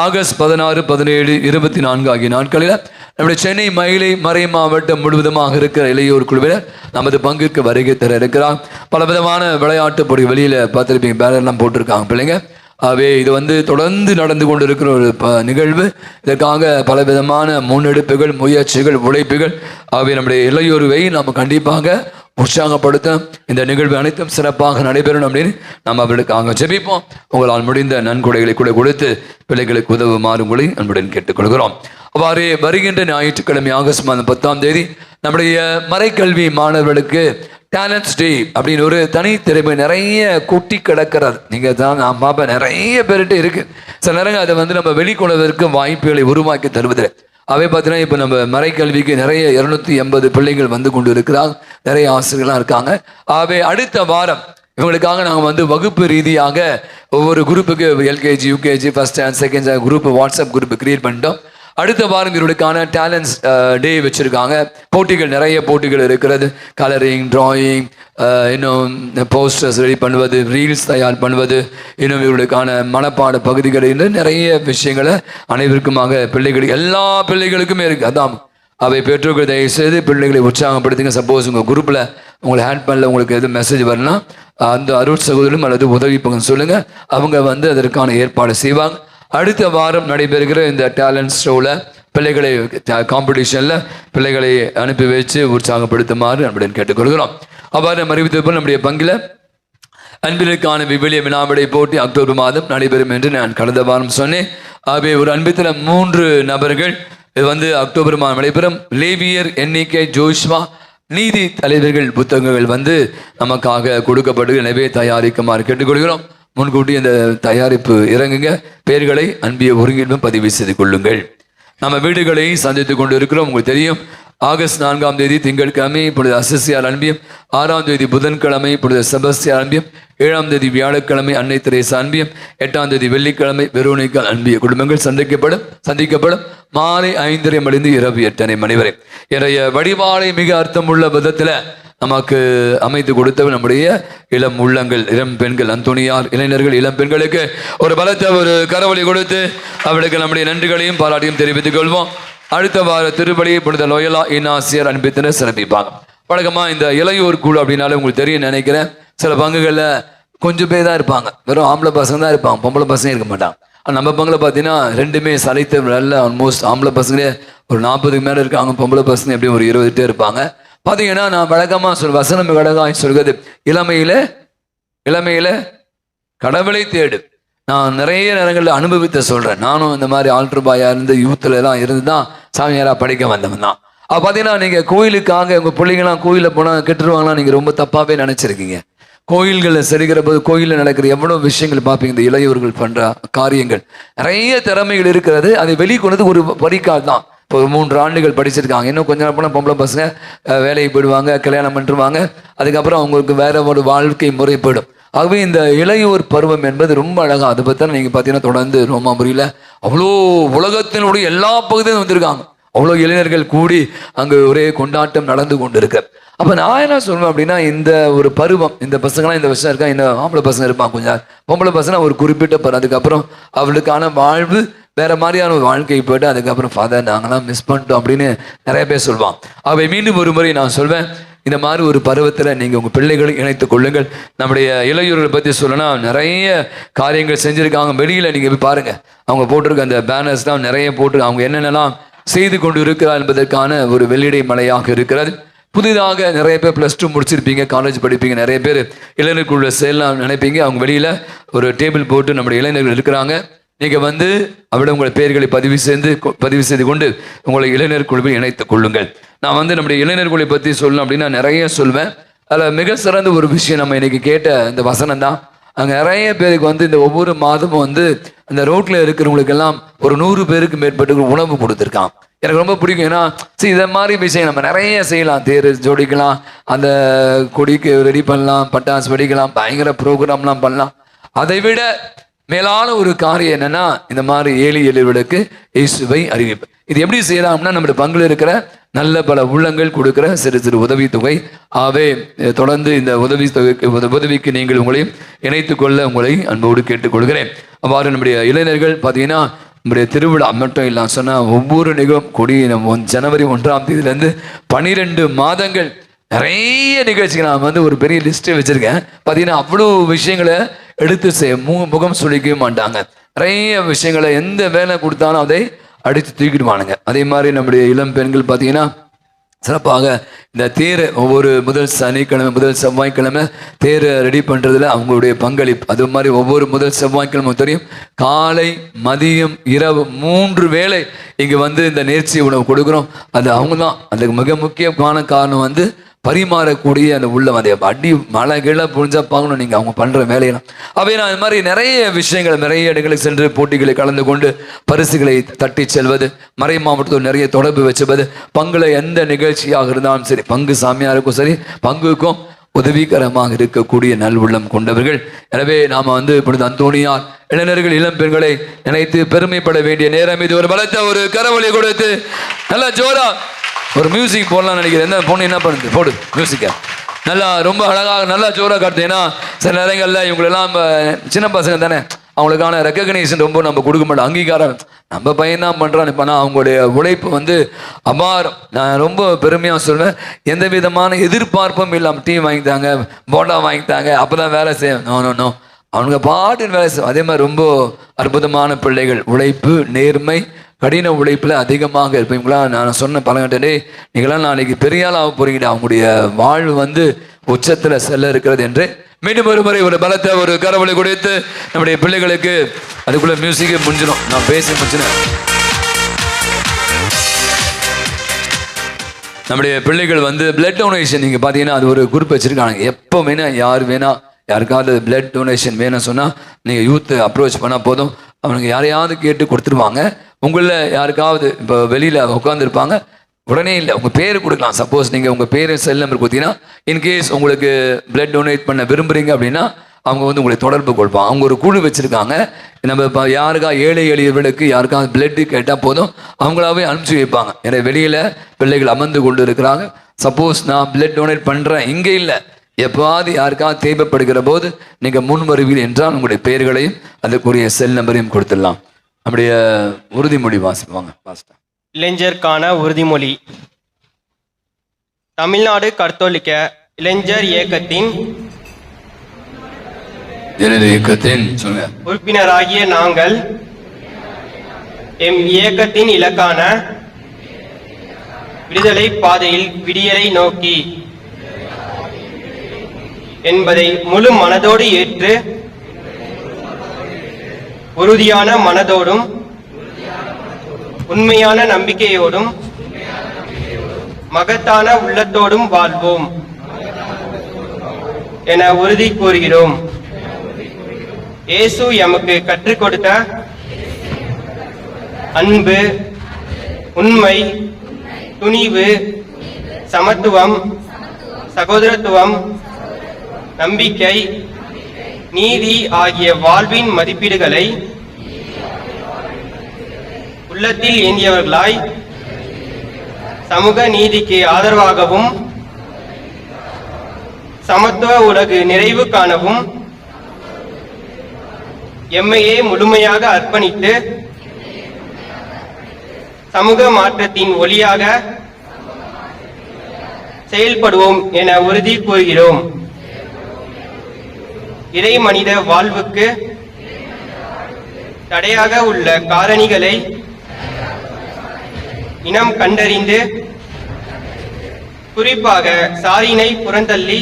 ஆகஸ்ட் 16, 17, 24 ஆகிய நாட்களில் நம்முடைய சென்னை மயிலை மறை மாவட்டம் முழுவதுமாக இருக்கிற இளையோர் குழுவினர் நமது பங்குக்கு வருகை தர இருக்கிறார். பல விதமான விளையாட்டு போட்டி வெளியில் பார்த்துருப்பீங்க, பேனர்லாம் போட்டிருக்காங்க பிள்ளைங்க. ஆகவே இது தொடர்ந்து நடந்து கொண்டு இருக்கிற ஒரு நிகழ்வு. இதற்காக பல விதமான முன்னெடுப்புகள், முயற்சிகள், உழைப்புகள். ஆகவே நம்முடைய இளையோர்வை நாம் கண்டிப்பாக உற்சாகப்படுத்த இந்த நிகழ்வு அனைத்தும் சிறப்பாக நடைபெறும் அப்படின்னு நாம் அவர்களுக்காக ஜெபிப்போம். உங்களால் முடிந்த நன்கொடைகளை கூட கொடுத்து பிள்ளைகளுக்கு உதவுமாறு உங்களை அன்புடன் கேட்டுக்கொள்கிறோம். அவ்வாறு வருகின்ற ஞாயிற்றுக்கிழமை ஆகஸ்ட் மாதம் 10ஆம் தேதி நம்முடைய மறைக்கல்வி மாணவர்களுக்கு டேலண்ட்ஸ் டே அப்படின்னு ஒரு தனி திறமை நிறைய கொட்டி கிடக்கிறது. நீங்கள் தான் நான் பார்ப்பேன், நிறைய பேர்கிட்ட இருக்கு. சில நேரங்கள் அதை நம்ம வெளிக்கொள்வதற்கு வாய்ப்புகளை உருவாக்கி தருவதில்லை. அவை பார்த்தீங்கன்னா இப்போ நம்ம மறைக்கல்விக்கு நிறைய 280 பிள்ளைகள் கொண்டு இருக்கிறாங்க. நிறைய ஆசிரியர்கள்லாம் இருக்காங்க. ஆகவே அடுத்த வாரம் இவங்களுக்காக நாங்கள் வகுப்பு ரீதியாக ஒவ்வொரு குரூப்புக்கு LKG, UKG, first and second group WhatsApp group create பண்ணிட்டோம். அடுத்த வாரம் இவர்களுக்கான டேலண்ட்ஸ் டே வச்சுருக்காங்க. போட்டிகள், நிறைய போட்டிகள் இருக்கிறது. கலரிங், டிராயிங், இன்னும் போஸ்டர்ஸ் ரெடி பண்ணுவது, ரீல்ஸ் தயார் பண்ணுவது, இன்னும் இவர்களுக்கான மனப்பாட பகுதிகள், இன்னும் நிறைய விஷயங்களை அனைவருக்குமாக பிள்ளைகளுக்கு, எல்லா பிள்ளைகளுக்குமே இருக்குது. அதான் அவை பெற்றோர்கள் தயவு செய்து பிள்ளைகளை உற்சாகப்படுத்துங்க. சப்போஸ் உங்கள் குரூப்பில் உங்களை ஹேண்ட் பண்ணல, உங்களுக்கு எதுவும் மெசேஜ் வரலாம், அந்த அருள் சகோதரரும் அல்லது உதவி பங்கு சொல்லுங்கள். அவங்க அதற்கான ஏற்பாடு செய்வாங்க. அடுத்த வாரம் நடைபெறுகிற இந்த டேலண்ட் ஷோவில் பிள்ளைகளை காம்படிஷனில் பிள்ளைகளை அனுப்பி வச்சு உற்சாகப்படுத்துமாறு நம்முடன் கேட்டுக்கொள்கிறோம். அவ்வாறு நம்ம அறிவித்தது போல் நம்முடைய பங்கில் அன்பிற்கான விவிலிய வினாவிடை போட்டி அக்டோபர் மாதம் நடைபெறும் என்று நான் கடந்த வாரம் சொன்னேன். ஆகவே ஒரு அன்பித்தில் 3 நபர்கள் இது அக்டோபர் மாதம் நடைபெறும். லேவியர், எண்ணிக்கை, ஜோஷ்வா, நீதி தலைவர்கள் புத்தகங்கள் நமக்காக கொடுக்கப்பட்டு எனவே தயாரிக்குமாறு கேட்டுக்கொள்கிறோம். முன்கூட்டி இந்த தயாரிப்பு இறங்குங்க. பெயர்களை அன்பிய ஒருங்கிலும் பதிவு செய்து கொள்ளுங்கள். நம்ம வீடுகளை சந்தித்து கொண்டு இருக்கிறோம். உங்களுக்கு தெரியும், ஆகஸ்ட் 4ஆம் தேதி திங்கட்கிழமை இப்பொழுது அசசியார் அன்பியம், 6ஆம் தேதி புதன்கிழமை இப்பொழுது செபஸ்தியார் அன்பியம், 7ஆம் தேதி வியாழக்கிழமை அன்னை தெரேசா அன்பியம், 8ஆம் தேதி வெள்ளிக்கிழமை வெரோனிக்கா அன்பிய குடும்பங்கள் சந்திக்கப்படும் மாலை 5:30 மணிந்து இரவு 8:30 மணி வரை. என்னுடைய வழிபாடை மிக அர்த்தமுள்ள விதத்தில் நமக்கு அமைத்து கொடுத்தவர் நம்முடைய இளம் உள்ளங்கள், இளம் பெண்கள், அந்தோனியார் இளைஞர்கள், இளம் பெண்களுக்கு ஒரு பலத்த ஒரு கரவொலி கொடுத்து அவர்களுக்கு நம்முடைய நன்றிகளையும் பாராட்டியும் தெரிவித்துக் கொள்வோம். அடுத்த வார திருப்பலி புனித லோயலா இன்னாசியர் அன்பித்தினர் சிறப்பிப்பாங்க. வழக்கமா இந்த இளையோர் குழு அப்படின்னாலே உங்களுக்கு தெரியும் நினைக்கிறேன். சில பங்குகளில் கொஞ்சம் பேர் தான் இருப்பாங்க, வெறும் ஆம்பளை பசங்க தான் இருப்பாங்க, பொம்பளை பசங்க இருக்க மாட்டாங்க. நம்ம பங்கில் பார்த்தீங்கன்னா ரெண்டுமே சளைத்த நல்ல ஆல்மோஸ்ட் ஆம்பளை பசங்களே ஒரு 40க்கு மேலே இருக்காங்க, பொம்பளை பசங்க எப்படியும் ஒரு 20 இருப்பாங்க. பார்த்தீங்கன்னா நான் வழக்கமாக வசனம் கடகாய் சொல்கிறது, இளமையில கடவுளை தேடு. நான் நிறைய நேரங்களில் அனுபவித்த சொல்கிறேன். நானும் இந்த மாதிரி ஆல்ட்ரு பாயாக இருந்து யூத்தில் எல்லாம் இருந்து தான் சாமியாராக படிக்க வந்தவன் தான். அப்போ பார்த்தீங்கன்னா நீங்கள் கோயிலுக்காக உங்கள் பிள்ளைங்களாம் கோயிலில் போனால் கெட்டுருவாங்களாம் நீங்கள் ரொம்ப தப்பாகவே நினச்சிருக்கீங்க. கோயில்களில் செருகிற போது கோயிலில் நடக்கிற எவ்வளோ விஷயங்கள் பார்ப்பீங்க. இந்த இளையவர்கள் பண்ணுற காரியங்கள் நிறைய திறமைகள் இருக்கிறது. அதை வெளிக்கொண்டு ஒரு வரிக்கால் தான். இப்போ 3 ஆண்டுகள் படிச்சிருக்காங்க, இன்னும் கொஞ்ச நாள் போனால் பொம்பளை பசங்க வேலைக்கு போயிடுவாங்க, கல்யாணம் பண்ணிடுவாங்க, அதுக்கப்புறம் அவங்களுக்கு வேற ஒரு வாழ்க்கை முறை போயிடும். ஆகவே இந்த இளையோர் பருவம் என்பது ரொம்ப அழகா. அதை பற்றி நீங்கள் பார்த்தீங்கன்னா தொடர்ந்து ரோமாபுரியில் அவ்வளோ உலகத்தினுடைய எல்லா பகுதியும் வந்திருக்காங்க. அவ்வளோ இளைஞர்கள் கூடி அங்கே ஒரே கொண்டாட்டம் நடந்து கொண்டு இருக்கு. அப்போ நான் என்ன சொல்லுவேன் அப்படின்னா, இந்த ஒரு பருவம், இந்த பசங்களாம் இந்த வருஷம் இருக்கா, இந்த ஆம்பளை பசங்க இருப்பாங்க, கொஞ்சம் பொம்பளை பசங்க ஒரு குறிப்பிட்ட அதுக்கப்புறம் அவளுக்கான வாழ்வு வேற மாதிரியான ஒரு வாழ்க்கைக்கு போயிட்டு அதுக்கப்புறம் ஃபாதர் நாங்களாம் மிஸ் பண்ணிட்டோம் அப்படின்னு நிறைய பேர் சொல்லுவான். அவை மீண்டும் ஒரு முறை நான் சொல்வேன், இந்த மாதிரி ஒரு பருவத்தில் நீங்கள் உங்கள் பிள்ளைகளை இணைத்துக் கொள்ளுங்கள். நம்முடைய இளைஞர்களை பற்றி சொல்லணும்னா நிறைய காரியங்கள் செஞ்சுருக்காங்க. வெளியில் நீங்கள் போய் பாருங்கள், அவங்க போட்டிருக்க அந்த பேனர்ஸ் தான் நிறைய போட்டு அவங்க என்னென்னலாம் செய்து கொண்டு இருக்கிறார் என்பதற்கான ஒரு வெள்ளிடை மலையாக இருக்கிறது. புதிதாக நிறைய பேர் +2 முடிச்சிருப்பீங்க, காலேஜ் படிப்பீங்க, நிறைய பேர் இளைஞர்களுக்குள்ள செயலாம் நினைப்பீங்க. அவங்க வெளியில் ஒரு டேபிள் போட்டு நம்முடைய இளைஞர்கள் இருக்கிறாங்க. நீங்கள் வந்து அவரிடம் உங்கள் பெயர்களை பதிவு செய்து கொண்டு உங்களை இளைஞர் குழுவில் இணைத்துக் கொள்ளுங்கள். நான் வந்து நம்முடைய இளைஞர்களை பற்றி சொல்லணும் அப்படின்னா நிறைய சொல்வேன். அதில் மிக சிறந்த ஒரு விஷயம் நம்ம இன்னைக்கு கேட்ட இந்த வசனம் தான். அங்கே நிறைய பேருக்கு வந்து இந்த ஒவ்வொரு மாதமும் வந்து அந்த ரோட்டில் இருக்கிறவங்களுக்கெல்லாம் ஒரு 100 பேருக்கு மேற்பட்டு உணவு கொடுத்துருக்கான். எனக்கு ரொம்ப பிடிக்கும். ஏன்னா இதை மாதிரி விஷயம் நம்ம நிறைய செய்யலாம். தேர் ஜோடிக்கலாம், அந்த கொடிக்கு ரெடி பண்ணலாம், பட்டாசு வெடிக்கலாம், பயங்கர ப்ரோக்ராம்லாம் பண்ணலாம். அதை விட மேலான ஒரு காரியம் என்னன்னா, இந்த மாதிரி ஏழை எளியவர்களுக்கு இயேசுவை அறிவிப்பு. இது எப்படி செய்யலாம்னா, நம்முடைய பங்குல இருக்கிற நல்ல பல உள்ளங்கள் கொடுக்கிற சிறு சிறு உதவித்தொகை. ஆகவே தொடர்ந்து இந்த உதவிக்கு நீங்கள் உங்களையும் இணைத்துக் கொள்ள உங்களை அன்போடு கேட்டுக்கொள்கிறேன். அவ்வாறு நம்முடைய இளைஞர்கள் பார்த்தீங்கன்னா நம்முடைய திருவிழா மட்டும் இல்லாமல் சொன்னால் ஒவ்வொரு நிகழ்வும் கொடி ஜனவரி 1ஆம் தேதியிலேருந்து 12 மாதங்கள் நிறைய நிகழ்ச்சிகள். நான் வந்து ஒரு பெரிய லிஸ்ட்டே வச்சுருக்கேன். பார்த்தீங்கன்னா அவ்வளோ விஷயங்களை எடுத்து முகம் சுளிக்கவே மாட்டாங்க. நிறைய விஷயங்களை எந்த வேலை கொடுத்தாலும் அதை அடித்து தூக்கிடுவானுங்க. அதே மாதிரி நம்முடைய இளம் பெண்கள் பார்த்தீங்கன்னா சிறப்பாக இந்த தேரை ஒவ்வொரு முதல் சனிக்கிழமை முதல் செவ்வாய்க்கிழமை தேரை ரெடி பண்ணுறதுல அவங்களுடைய பங்களிப்பு. அது மாதிரி ஒவ்வொரு முதல் செவ்வாய்க்கிழமை தெரியும், காலை மதியம் இரவு 3 வேளை இங்கே வந்து இந்த நேர்ச்சி உணவு கொடுக்குறோம். அது அவங்க தான். அதுக்கு மிக முக்கியமான காரணம் வந்து பரிமாறக்கூடிய அந்த உள்ள அதை அடி மழை கீழே புரிஞ்சா பார்க்கணும் நீங்கள் அவங்க பண்ணுற வேலையெல்லாம். அவை நான் இது மாதிரி நிறைய விஷயங்கள், நிறைய இடங்களுக்கு சென்று போட்டிகளை கலந்து கொண்டு பரிசுகளை தட்டி செல்வது, மறை மாவட்டத்தோடு நிறைய தொடர்பு வச்சுவது, பங்குல எந்த நிகழ்ச்சியாக இருந்தாலும் சரி, பங்கு சாமியாருக்கும் சரி, பங்குக்கும் உதவிகரமாக இருக்கக்கூடிய நல் உள்ளம் கொண்டவர்கள். எனவே நாம வந்து இப்பொழுது அந்தோனியார் இளைஞர்கள் இளம் பெண்களை நினைத்து பெருமைப்பட வேண்டிய நேரம் இது. ஒரு பலத்த ஒரு கரவொலி கொடுத்து நல்லா ஜோரா ஒரு மியூசிக் போடலாம்னு நினைக்கிறேன். என்ன பொண்ணு என்ன பண்ணுது, போடு மியூசிக்கை நல்லா ரொம்ப அழகாக நல்லா ஜோராக காட்டுதுன்னா. சில நேரங்களில் இவங்களெல்லாம் சின்ன பசங்க தானே, அவங்களுக்கான ரெக்கக்னைசேஷன் ரொம்ப நம்ம கொடுக்க மாட்டோம், அங்கீகாரம் நம்ம பையன் தான் பண்ணுறான்னு. இப்போ நான் அவங்களுடைய உழைப்பு வந்து அபாரம். நான் ரொம்ப பெருமையாக சொல்வேன், எந்த விதமான எதிர்பார்ப்பும் இல்லாமல் டீ வாங்கித்தாங்க, போண்டா வாங்கித்தாங்க, அப்போ தான் வேலை செய்யும். நோ அவனுங்க பாட்டுன்னு வேலை செய்யும். அதே மாதிரி ரொம்ப அற்புதமான பிள்ளைகள், உழைப்பு, நேர்மை, கடின உழைப்பில் அதிகமாக இருப்பீங்களா. நான் சொன்ன பலகட்டே நீங்களாம் நாளைக்கு பெரிய ஆளாக போறீங்கடா, அவங்களுடைய வாழ்வு வந்து உச்சத்தில் செல்ல இருக்கிறது என்று மீண்டும் ஒரு முறை ஒரு பலத்தை ஒரு கரவொலி கொடுத்து நம்முடைய பிள்ளைகளுக்கு அதுக்குள்ள மியூசிக்கே முடிஞ்சிடும். நான் பேசி முடிச்சினேன். நம்முடைய பிள்ளைகள் வந்து பிளட் டொனேஷன் நீங்கள் பார்த்தீங்கன்னா அது ஒரு குரூப் வச்சுருக்காங்க. எப்போ வேணா யார் வேணா யாருக்காவது பிளட் டொனேஷன் வேணும்னு சொன்னால் நீங்கள் யூத்து அப்ரோச் பண்ணால் போதும், அவனுக்கு யாரையாவது கேட்டு கொடுத்துருவாங்க. உங்களில் யாருக்காவது இப்போ வெளியில் உட்காந்துருப்பாங்க, உடனே இல்லை, உங்கள் பேர் கொடுக்கலாம். சப்போஸ் நீங்கள் உங்கள் பேர் செல் நம்பர் கொடுத்தீங்கன்னா இன்கேஸ் உங்களுக்கு பிளட் டொனேட் பண்ண விரும்புகிறீங்க அப்படின்னா அவங்க வந்து உங்களை தொடர்பு கொள்வாங்க. அவங்க ஒரு குழு வச்சுருக்காங்க. நம்ம இப்போ யாருக்கா ஏழை எளியவர்களுக்கு யாருக்கா பிளட்டு கேட்டால் போதும் அவங்களாவே அனுப்பிச்சி வைப்பாங்க. ஏன்னா வெளியில் பிள்ளைகள் அமர்ந்து கொண்டு இருக்கிறாங்க. சப்போஸ் நான் பிளட் டொனேட் பண்ணுறேன், இங்கே இல்லை, எப்போது யாருக்காவது தேவைப்படுகிற போது நீங்கள் முன் வருவீர்கள் என்றால் உங்களுடைய பெயர்களையும் அதுக்குரிய செல் நம்பரையும் கொடுத்துடலாம். நம்முடைய உறுதிமொழி வாசிப்பாங்க பாஸ்டர். இளைஞருக்கான உறுதிமொழி. தமிழ்நாடு கத்தோலிக்க இளைஞர் இயக்கத்தின் உறுப்பினராகிய நாங்கள் எம் இயக்கத்தின் இலக்கான விடுதலை பாதையில் விடியலை நோக்கி என்பதை முழு மனதோடு ஏற்று உறுதியான மனதோடும் உண்மையான நம்பிக்கையோடும் மகத்தான உள்ளத்தோடும் வாழ்வோம் என உறுதி கூறுகிறோம். இயேசு எமக்கு கற்றுக் கொடுத்த அன்பு, உண்மை, துணிவு, சமத்துவம், சகோதரத்துவம், நம்பிக்கை, நீதி ஆகிய வாழ்வின் மதிப்பீடுகளை உள்ளத்தில் ஏந்தியவர்களாய் சமூக நீதிக்கு ஆதரவாகவும் சமத்துவ உலகு நிறைவு காணவும் எம்மையே முழுமையாக அர்ப்பணித்து சமூக மாற்றத்தின் ஒளியாக செயல்படுவோம் என உறுதி கூறுகிறோம். இறை மனித வாழ்வுக்கு தடையாக உள்ள காரணிகளை இனம் கண்டறிந்து குறிப்பாக சாரினை புறந்தள்ளி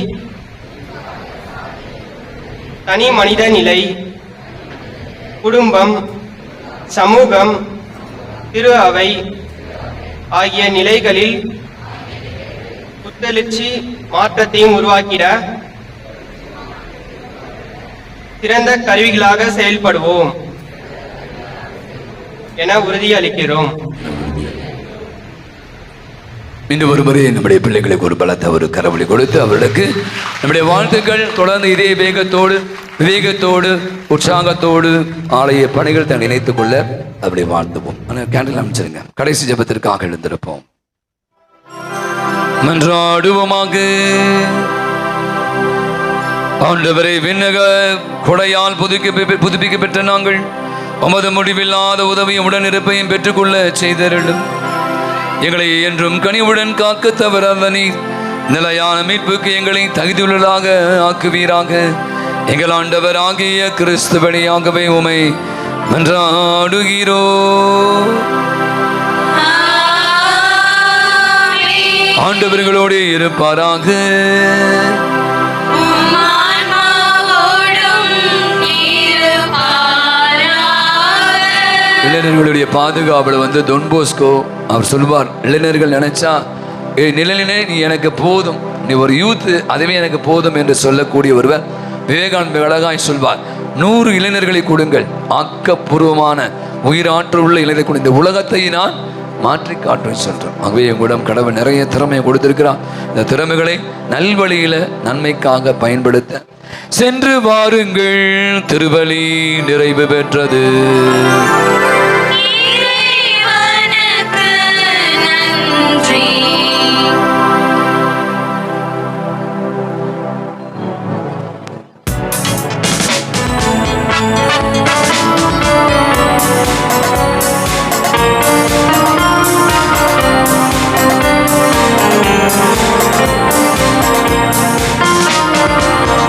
தனி மனித நிலை, குடும்பம், சமூகம், திரு அவை ஆகிய நிலைகளில் புத்தெழுச்சி மாற்றத்தையும் உருவாக்கிட சிறந்த கருவிகளாக செயல்படுவோம் என உறுதியளிக்கிறோம். இன்னும் ஒரு முறை நம்முடைய பிள்ளைகளுக்கு ஒரு பலத்தை ஒரு கரவொலி கொடுத்து அவர்களுக்கு நம்முடைய வாழ்த்துக்கள். தொடர்ந்து இதே விவேகத்தோடு உற்சாகத்தோடு ஆலய பணிகள் தன்னை இணைத்துக் கொள்ள அப்படி வாழ்த்துவோம். ஆனால் கேண்டில் அமைச்சிருங்க. கடைசி ஜெபத்திற்காக எழுந்திருப்போம். மன்றாடுவோமாக. ஆண்டவரை, விண்ணக கொடையால் புதுப்பிக்கப்பட்ட நாங்கள் உமது முடிவில்லாத உதவியும் உடனிருப்பையும் பெற்றுக்கொள்ள செய்தருளும். எங்களை என்றும் கனிவுடன் காக்க தவறாதனி நிலையான மீட்புக்கு எங்களை தகுதியுள்ளதாக ஆக்குவீராக. எங்கள் ஆண்டவர் ஆகிய கிறிஸ்து வழியாகவே உமை மன்றாடுகிறோ. ஆண்டவர்களோடு இருப்பாராக. இளைஞர்களுடைய பாதுகாவல வந்து தொன் போஸ்கோ அவர் சொல்வார், இளைஞர்கள் நினைச்சா நிலையிலே நீ எனக்கு போதும், நீ ஒரு யூத், அதுவே எனக்கு போதும் என்று சொல்லக்கூடிய ஒருவர் விவேகானந்த அழகாய் சொல்வார், 100 இளைஞர்களை கொடுங்கள், ஆக்கப்பூர்வமான உயிராற்றல் உள்ள இளைஞரை கொண்டு இந்த உலகத்தை நான் மாற்றி காட்டுன்னு சொல்றோம். ஆகவே எங்களிடம் கடவுள் நிறைய திறமையை கொடுத்திருக்கிறார். இந்த திறமைகளை நல்வழியில நன்மைக்காக பயன்படுத்த சென்று வாருங்கள். திருவழி நிறைவு பெற்றது.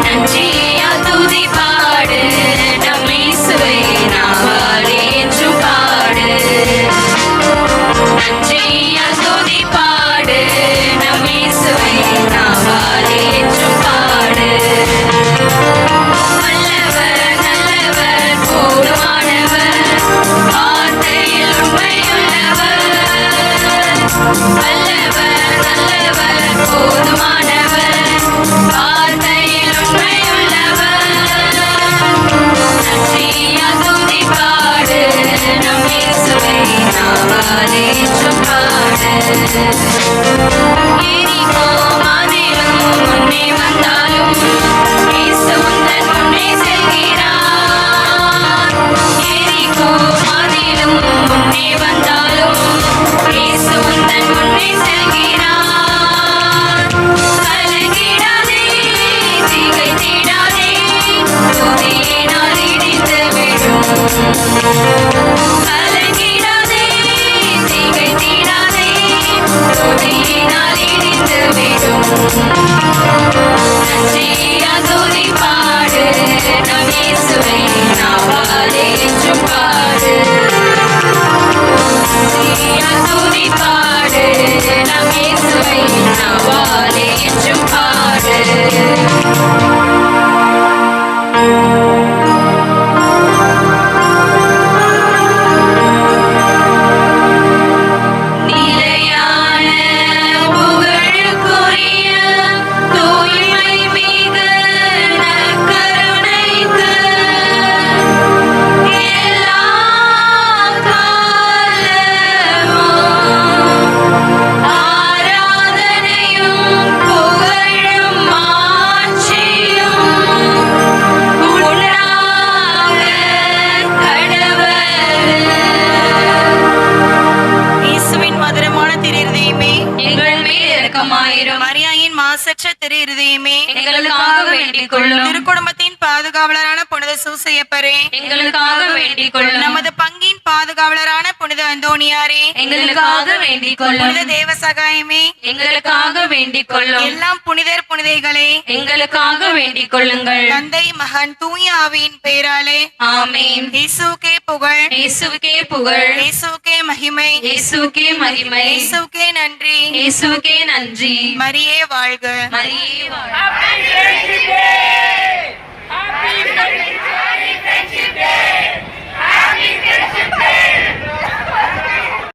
நன்றியா துதி பாடு, நம் இயேசுவை நாவாரே என்றும் இயேசுவை நாவாலே சும்பாடு எரிகோ மதிலும் முன்னே வந்தாலும் இயேசு உந்தன் முன்னே செல்கிறார் எரிகோ மதிலும் முன்னே வந்தாலும் இயேசு உந்தன் முன்னே செல்கிறார் கலங்கிடாதே திகைத்திடாதே துதியினால் இடிந்து விடும் கலங்கிடாதே திகைத்திடாதே துதியினால் இடிந்து விடும் நன்றியா துதி பாடு நம் இயேசுவை நாவாலே என்றும் பாடு நன்றியா துதி பாடு நம் இயேசுவை நாவாலே என்றும் பாடு நிலையான புகழுக்குரிய தூய்மை மிகு நற்கருணைக்கு எல்லா காலமும் ஆராதனையும் புகழும் மாட்சியும் உண்டாக கடவது. இயேசுவின் மதுரமான திரு இருதயமே எங்கள் மேல் இரக்கமாயிரும். மரியாயின் மாசற்ற திரு இருதயமே எங்களுக்காக வேண்டிக் கொள்ளும். திருக்குடும்பத்தின் பாதுகாவலரான புனித சூசையப்பரே எங்களுக்காக வேண்டிக் கொள்ளும். நமது பங்கின் பாதுகாவலரான புனித அந்தோணியாரே எங்களுக்காக வேண்டிக் கொள்ளும். புனித தேவ சகாயமே எங்களுக்காக வேண்டிக் கொள்ளும். எல்லாம் புனிதர் புனிதைகளே எங்களுக்காக வேண்டிக் கொள்ளுங்கள். தந்தை மகன் தூய ஆவியின் பெயராலே ஆமென். இயேசுவுக்கே புகழ், இயேசுவுக்கே புகழ், இயேசுவுக்கே மகிமை, இயேசுவுக்கே மகிமை, இயேசுவுக்கே நன்றி, இயேசுவுக்கே நன்றி. மரியே வாழ்க. மரியே வாழ்க.